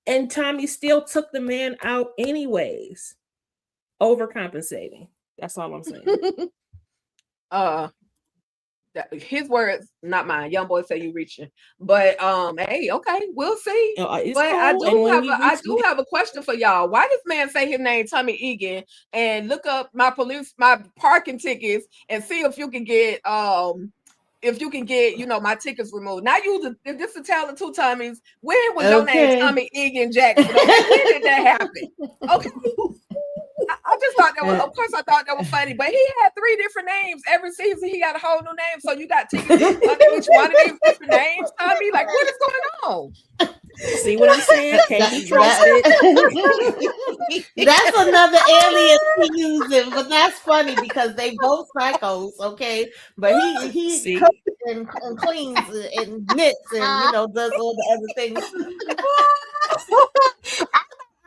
And Tommy still took the man out anyways. Overcompensating. That's all I'm saying. His words, not mine. Young boy say you reaching, but hey, okay, we'll see. But cool. I do have a question for y'all. Why does man say his name Tommy Egan and look up my parking tickets and see if you can get my tickets removed? Now if this is telling two Tommies, when was your name Tommy Egan Jackson? When did that happen? Okay. I just thought that was, of course, I thought that was funny, but he had 3 different names every season. He got a whole new name, so you got tickets under each one of these different names. Tommy, like, what is going on? See what I'm saying? Can't be trusted. That's another alias he using, but that's funny because they both psychos, okay? But he cooks and cleans and knits and does all the other things.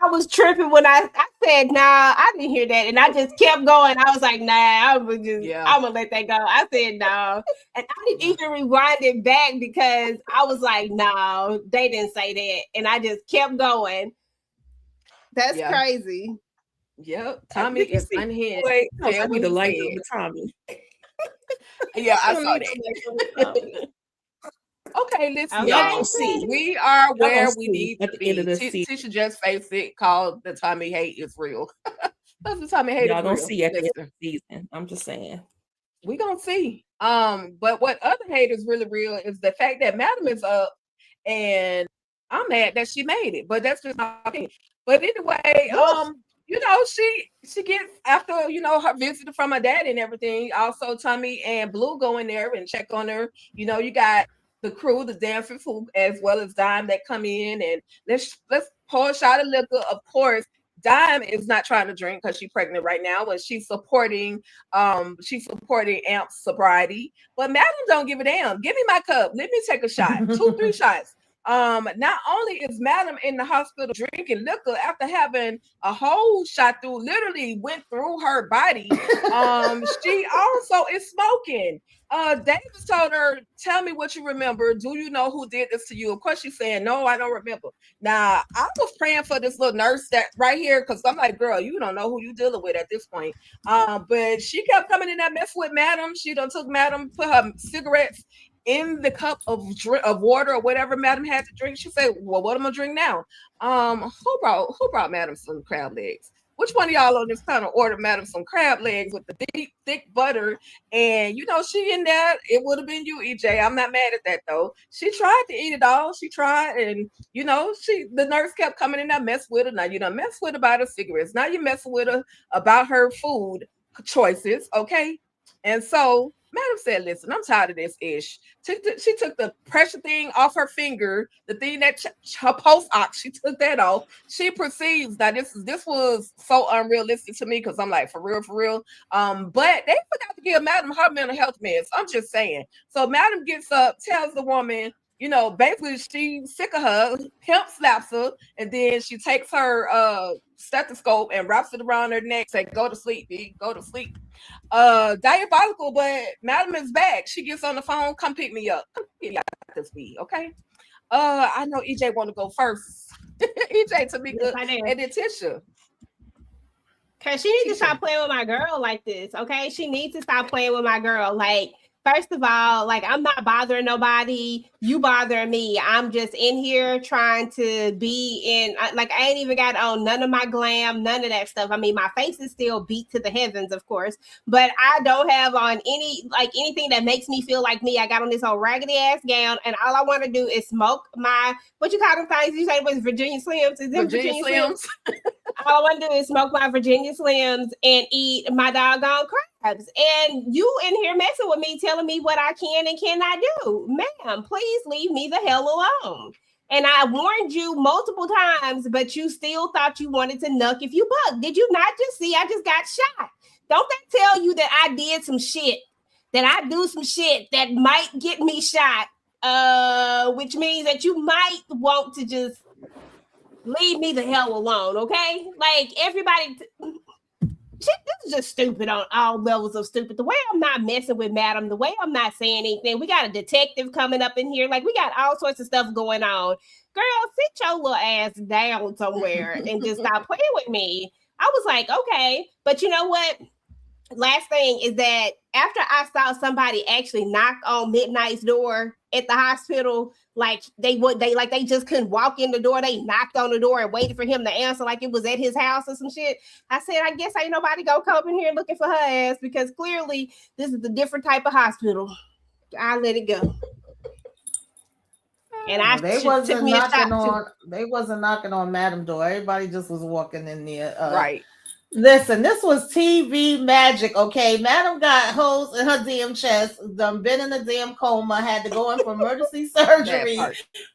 I was tripping when I said, nah, I didn't hear that. And I just kept going. I was like, nah, I'm gonna let that go. I said no. And I didn't even rewind it back because I was like, no, they didn't say that. And I just kept going. That's crazy. Yep. Tommy is unhinged. Wait, tell me the light of Tommy. Yeah, I saw that. Okay, listen, y'all see. We are where we need to be. Tisha just faced it, called the Tommy hate is real. That's the Tommy hate y'all is real. Y'all gonna see at the end of the season. I'm just saying. We gonna see. But what other hate is really real is the fact that Madam is up, and I'm mad that she made it. But that's just my opinion. But anyway, she gets after her visit from her dad and everything. Also, Tommy and Blue go in there and check on her. You got the crew, the dancers who, as well as Dime, that come in, and let's pour a shot of liquor. Of course, Dime is not trying to drink because she's pregnant right now, but she's supporting Amp's sobriety. But Madam don't give a damn. Give me my cup. Let me take a shot. 2, 3 shots. Not only is Madam in the hospital drinking liquor after having a whole shot through, literally went through her body. She also is smoking. Davis told her, tell me what you remember. Do you know who did this to you? Of course, she's saying, no, I don't remember. Now, I was praying for this little nurse that right here, because I'm like, girl, you don't know who you dealing with at this point. But she kept coming in that mess with Madam. She done took Madam, put her cigarettes in the cup of water or whatever Madam had to drink. She said, well, what am I gonna drink now? Who brought Madam some crab legs? Which one of y'all on this panel ordered Madam some crab legs with the deep, thick butter? And she in there. It would have been you, EJ. I'm not mad at that though. She tried to eat it all. She tried, and the nurse kept coming in there, mess with her. Now you done mess with her about her cigarettes. Now you messing with her about her food choices, okay? And so Madam said, listen, I'm tired of this ish. She took the pressure thing off her finger, the thing that her post-op, she took that off. She perceives that this was so unrealistic to me, because I'm like, for real. But they forgot to give Madam her mental health meds. I'm just saying. So Madam gets up, tells the woman, basically she's sick of her, pimp slaps her, and then she takes her stethoscope and wraps it around her neck, say, go to sleep, B, go to sleep. Diabolical, but Madam is back. She gets on the phone, come pick me up. Come pick me up this week, okay? I know EJ want to go first. EJ, Tamika, and then Tisha. Cause she needs to stop playing with my girl like this, okay? She needs to stop playing with my girl. Like, first of all, like, I'm not bothering nobody. You bothering me. I'm just in here trying to be in, like, I ain't even got on none of my glam, none of that stuff. I mean, my face is still beat to the heavens, of course, but I don't have on anything that makes me feel like me. I got on this old raggedy ass gown, and all I want to do is smoke my, what you call them things? You said it was Virginia Slims? Is it Virginia Slims? All I want to do is smoke my Virginia Slims and eat my doggone crabs. And you in here messing with me, telling me what I can and cannot do. Ma'am, please leave me the hell alone. And I warned you multiple times, but you still thought you wanted to nuck if you buck. Did you not just see I just got shot? Don't that tell you that I did some shit, that I do some shit that might get me shot, which means that you might want to just leave me the hell alone, okay? Like, everybody, this is just stupid on all levels of stupid. The way I'm not messing with Madam, the way I'm not saying anything. We got a detective coming up in here. Like, we got all sorts of stuff going on. Girl, sit your little ass down somewhere and just stop playing with me. I was like, okay. But you know what? Last thing is that after I saw somebody actually knock on Midnight's door at the hospital, like they just couldn't walk in the door. They knocked on the door and waited for him to answer like it was at his house or some shit. I said, I guess ain't nobody gonna come in here looking for her ass, because clearly this is a different type of hospital. I let it go. And they wasn't knocking on Madam door. Everybody just was walking in there. Right. Listen, this was TV magic, okay? Madam got holes in her damn chest, been in a damn coma, had to go in for emergency surgery.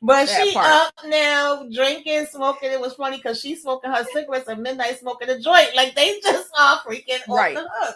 But she up now, drinking, smoking. It was funny because she's smoking her cigarettes and Midnight smoking a joint. Like, they just are freaking off the hook.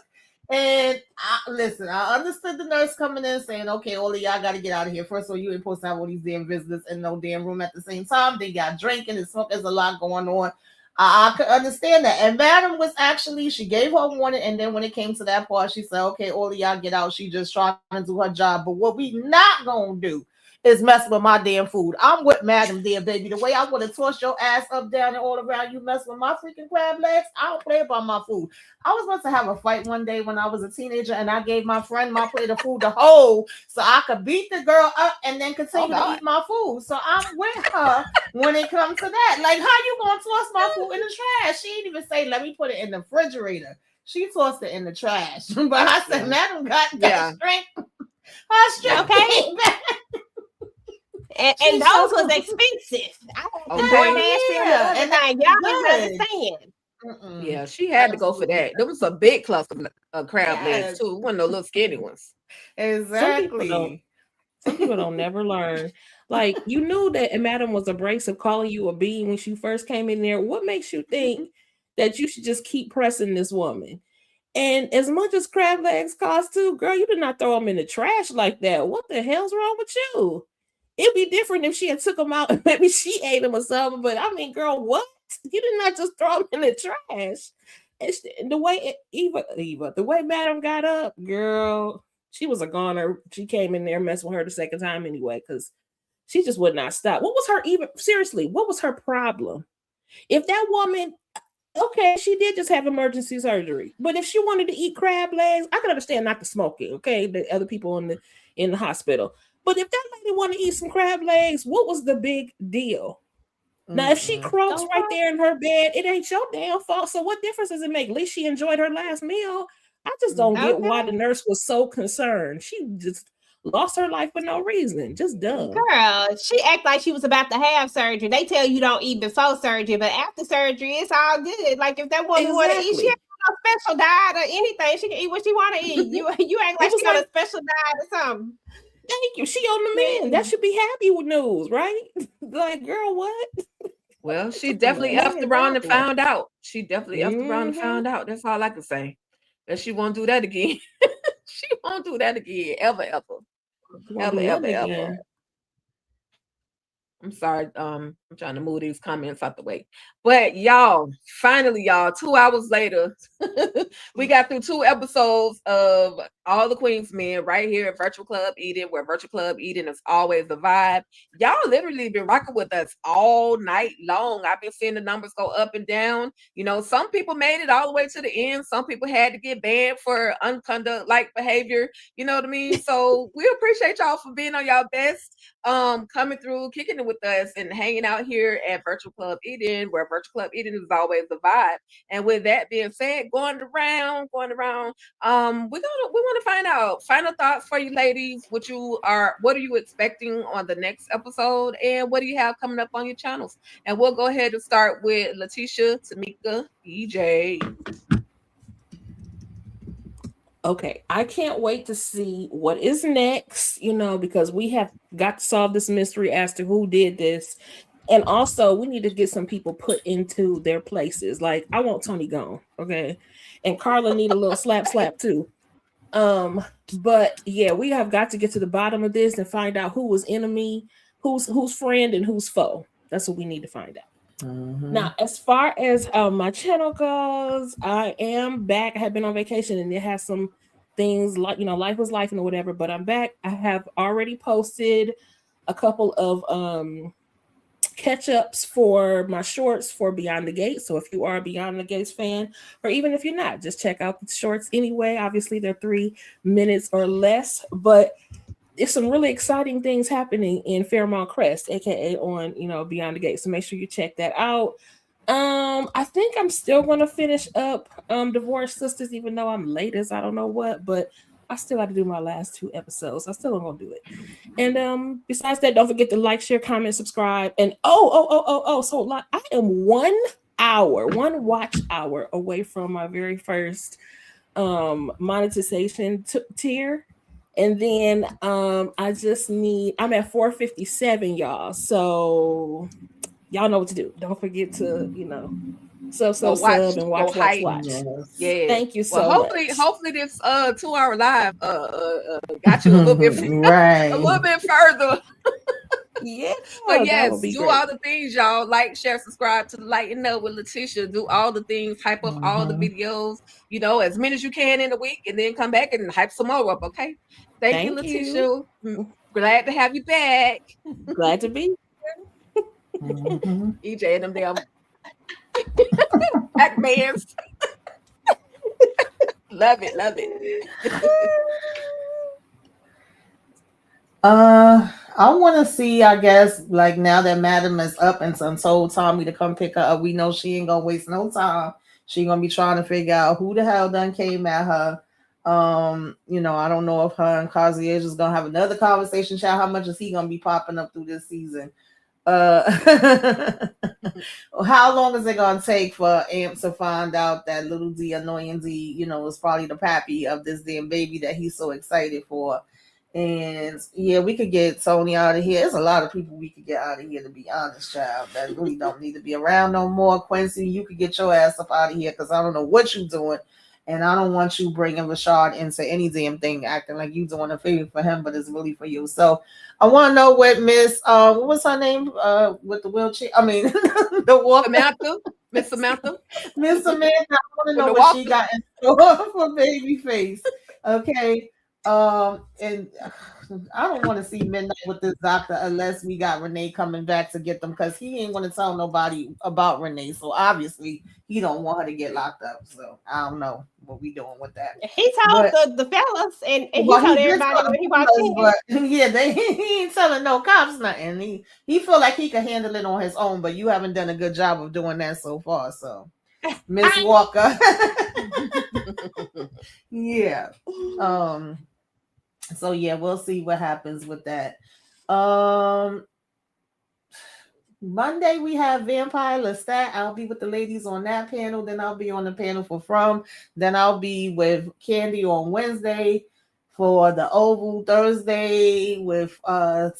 And I understood the nurse coming in saying, okay, all of y'all got to get out of here. First of all, you ain't supposed to have all these damn visitors in no damn room at the same time. They got drinking and smoking. There's a lot going on. I could understand that. And Madam was actually, she gave her warning. And then when it came to that part, she said, okay, all of y'all get out. She just trying to do her job. But what we not going to do is mess with my damn food. I'm with Madam there, baby. The way I would have tossed your ass up, down, and all around, you mess with my freaking crab legs. I don't play about my food. I was about to have a fight one day when I was a teenager, and I gave my friend my plate of food to hold so I could beat the girl up and then continue to eat my food. So I'm with her when it comes to that. Like, how you gonna toss my food in the trash? She didn't even say, let me put it in the refrigerator. She tossed it in the trash. But I said, Madam got that strength. Her strength came back. And those was expensive. And y'all didn't understand. Yeah, she had to go for that. There was a big cluster of crab legs too. It wasn't no little skinny ones. Exactly. Some people don't never learn. Like, you knew that Madam was abrasive, calling you a B when she first came in there. What makes you think that you should just keep pressing this woman? And as much as crab legs cost too, girl, you did not throw them in the trash like that. What the hell's wrong with you? It'd be different if she had took them out and maybe she ate them or something. But I mean, girl, what? You did not just throw them in the trash. And the way Eva, the way Madam got up, girl, she was a goner. She came in there messing with her the second time anyway, because she just would not stop. What was her seriously? What was her problem? If that woman, okay, she did just have emergency surgery, but if she wanted to eat crab legs, I could understand not to smoke it. Okay, the other people in the hospital, but if that lady wanted to eat some crab legs, what was the big deal? Now, if she croaks right there in her bed, it ain't your damn fault. So what difference does it make? At least she enjoyed her last meal. I just don't get why the nurse was so concerned. She just lost her life for no reason. Just dumb. Girl, she act like she was about to have surgery. They tell you don't eat before surgery, but after surgery, it's all good. Like if that woman want to eat, she ain't on a special diet or anything. She can eat what she want to eat. You act like she on a special diet or something. Thank you. She on the mend. That should be happy with news, right? Like, girl, what? Well, she definitely effed around and found out. She definitely effed around and found out. That's all I can say. That she won't do that again. She won't do that again. Ever. I'm sorry. I'm trying to move these comments out the way. But y'all, finally, y'all, 2 hours later, we got through 2 episodes of All the Queen's Men right here at Virtual Club Eden, where Virtual Club Eden is always the vibe. Y'all literally been rocking with us all night long. I've been seeing the numbers go up and down. You know, some people made it all the way to the end. Some people had to get banned for unconduct-like behavior. You know what I mean? So we appreciate y'all for being on y'all best, coming through, kicking it with us and hanging out here at Virtual Club Eden, where Virtual Club Eden is always the vibe. And with that being said, going around, we want to find out final thoughts for you ladies. What are you expecting on the next episode, and what do you have coming up on your channels? And we'll go ahead and start with Letitia, Tamika, EJ. Okay, I can't wait to see what is next, because we have got to solve this mystery as to who did this. And also, we need to get some people put into their places. Like, I want Tony gone, okay? And Carla need a little slap too. But yeah, we have got to get to the bottom of this and find out who was enemy, who's friend, and who's foe. That's what we need to find out. Now, as far as my channel goes, I am back. I have been on vacation and it has some things like, life was life and whatever, but I'm back. I have already posted a couple of catch-ups for my shorts for Beyond the Gates. So if you are a Beyond the Gates fan, or even if you're not, just check out the shorts anyway. Obviously, they're 3 minutes or less, but there's some really exciting things happening in Fairmont Crest, aka on Beyond the Gates. So make sure you check that out. I think I'm still going to finish up Divorced Sisters, even though I'm late as I don't know what, but I still have to do my last 2 episodes. I still am going to do it. And besides that, don't forget to like, share, comment, subscribe. And so I am 1 watch hour away from my very first monetization tier. And then I'm at 457, y'all. So y'all know what to do. Don't forget to, sub and watch. Yes. Yeah. Thank you so much. Hopefully this 2-hour live got you a little bit right. a little bit further. Yeah. But yes, do all the things, y'all. Like, share, subscribe to Lighten Up with Letitia. Do all the things, hype up all the videos, as many as you can in a week, and then come back and hype some more up, okay? Thank you, Letitia. Glad to have you back. Glad to be here. EJ and them damn Pac-Mans. Love it. I want to see, I guess, like now that Madam is up and told Tommy to come pick her up, we know she ain't gonna waste no time. She gonna be trying to figure out who the hell done came at her. I don't know if her and Concierge is gonna have another conversation. Child, how much is he gonna be popping up through this season? How long is it gonna take for Amp to find out that little D, annoying D, is probably the pappy of this damn baby that he's so excited for? And yeah, we could get Tony out of here. There's a lot of people we could get out of here, to be honest, child, that really don't need to be around no more. Quincy, you could get your ass up out of here because I don't know what you're doing. And I don't want you bringing Rashad into any damn thing, acting like you doing a favor for him, but it's really for you. So I want to know what Miss, what was her name? With the wheelchair. I mean, the walker. Samantha, Miss Samantha. Miss Samantha, I want to know the what she walker. got in store for Babyface. Okay. And I don't want to see Midnight with this doctor unless we got Renee coming back to get them, because he ain't going to tell nobody about Renee. So obviously he don't want her to get locked up. So I don't know what we doing with that. He told the fellas, and he Well, told did everybody tell when he the walked fellas, in. but yeah, he ain't telling no cops nothing. He feel like he can handle it on his own, but you haven't done a good job of doing that so far. So Miss Walker. Yeah. So yeah, we'll see what happens with that. Monday we have Vampire Lestat. I'll be with the ladies on that panel. Then I'll be on the panel for From. Then I'll be with Candy on Wednesday for the Oval. Thursday with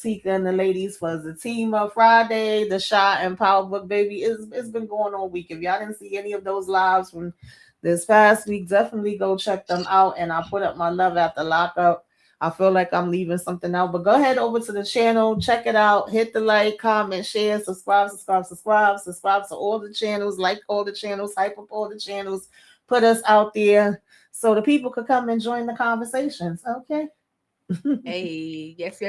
Tika and the ladies for Zatima. Friday, the Shot and Power Book Baby. It's been going all week. If y'all didn't see any of those lives from this past week, definitely go check them out. And I put up my Love After Lockup. I feel like I'm leaving something out, but go ahead over to the channel, check it out, hit the like, comment, share, subscribe to all the channels, like all the channels, hype up all the channels, put us out there so the people could come and join the conversations. Okay. Hey, yes.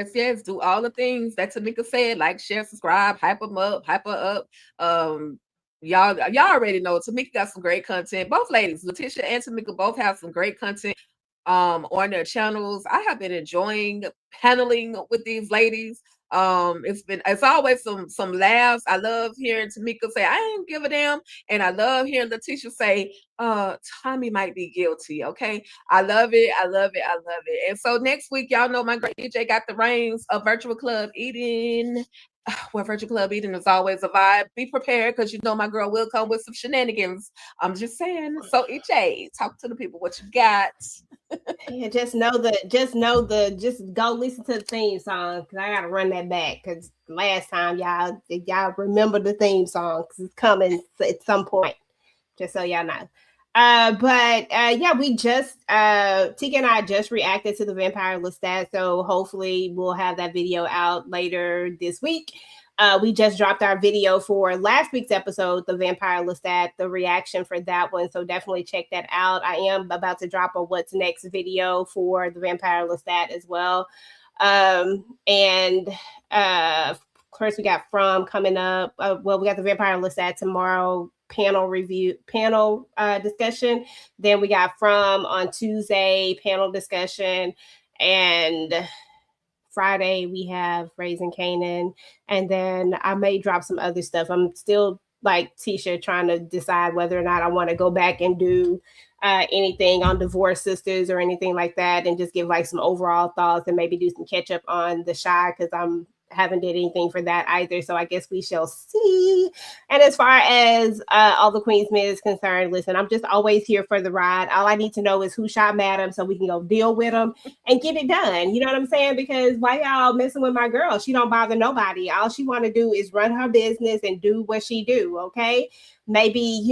Do all the things that Tamika said, like, share, subscribe, hype them up, hype her up. Y'all already know Tamika got some great content. Both ladies, Letitia and Tamika, both have some great content on their channels. I have been enjoying paneling with these ladies. It's always some laughs. I love hearing Tamika say, I ain't give a damn. And I love hearing Letitia say, Tommy might be guilty. Okay. I love it. And so next week, y'all know my great DJ got the reins of Virtual Club Eden. Well, Virtual Club Eden is always a vibe. Be prepared, because you know my girl will come with some shenanigans. I'm just saying. So EJ, talk to the people what you got. Yeah, just go listen to the theme song, because I gotta run that back, because last time y'all remember the theme song, because it's coming at some point, just so y'all know. Yeah, we just Tika and I just reacted to the Vampire Lestat, so hopefully we'll have that video out later this week. We just dropped our video for last week's episode, the Vampire Lestat, the reaction for that one. So definitely check that out. I am about to drop a what's next video for the Vampire Lestat as well. Of course, we got From coming up. We got the Vampire Lestat tomorrow, panel discussion. Then we got From on Tuesday, panel discussion. And Friday we have Raising Kanan, and then I may drop some other stuff. I'm still, like Tisha, trying to decide whether or not I want to go back and do anything on Divorced Sisters or anything like that, and just give like some overall thoughts, and maybe do some catch up on The Chi, because I'm haven't did anything for that either. So I guess we shall see. And as far as All the Queens Men is concerned, listen, I'm just always here for the ride. All I need to know is who shot Madam, so we can go deal with them and get it done. You know what I'm saying? Because why y'all messing with my girl? She don't bother nobody. All she want to do is run her business and do what she do. Okay. Maybe,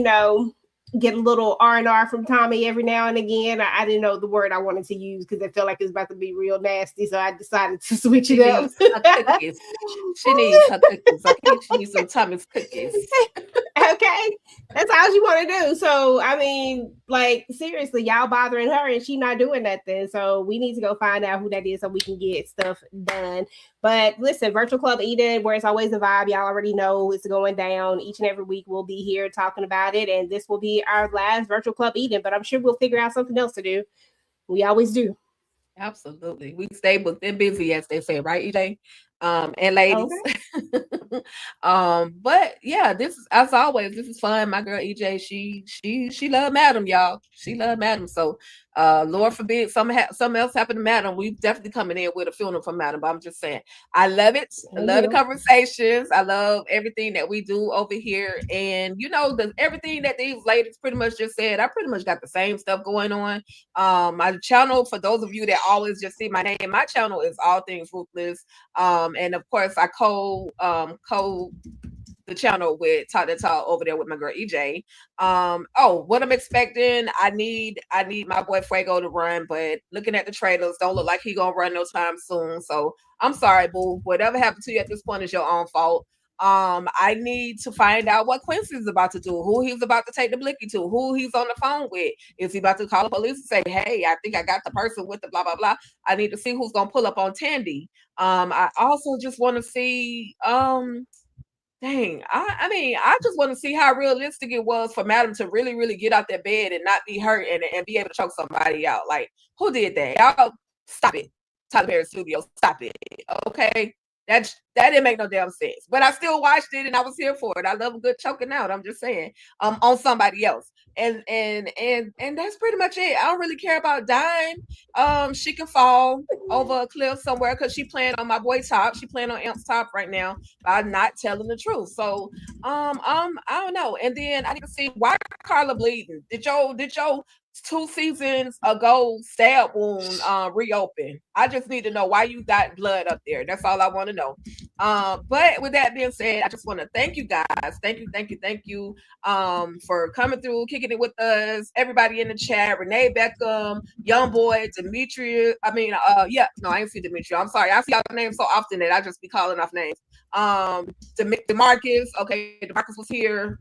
get a little R&R from Tommy every now and again. I didn't know the word I wanted to use, because I felt like it's about to be real nasty, so I decided to switch it up. She needs her cookies. Okay, she needs some Tommy's cookies. Okay, that's all she want to do. So I mean, like, seriously, y'all bothering her and she not doing nothing. So we need to go find out who that is so we can get stuff done. But listen, Virtual Club Eden, where it's always a vibe, y'all already know it's going down. Each and every week we'll be here talking about it, and this will be our last Virtual Club Eden, but I'm sure we'll figure out something else to do. We always do. Absolutely. We stay within busy, as they say, right, EJ? And ladies. Okay. But yeah, this is, as always, this is fun. My girl EJ, she love Madam, y'all. She love Madam. So Lord forbid something else happened to Madam. We definitely coming in with a funeral for Madam. But I'm just saying, I love it. I love the conversations. I love everything that we do over here. And you know, everything that these ladies pretty much just said, I pretty much got the same stuff going on. My channel, for those of you that always just see my name, my channel is All Things Ruthless. And of course I co the channel with Talk That Talk over there with my girl EJ. What I'm expecting, I need my boy Fuego to run, but looking at the trailers, don't look like he gonna run no time soon. So I'm sorry, boo. Whatever happened to you at this point is your own fault. I need to find out what Quincy's about to do, who he's about to take the blicky to, who he's on the phone with. Is he about to call the police and say, hey, I think I got the person with the blah, blah, blah. I need to see who's going to pull up on Tandy. I also just want to see, I just want to see how realistic it was for Madam to really, really get out that bed and not be hurt and be able to choke somebody out. Like, who did that? Y'all stop it. Tyler Perry Studios, stop it. Okay. That didn't make no damn sense. But I still watched it and I was here for it. I love a good choking out. I'm just saying, on somebody else. And that's pretty much it. I don't really care about dying. She can fall over a cliff somewhere because she playing on my boy Top. She playing on Amp's Top right now by not telling the truth. So I don't know. And then I need to see, why Carla bleeding? Did your 2 seasons ago stab wound reopen? I just need to know why you got blood up there. That's all I want to know. But with that being said, I just want to thank you guys. Thank you for coming through, kicking it with us. Everybody in the chat, Renee Beckham, Young Boy, Demetria. I ain't see Demetria. I'm sorry. I see y'all names so often that I just be calling off names. DeMarcus. Okay, DeMarcus was here.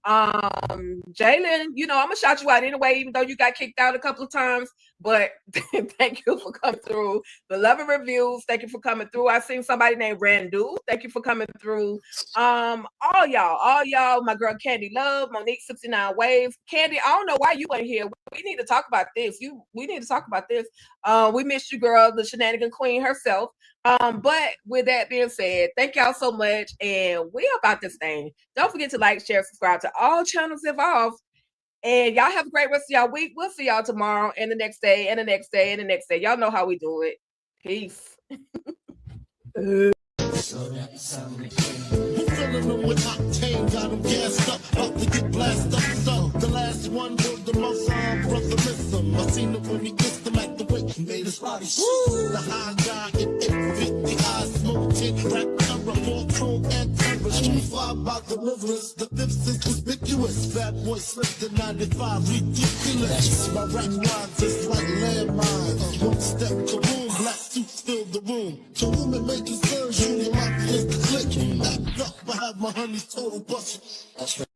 Jalen, I'm gonna shout you out anyway, even though you got kicked out a couple of times. But thank you for coming through. The love and reviews, thank you for coming through. I seen somebody named Randu. Thank you for coming through. All y'all, my girl Candy Love, Monique 69 Waves. Candy, I don't know why you ain't here. We need to talk about this. We need to talk about this. We missed you, girl, the shenanigan queen herself. But with that being said, thank y'all so much. And we about this thing. Don't forget to like, share, subscribe to all channels involved. And y'all have a great rest of y'all week. We'll see y'all tomorrow and the next day and the next day and the next day. Y'all know how we do it. Peace. We're filling them with octane, got them gassed up, about to get blasted up. So the last one was the most brother miss him. I seen it when he kissed them at the wake, made his body shoo. The high guy in 850, eyes smoking, rap terror, more chrome and terror. Street fly by deliverance, the fifth is conspicuous. Bad boy slipped in 95, ridiculous. My rap lines is like landmines. One step, kaboom, black suits fill the room. To women making surgery, my is the click. Back up, I have my honey's total busted. That's right.